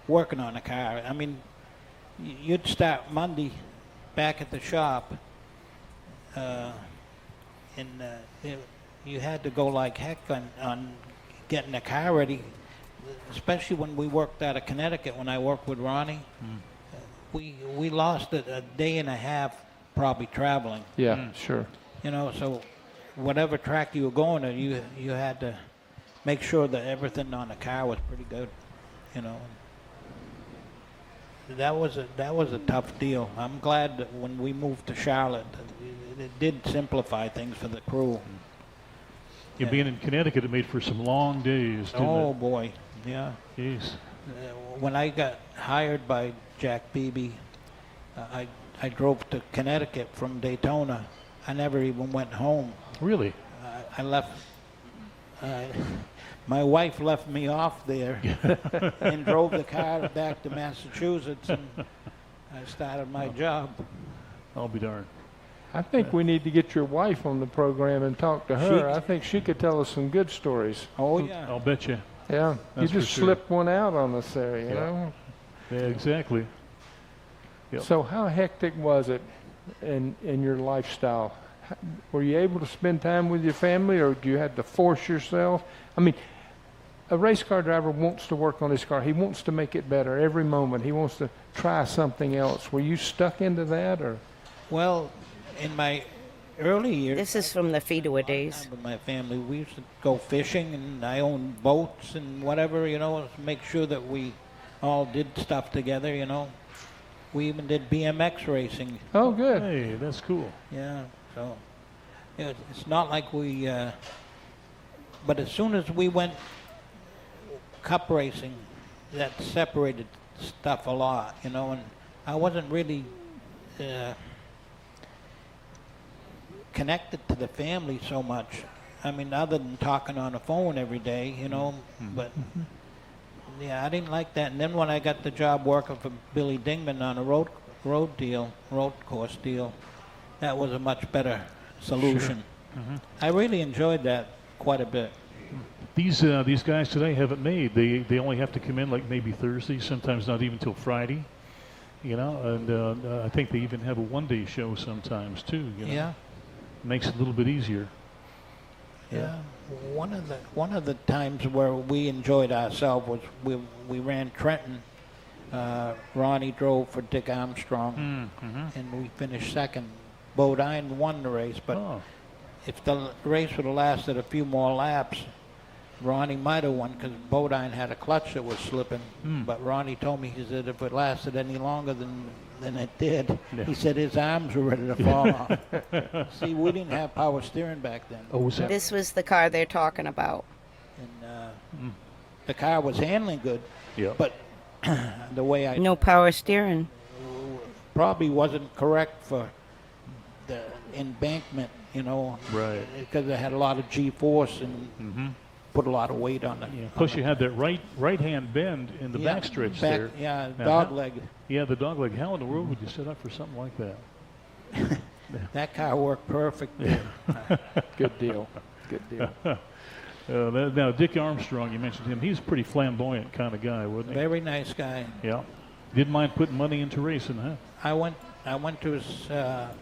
working on the car. I mean, you'd start Monday back at the shop, and you had to go like heck on getting the car ready, especially when we worked out of Connecticut. When I worked with Ronnie, we lost a day and a half probably traveling. Yeah, sure. You know, so whatever track you were going to, you had to make sure that everything on the car was pretty good. You know, that was a tough deal. I'm glad that when we moved to Charlotte, it did simplify things for the crew. Yeah, being in Connecticut, it made for some long days, didn't Oh it? boy, yeah. Jeez. When I got hired by Jack Beebe, I drove to Connecticut from Daytona. I never even went home. Really? I left. My wife left me off there and drove the car back to Massachusetts, and I started my job. I'll be darned. I think we need to get your wife on the program and talk to her. I think she could tell us some good stories. Oh, yeah. I'll bet you. Yeah. That's you just for sure. slipped one out on us there, you know? Yeah, exactly. Yep. So how hectic was it in your lifestyle? Were you able to spend time with your family, or you had to force yourself? I mean, a race car driver wants to work on his car. He wants to make it better every moment. He wants to try something else. Were you stuck into that, or? Well, in my early years, This is from the Fedua days. with my family, we used to go fishing, and I owned boats and whatever, you know, to make sure that we all did stuff together, you know. We even did BMX racing. Oh, good. Hey, that's cool. Yeah, so it's not like we, but as soon as we went cup racing, that separated stuff a lot, you know, and I wasn't really connected to the family so much. I mean, other than talking on the phone every day, you know, but yeah, I didn't like that. And then when I got the job working for Billy Dingman on a road course deal, that was a much better solution. Sure. I really enjoyed that quite a bit. These guys today have it made. They only have to come in like maybe Thursday, sometimes not even till Friday. You know, and I think they even have a one-day show sometimes too. You know? Yeah. Makes it a little bit easier. Yeah. One of the times where we enjoyed ourselves was we ran Trenton. Ronnie drove for Dick Armstrong, and we finished second. Bodine won the race, but if the race would have lasted a few more laps, Ronnie might have won because Bodine had a clutch that was slipping. But Ronnie told me, he said, if it lasted any longer than it did, he said his arms were ready to fall off. See, we didn't have power steering back then. Oh, was that? This was the car they're talking about. And the car was handling good, yeah. but the way I No power steering. probably wasn't correct for the embankment, you know, Right. because it had a lot of G-force and put a lot of weight on it. Yeah. Plus, you had that right-hand bend in the backstretch there. Yeah, Now, dog how- leg. Yeah, the dog leg. How in the world would you set up for something like that? That car worked perfect. Good deal. Good deal. Now, Dick Armstrong, you mentioned him. He's a pretty flamboyant kind of guy, wasn't he? Very nice guy. Yeah. Didn't mind putting money into racing, huh? I went to his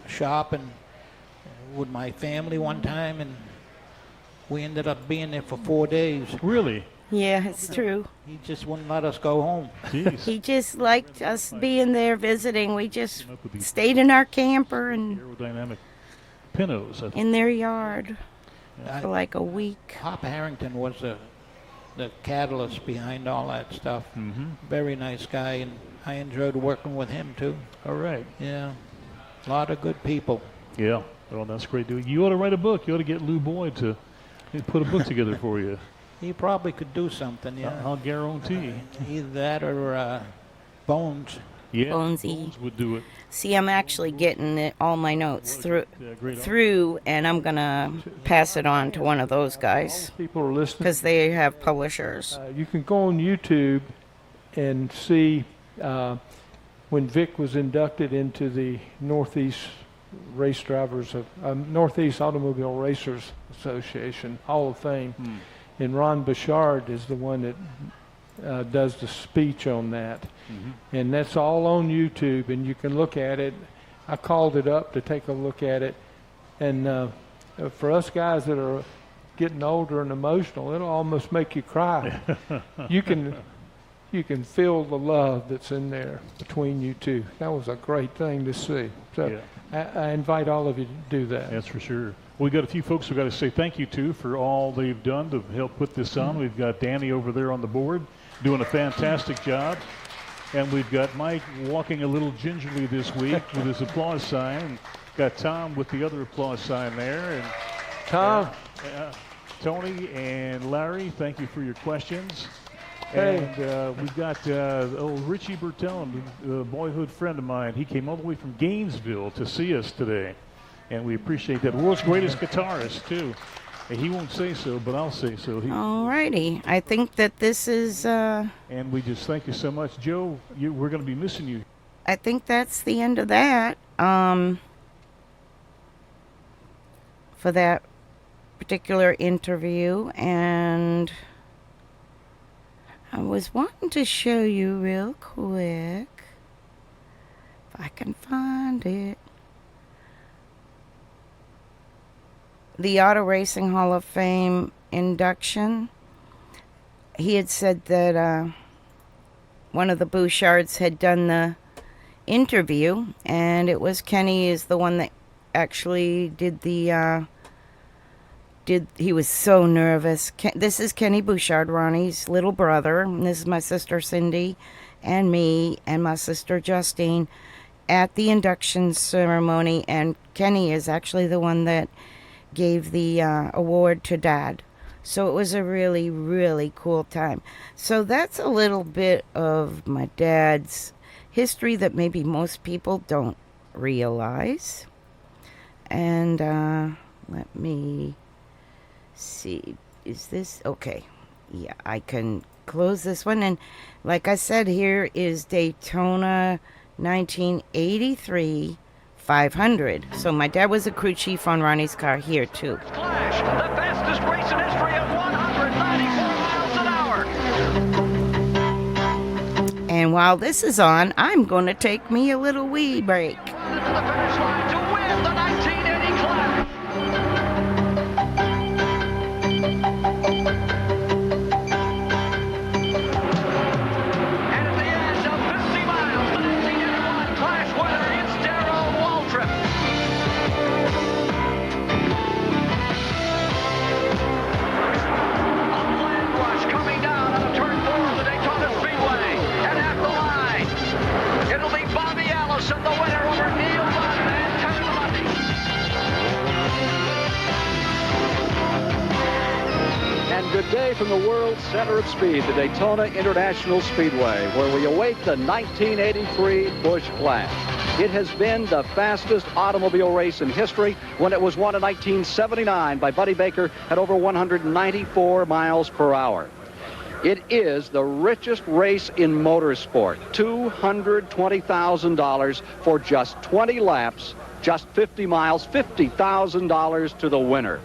shop and with my family one time, and we ended up being there for 4 days. Really? Yeah, it's true. He just wouldn't let us go home. Jeez. He just liked us being there visiting. We just stayed in our camper and Aerodynamic Pintos. I think. in their yard for like a week. Hop Harrington was the catalyst behind all that stuff. Very nice guy, and I enjoyed working with him too. All right. Yeah, a lot of good people. Yeah, well, that's great doing. You ought to write a book. You ought to get Lou Boyd to put a book together for you. He probably could do something, yeah. I'll guarantee. Either that or Bones. Yeah, Bonesy. Bones would do it. See, I'm actually getting all my notes through, and I'm gonna pass it on to one of those guys. People are listening because they have publishers. You can go on YouTube and see when Vic was inducted into the Northeast Race Drivers of Northeast Automobile Racers Association Hall of Fame, and Ron Bouchard is the one that does the speech on that. And that's all on YouTube, and you can look at it. I called it up to take a look at it, and for us guys that are getting older and emotional, it'll almost make you cry. You can feel the love that's in there between you two. That was a great thing to see. So I invite all of you to do that. That's for sure. We got a few folks we've got to say thank you to for all they've done to help put this on. We've got Danny over there on the board doing a fantastic job. And we've got Mike walking a little gingerly this week with his applause sign. And got Tom with the other applause sign there. And Tom. Tony and Larry, thank you for your questions. Hey. And we've got old Richie Bertone, a boyhood friend of mine. He came all the way from Gainesville to see us today. And we appreciate that. World's greatest guitarist, too. And he won't say so, but I'll say so. All righty. I think that this is... And we just thank you so much. Joe, we're going to be missing you. I think that's the end of that. For that particular interview. And I was wanting to show you real quick, if I can find it, the Auto Racing Hall of Fame induction. He had said that one of the Bouchards had done the interview, and it was Kenny is the one that actually did the he was so nervous. This is Kenny Bouchard, Ronnie's little brother, and this is my sister Cindy and me and my sister Justine at the induction ceremony, and Kenny is actually the one that gave the award to Dad. So it was a really, really cool time. So that's a little bit of my dad's history that maybe most people don't realize. And let me see. Is this okay? Yeah, I can close this one. And like I said, here is Daytona 1983 500. So my dad was a crew chief on Ronnie's car here too. Flash, the fastest race in history at 194 miles an hour. And while this is on, I'm going to take me a little wee break. To the finish line to win the 1980 Clash. And at the end of 50 miles, the 1981 Clash winner is Darrell Waltrip. A land rush coming down out of turn 4 of the Daytona Speedway. And at the line, it'll be Bobby Allison, the winner over Neil Bunn and Kevin Lundy. And good day from the world's center of speed, the Daytona International Speedway, where we await the 1983 Busch Clash. It has been the fastest automobile race in history when it was won in 1979 by Buddy Baker at over 194 miles per hour. It is the richest race in motorsport, $220,000 for just 20 laps, just 50 miles, $50,000 to the winner.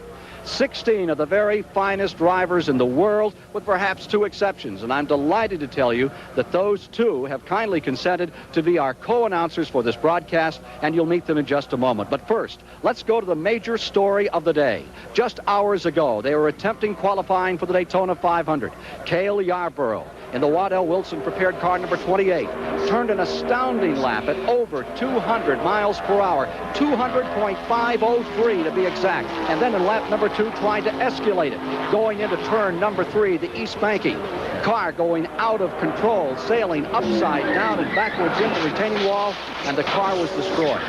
16 of the very finest drivers in the world, with perhaps 2 exceptions. And I'm delighted to tell you that those 2 have kindly consented to be our co-announcers for this broadcast, and you'll meet them in just a moment. But first, let's go to the major story of the day. Just hours ago, they were attempting qualifying for the Daytona 500. Cale Yarborough, in the Waddell Wilson prepared car number 28, turned an astounding lap at over 200 miles per hour, 200.503 to be exact. And then in lap number 2, tried to escalate it, going into turn number 3, the East Banking. Car going out of control, sailing upside down and backwards in the retaining wall, and the car was destroyed.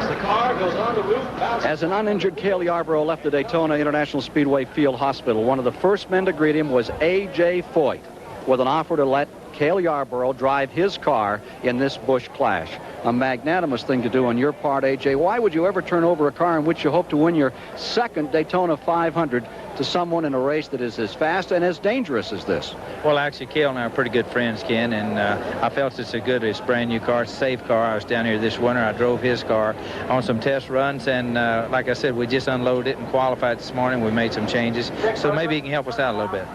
The car goes on the roof. As an uninjured Cale Yarborough left the Daytona International Speedway Field Hospital, one of the first men to greet him was A.J. Foyt, with an offer to let Cale Yarborough drive his car in this Busch Clash. A magnanimous thing to do on your part, A.J. Why would you ever turn over a car in which you hope to win your second Daytona 500 to someone in a race that is as fast and as dangerous as this? Well, actually, Cale and I are pretty good friends, Ken, and I felt it's a brand new car, safe car. I was down here this winter. I drove his car on some test runs, and like I said, we just unloaded it and qualified this morning. We made some changes, so maybe he can help us out a little bit.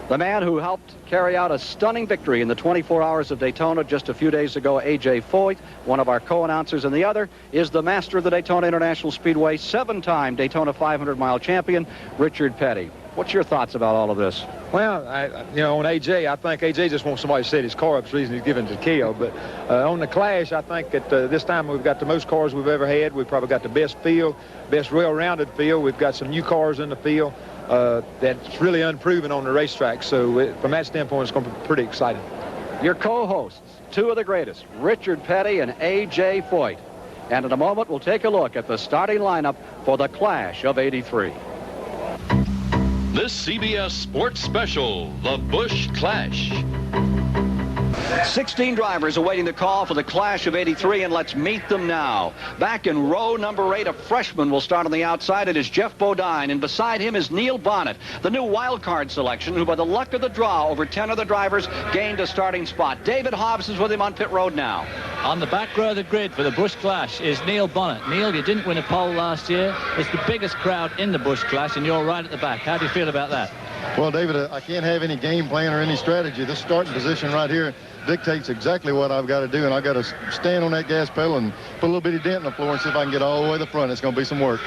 The man who helped carry out a stunning victory in the 24 Hours of Daytona just a few days ago, A.J. Foyt, one of our co-announcers, and the other is the master of the Daytona International Speedway, 7-time Daytona 500-mile champion, Richard Petty. What's your thoughts about all of this? Well, on A.J., I think A.J. just wants somebody to set his car up. That's the reason he's giving it to Cale. But on the Clash, I think at this time we've got the most cars we've ever had. We've probably got the best field, best well-rounded field. We've got some new cars in the field. That's really unproven on the racetrack. So from that standpoint, it's going to be pretty exciting. Your co-hosts, two of the greatest, Richard Petty and A.J. Foyt. And in a moment, we'll take a look at the starting lineup for the Clash of '83. This CBS Sports Special, the Busch Clash. 16 drivers awaiting the call for the Clash of '83, and let's meet them now. Back in row number 8, a freshman will start on the outside. It is Jeff Bodine, and beside him is Neil Bonnet, the new wild card selection, who by the luck of the draw over 10 other drivers gained a starting spot. David Hobbs is with him on pit road now. On the back row of the grid for the Busch Clash is Neil Bonnet. Neil, you didn't win a pole last year. It's the biggest crowd in the Busch Clash, and you're right at the back. How do you feel about that? Well, David, I can't have any game plan or any strategy. This starting position right here dictates exactly what I've got to do, and I've got to stand on that gas pedal and put a little bitty dent in the floor and see if I can get all the way to the front. It's going to be some work.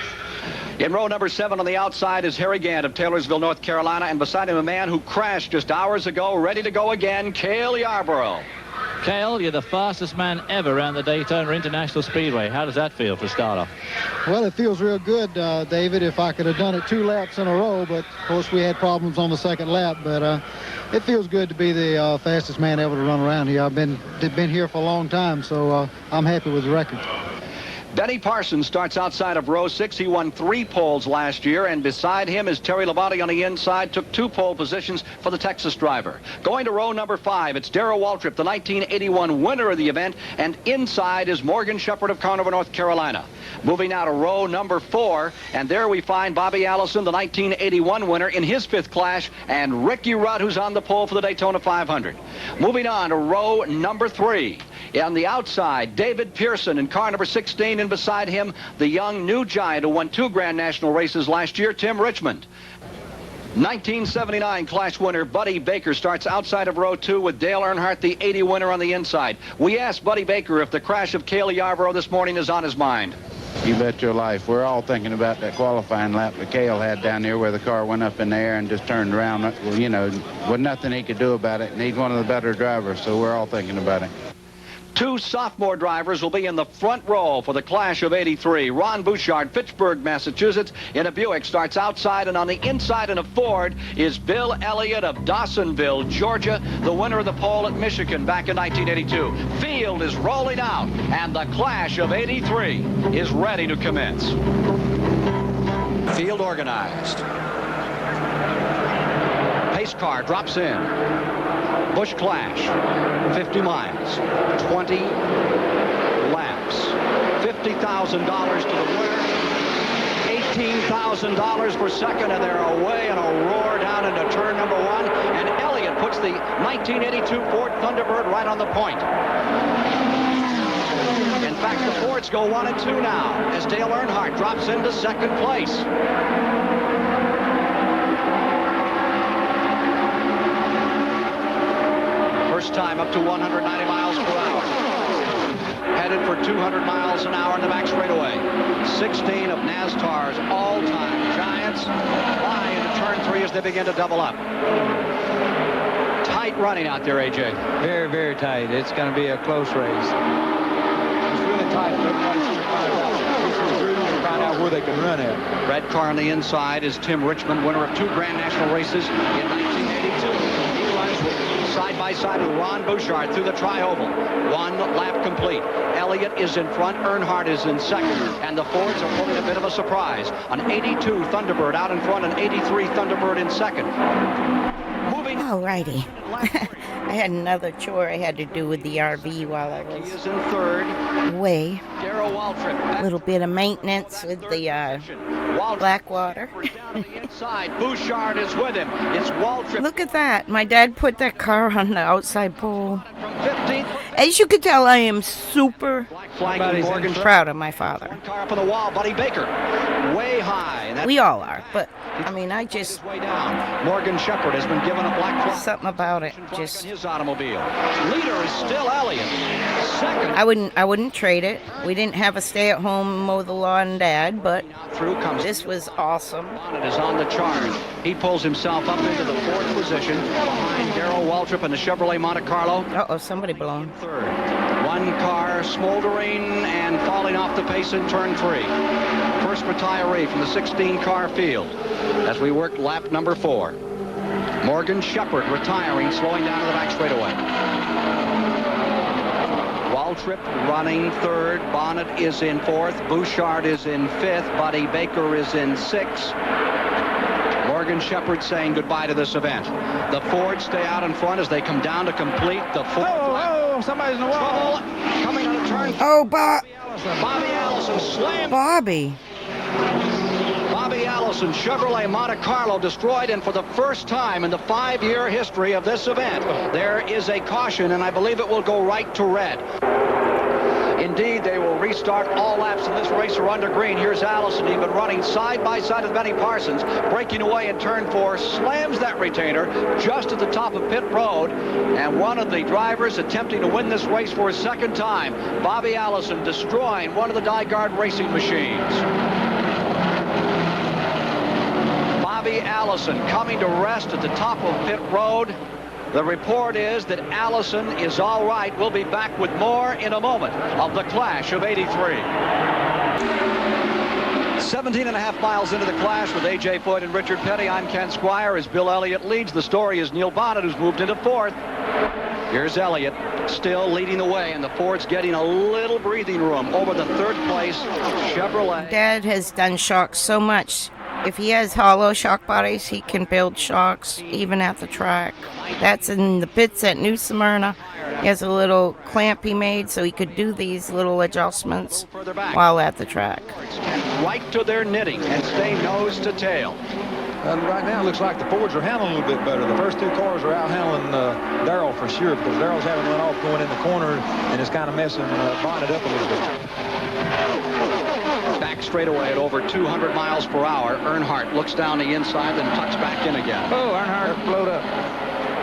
In row number 7 on the outside is Harry Gant of Taylorsville, North Carolina, and beside him a man who crashed just hours ago, ready to go again, Cale Yarborough. Cale, you're the fastest man ever around the Daytona International Speedway. How does that feel for start off? Well, it feels real good, David, if I could have done it 2 laps in a row, but of course we had problems on the second lap, but it feels good to be the fastest man ever to run around here. I've been here for a long time, so I'm happy with the record. Benny Parsons starts outside of row 6. He won 3 poles last year, and beside him is Terry Labonte on the inside, took 2 pole positions for the Texas driver. Going to row number 5, it's Darrell Waltrip, the 1981 winner of the event, and inside is Morgan Shepherd of Carnover, North Carolina. Moving now to row number 4, and there we find Bobby Allison, the 1981 winner, in his 5th Clash, and Ricky Rudd, who's on the pole for the Daytona 500. Moving on to row number 3. On the outside, David Pearson in car number 16, and beside him, the young new giant who won 2 Grand National races last year, Tim Richmond. 1979 Clash winner Buddy Baker starts outside of row 2 with Dale Earnhardt, the 80 winner, on the inside. We asked Buddy Baker if the crash of Cale Yarborough this morning is on his mind. You bet your life. We're all thinking about that qualifying lap that Cale had down there where the car went up in the air and just turned around. Well, you know, with nothing he could do about it, and he's one of the better drivers, so we're all thinking about it. 2 sophomore drivers will be in the front row for the Clash of '83. Ron Bouchard, Fitchburg, Massachusetts, in a Buick, starts outside, and on the inside in a Ford is Bill Elliott of Dawsonville, Georgia, the winner of the pole at Michigan back in 1982. Field is rolling out, and the Clash of '83 is ready to commence. Field organized. Pace car drops in. Busch Clash, 50 miles, 20 laps, $50,000 to the winner, $18,000 for second, and they're away in a roar down into turn number 1, and Elliott puts the 1982 Ford Thunderbird right on the point. In fact, the Fords go 1 and 2 now, as Dale Earnhardt drops into second place. First time up to 190 miles per hour. Headed for 200 miles an hour in the back straightaway. 16 of NASCAR's all-time giants fly into turn 3 as they begin to double up. Tight running out there, AJ. Very, very tight. It's going to be a close race. It's really tight. Everybody's trying to find out where where they can run at. Red car on the inside is Tim Richmond, winner of 2 Grand National races in 1982. He runs side by side with Ron Bouchard through the tri-oval. 1 lap complete. Elliott is in front, Earnhardt is in second, and the Fords are pulling a bit of a surprise. An 82 Thunderbird out in front, an 83 Thunderbird in second. Alrighty. I had another chore I had to do with the RV while I was away. A little bit of maintenance with the Blackwater. Bouchard is with him. It's Waltrip. Look at that. My dad put that car on the outside pole. As you can tell, I am super proud of my father. Car up on the wall, Buddy Baker. Way high. We all are, but I mean, I just... Way down. Morgan Shepherd has been given a black flag. Something about it. Just... his automobile. Leader is still Elliott. Second. I wouldn't trade it. We didn't have a stay-at-home mow the lawn dad, but this was awesome. Bonnet is on the charge. He pulls himself up into the 4th position behind Darrell Waltrip in the Chevrolet Monte Carlo. Uh-oh, somebody blown. Third. 1 car smoldering and falling off the pace in turn 3. First retiree from the 16-car field as we work lap number 4. Morgan Shepherd retiring, slowing down to the back straightaway. Waltrip running 3rd. Bonnet is in 4th. Bouchard is in 5th. Buddy Baker is in 6th. Morgan Shepherd saying goodbye to this event. The Fords stay out in front as they come down to complete the 4th lap. Somebody's in the wall. Trouble coming on a turn. Oh, Bobby Allison slammed. Bobby Allison, Chevrolet Monte Carlo destroyed, and for the first time in the 5-year history of this event, there is a caution, and I believe it will go right to red. Indeed, they will restart. All laps in this race are under green. Here's Allison. He's been running side by side with Benny Parsons, breaking away in turn 4, slams that retainer just at the top of pit road, and one of the drivers attempting to win this race for a second time, Bobby Allison, destroying one of the Dyard racing machines. Bobby Allison coming to rest at the top of pit road. The report is that Allison is all right. We'll be back with more in a moment of the Clash of '83. 17.5 miles into the Clash with A.J. Foyt and Richard Petty. I'm Ken Squire as Bill Elliott leads. The story is Neil Bonnet, who's moved into 4th. Here's Elliott still leading the way, and the Ford's getting a little breathing room over the 3rd place Chevrolet. Dad has done shocks so much. If he has hollow shock bodies, he can build shocks even at the track. That's in the pits at New Smyrna. He has a little clamp he made so he could do these little adjustments while at the track. Right to their knitting and stay nose to tail. And right now it looks like the Fords are handling a little bit better. The first 2 cars are out handling Darrell for sure, because Darrell's having run off going in the corner, and it's kind of messing Bonnet up a little bit. Back straightaway at over 200 miles per hour. Earnhardt looks down the inside, then tucks back in again. Oh, Earnhardt blowed up.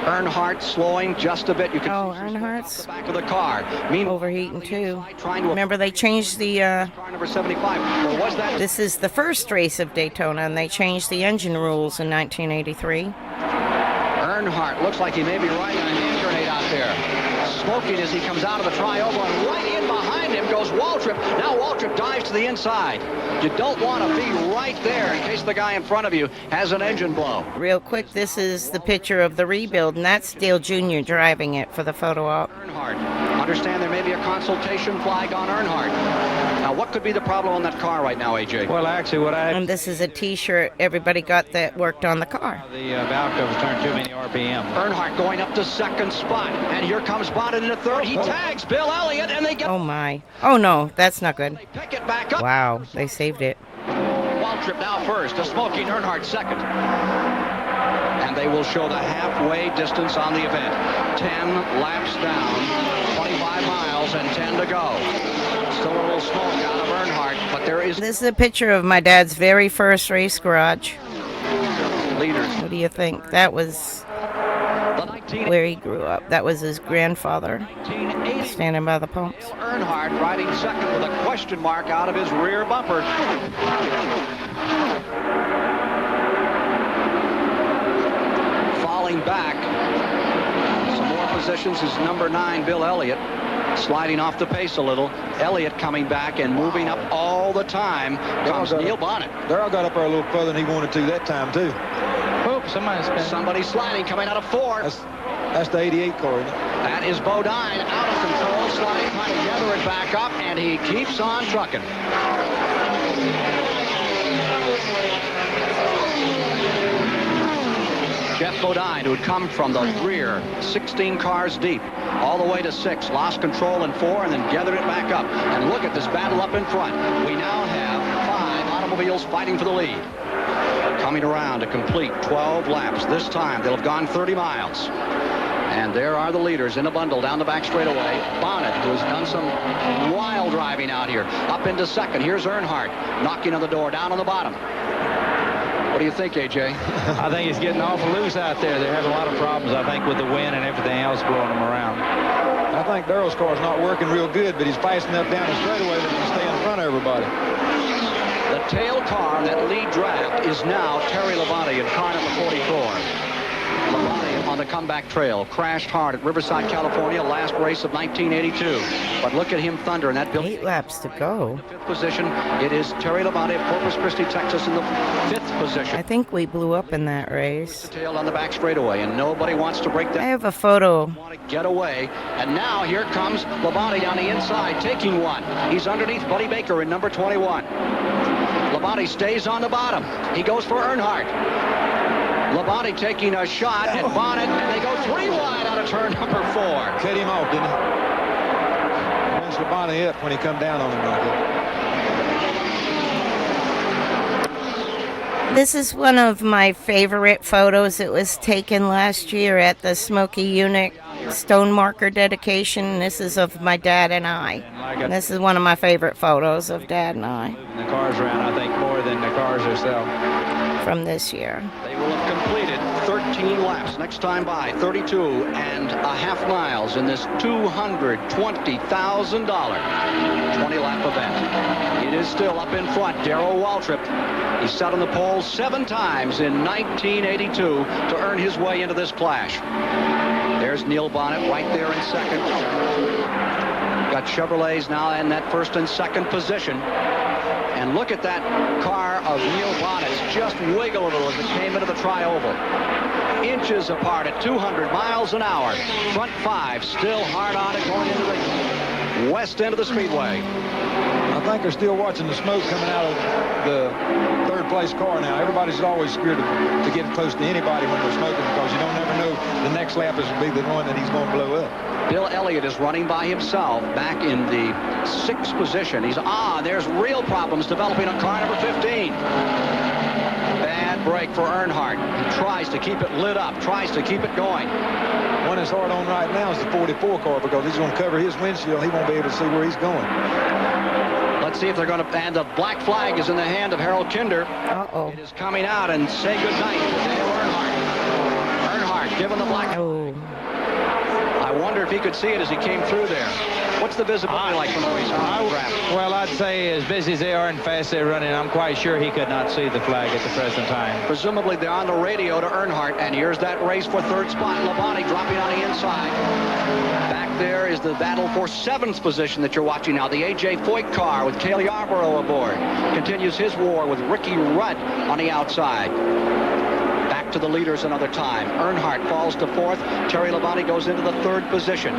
Earnhardt slowing just a bit. You can see Earnhardt's the back of the car. overheating too. Remember, they changed the. Number 75. Or was that? This is the first race of Daytona, and they changed the engine rules in 1983. Earnhardt looks like he may be riding a hand grenade out there. Smoking as he comes out of the tri-oval, and right in behind him goes Waltrip. Now Waltrip dives to the inside. You don't want to be right there in case the guy in front of you has an engine blow. Real quick, this is the picture of the rebuild, and that's Dale Jr. driving it for the photo op. Earnhardt. Understand there may be a consultation flag on Earnhardt. Now, what could be the problem on that car right now, AJ? Well, actually, And this is a T-shirt everybody got that worked on the car. The Valco's turned too many RPM. Earnhardt going up to 2nd spot, and here comes Bonnet into 3rd. He tags Bill Elliott, and they get... Oh, my. Oh, no, that's not good. Pick it back up. Wow, they saved it. Waltrip now first, a smoking Earnhardt 2nd. And they will show the halfway distance on the event. 10 laps down, 25 miles, and 10 to go. Still a little smoke out of Earnhardt, but there is... This is a picture of my dad's very first race garage. Leaders. What do you think? That was where he grew up. That was his grandfather standing by the pumps. Earnhardt riding 2nd with a question mark out of his rear bumper. Falling back. Some more positions is number 9, Bill Elliott, sliding off the pace a little. Elliott coming back and moving up all the time comes Neil Bonnet. Darrell got up there a little further than he wanted to that time, too. Oop, somebody sliding, coming out of 4. That's the 88 car, isn't it? That is Bodine, out of control, sliding, trying to gather it back up, and he keeps on trucking. Jeff Bodine, who had come from the rear, 16 cars deep, all the way to 6, lost control in 4, and then gathered it back up. And look at this battle up in front. We now have 5 automobiles fighting for the lead. Coming around to complete 12 laps. This time, they'll have gone 30 miles. And there are the leaders in a bundle down the back straightaway. Bonnet, who has done some wild driving out here, up into 2nd. Here's Earnhardt, knocking on the door, down on the bottom. What do you think, AJ? I think he's getting awful loose out there. They're having a lot of problems, I think, with the wind and everything else blowing them around. I think Darrell's car is not working real good, but he's fast enough down the straightaway that he can stay in front of everybody. The tail car, that lead draft, is now Terry Labonte in car number 44. Labonte on the comeback trail, crashed hard at Riverside, California, last race of 1982. But look at him thunder in that building. 8 laps to go. 5th position, it is Terry Labonte of Corpus Christi, Texas, in the 5th position. I think we blew up in that race. The tail on the back straightaway, and nobody wants to break that. I have a photo. Want to get away, and now here comes Labonte down the inside, taking one. He's underneath Buddy Baker in number 21. Labonte stays on the bottom. He goes for Earnhardt. Labonte taking a shot at Bonnet, and they go 3 wide out of turn number 4. Cut him off, didn't he? Runs Labonte up when he come down on him like that. This is one of my favorite photos. It was taken last year at the Smoky Unit Stone Marker dedication. This is of my dad and I. And this is one of my favorite photos of Dad and I. The cars around, I think, more than the cars themselves. From this year. They will have completed 13 laps. Next time by, 32.5 miles in this $220,000 20-lap event. It is still up in front. Darrell Waltrip. He sat on the pole 7 times in 1982 to earn his way into this clash. There's Neil Bonnet right there in 2nd. Got Chevrolets now in that 1st and 2nd position. And look at that car of Neil Bonnet's just wiggle a little as it came into the tri-oval. Inches apart at 200 miles an hour. Front 5 still hard on it going into the west end of the speedway. I think they're still watching the smoke coming out of the 3rd place car now. Everybody's always scared to get close to anybody when they're smoking because you don't never know the next lap is going to be the one that he's going to blow up. Bill Elliott is running by himself back in the 6th position. There's real problems developing on car number 15. Bad break for Earnhardt. He tries to keep it lit up, tries to keep it going. One that's hard on right now is the 44 car because he's going to cover his windshield. He won't be able to see where he's going. Let's see if they're going to, and the black flag is in the hand of Harold Kinder. Uh-oh. It is coming out, and say goodnight to Dale Earnhardt. Earnhardt given the black. Oh. I wonder if he could see it as he came through there. What's the visibility like from the race? Well, I'd say as busy as they are and fast they're running, I'm quite sure he could not see the flag at the present time. Presumably they're on the radio to Earnhardt, and here's that race for 3rd spot. Labonte dropping on the inside. Back there is the battle for 7th position that you're watching now. The A.J. Foyt car with Cale Yarborough aboard continues his war with Ricky Rudd on the outside. Back to the leaders another time. Earnhardt falls to 4th. Terry Labonte goes into the 3rd position.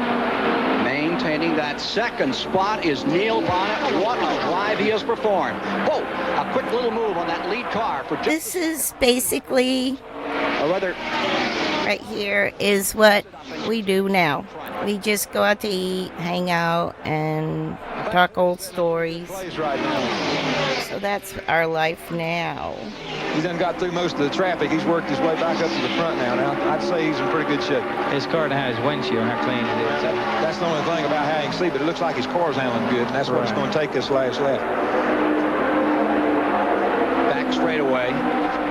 Maintaining that 2nd spot is Neil Bonnet. What a drive he has performed. Whoa, a quick little move on that lead car. This is basically, or rather, right here is what we do now. We just go out to eat, hang out, and talk old stories. So that's our life now. He's done got through most of the traffic. He's worked his way back up to the front now. I'd say he's in pretty good shape. His car now has windshield, how clean it is. That's the only thing about how you can see, but it looks like his car's handling good, and that's what it's going to take this last lap. Back straightaway.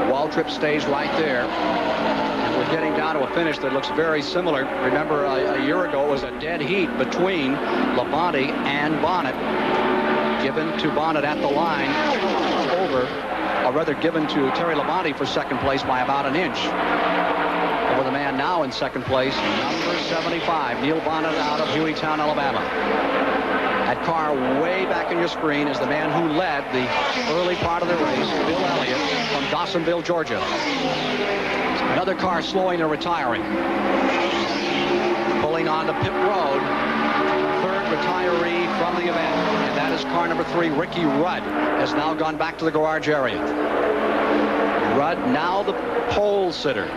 Waltrip stays right there. And we're getting down to a finish that looks very similar. Remember, a year ago it was a dead heat between Labonte and Bonnet. Given to Bonnet at the line or rather given to Terry Labonte for 2nd place by about an inch. Over the man now in second place, number 75, Neil Bonnet out of Hueytown, Alabama. That car way back in your screen is the man who led the early part of the race, Bill Elliott from Dawsonville, Georgia. Another car slowing and retiring. Pulling onto pit road, third retiree from the event, and that is car number 3, Ricky Rudd, has now gone back to the garage area. Rudd now the pole sitter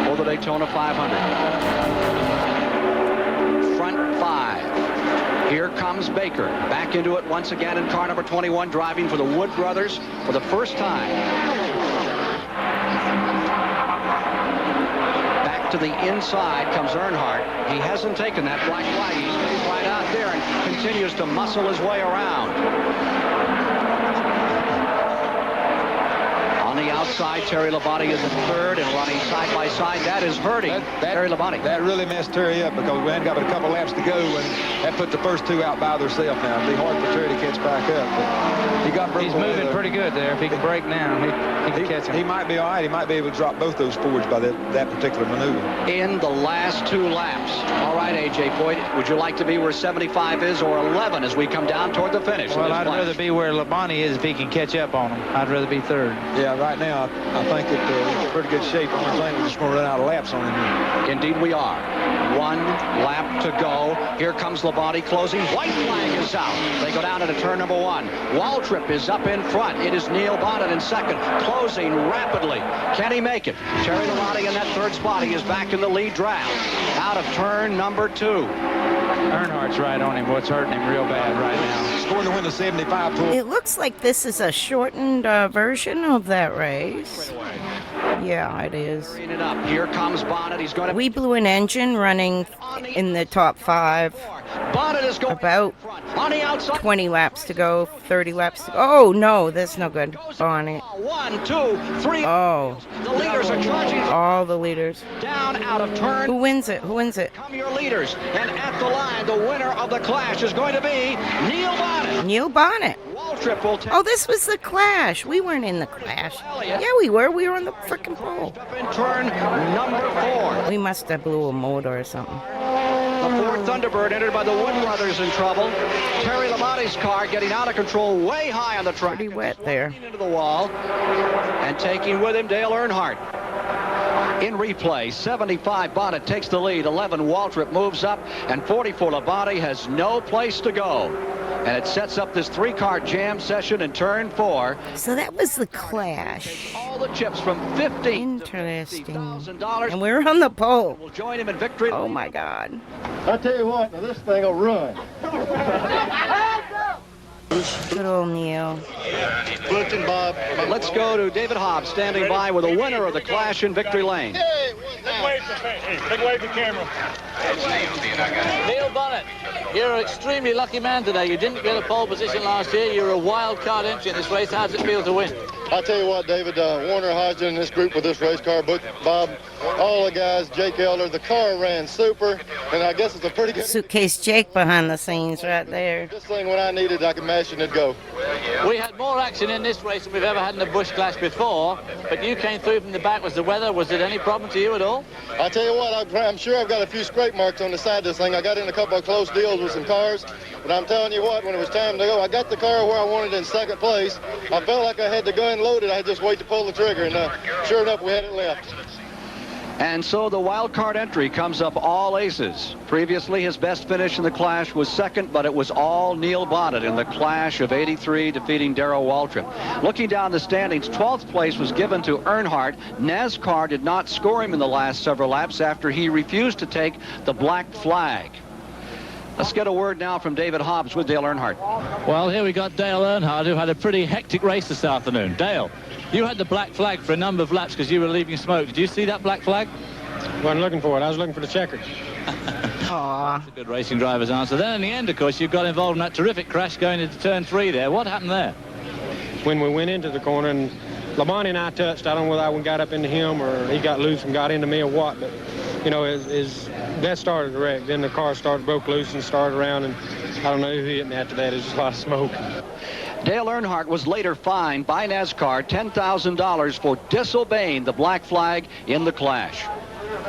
for the Daytona 500. Front 5. Here comes Baker back into it once again in car number 21, driving for the Wood brothers for the first time. Back to the inside comes Earnhardt. He hasn't taken that black flag. He's right out there and continues to muscle his way around. On the outside, Terry Labonte is in third and running side by side. That is hurting Terry Labonte. That really messed Terry up because we hadn't got but a couple laps to go, and that put the first two out by themselves now. It'd be hard for Terry to catch back up. But he got He's moving pretty good there. If he can break now, he can catch him. He might be all right. He might be able to drop both those Fords by that particular maneuver. In the last 2 laps. All right, A.J. Boyd, would you like to be where 75 is or 11 as we come down toward the finish? Well, I'd rather be where Labonte is if he can catch up on him. I'd rather be third. Yeah, right now, I think that he's in pretty good shape. The only thing, we're just going to run out of laps on him. Indeed we are. 1 lap to go. Here comes Labonte closing. White flag is out. They go down into turn number 1. Waltrip is up in front. It is Neil Bonnet in second, closing rapidly. Can he make it? Terry Labonte in that third spot. He is back in the lead draft. Out of turn number 2. Earnhart's right on him. What's hurting him real bad right now. Scoring to win the 75 It looks like this is a shortened version of that race. Yeah, it is. Here comes Bonnet. He's going to. We blew an engine running in the top 5. Bonnet is going about on the outside. 20 laps to go, 30 laps to go. Oh, no, that's no good. Bonnet. 1, 2, 3. Oh. The leaders are charging. All the leaders. Down out of turn. Who wins it? Who wins it? Come your leaders. And at the line, the winner of the Clash is going to be Neil Bonnet. Neil Bonnet. Waltrip will take. Oh, this was the Clash. We weren't in the Clash. Yeah, we were. We were on the frickin' pole. In turn number 4. We must have blew a motor or something. The Ford Thunderbird entered by the Wood brothers in trouble. Terry Labonte's car getting out of control way high on the track. Pretty wet there. Into the wall. And taking with him Dale Earnhardt. In replay, 75 Bonnet takes the lead. 11 Waltrip moves up. And 44 Labonte has no place to go. And it sets up this 3-car jam session in turn 4. So that was the Clash. All the chips from $15,000 Interesting. $50,000. And we're on the pole. We'll join him in victory. Oh, my God. I tell you what, now this thing will run. Good old Neil. Clifton Bob. Let's go to David Hobbs standing by with a winner of the Clash in victory lane. Big wave to camera. Neil Bonnet, you're an extremely lucky man today. You didn't get a pole position last year. You're a wild card entry in this race. How does it feel to win? I tell you what, David, Warner Hodgson and this group with this race car, Bob, all the guys, Jake Elder, the car ran super, and I guess it's a pretty good... Suitcase Jake behind the scenes right there. This thing, when I needed, I could mash it and it'd go. We had more action in this race than we've ever had in a Busch Clash before, but you came through from the back. Was the weather, was it any problem to you at all? I tell you what, I'm sure I've got a few scrape marks on the side of this thing. I got in a couple of close deals with some cars, but I'm telling you what, when it was time to go, I got the car where I wanted in second place. I felt like I had the gun loaded. I had just wait to pull the trigger, and sure enough, we had it left. And so the wild card entry comes up all aces. Previously, his best finish in the Clash was second, but it was all Neil Bonnet in the Clash of '83, defeating Darrell Waltrip. Looking down the standings, 12th place was given to Earnhardt. NASCAR did not score him in the last several laps after he refused to take the black flag. Let's get a word now from David Hobbs with Dale Earnhardt. Well, here we got Dale Earnhardt, who had a pretty hectic race this afternoon. Dale, you had the black flag for a number of laps because you were leaving smoke. Did you see that black flag? Wasn't looking for it. I was looking for the checkers. Aww. That's a good racing driver's answer. Then in the end, of course, you got involved in that terrific crash going into turn 3 there. What happened there? When we went into the corner, and Labonte and I touched. I don't know whether I got up into him or he got loose and got into me or what, but, you know, that started the wreck. Then the car broke loose and started around, and I don't know who hit me after that. It was just a lot of smoke. Dale Earnhardt was later fined by NASCAR $10,000 for disobeying the black flag in the Clash.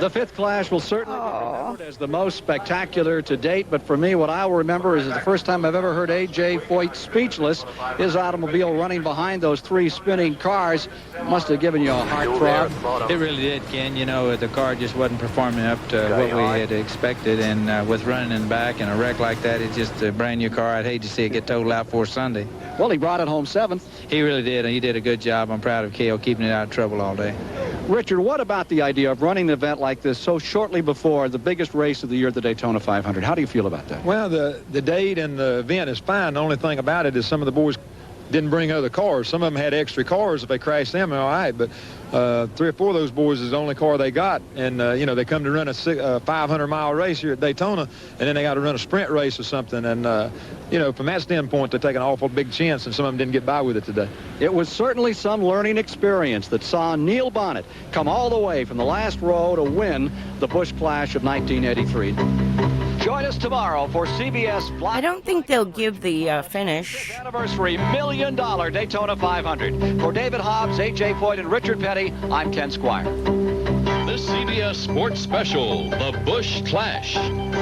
The fifth clash will certainly be remembered as the most spectacular to date, but for me, what I'll remember is the first time I've ever heard A.J. Foyt speechless. His automobile running behind those three spinning cars must have given you a heart throb. It really did, Ken. You know, the car just wasn't performing up to what we had expected, and with running in the back and a wreck like that, it's just a brand new car. I'd hate to see it get totaled out for Sunday. Well, he brought it home seventh. He really did, and he did a good job. I'm proud of Cale keeping it out of trouble all day. Richard, what about the idea of running an event like this so shortly before the biggest race of the year, the Daytona 500? How do you feel about that? Well, the date and the event is fine. The only thing about it is some of the boys didn't bring other cars. Some of them had extra cars. If they crashed them, all right. But 3 or 4 of those boys is the only car they got. And, you know, they come to run a 500-mile race here at Daytona, and then they got to run a sprint race or something. And, you know, from that standpoint, they're taking an awful big chance, and some of them didn't get by with it today. It was certainly some learning experience that saw Neil Bonnet come all the way from the last row to win the Busch Clash of 1983. Join us tomorrow for CBS Fly. I don't think they'll give the finish. Anniversary $1 million Daytona 500. For David Hobbs, A.J. Foyt, and Richard Petty, I'm Ken Squire. This CBS Sports Special, The Busch Clash,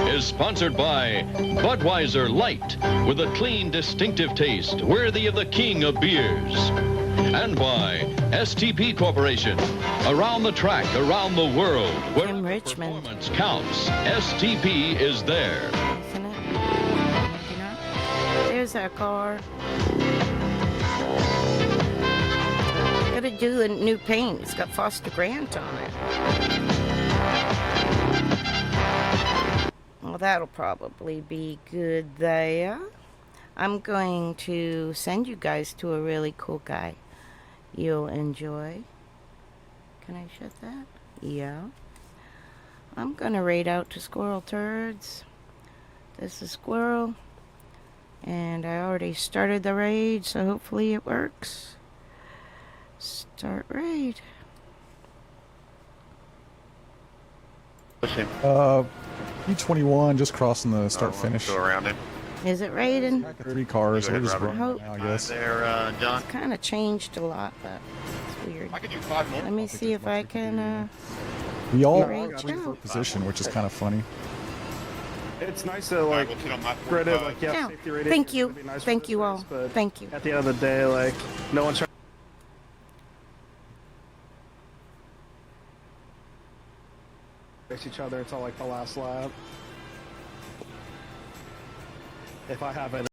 is sponsored by Budweiser Light, with a clean, distinctive taste worthy of the king of beers. And by STP Corporation, around the track, around the world, where performance counts, STP is there. Isn't it? There's our car. Gotta do a new paint. It's got Foster Grant on it. Well, that'll probably be good there. I'm going to send you guys to a really cool guy you'll enjoy. Can I shut that? Yeah. I'm gonna raid out to Squirrel Turds. This is Squirrel. And I already started the raid, so hopefully it works. Start raid. E21 just crossing the start finish. Go around him. Is it raiding? 3 cars, we're just running Hope. now, I guess. There, John. It's kind of changed a lot, but it's weird. I could do 5 more. Let me see if I can, We all raid got out. for position, which is kind of funny. It's nice to like spread it, like Yeah. safety rating. Thank you. It'd be nice for Thank this you race, all. but Thank you. At the end of the day, like no one's trying to race each other until like the last lap. If I have it.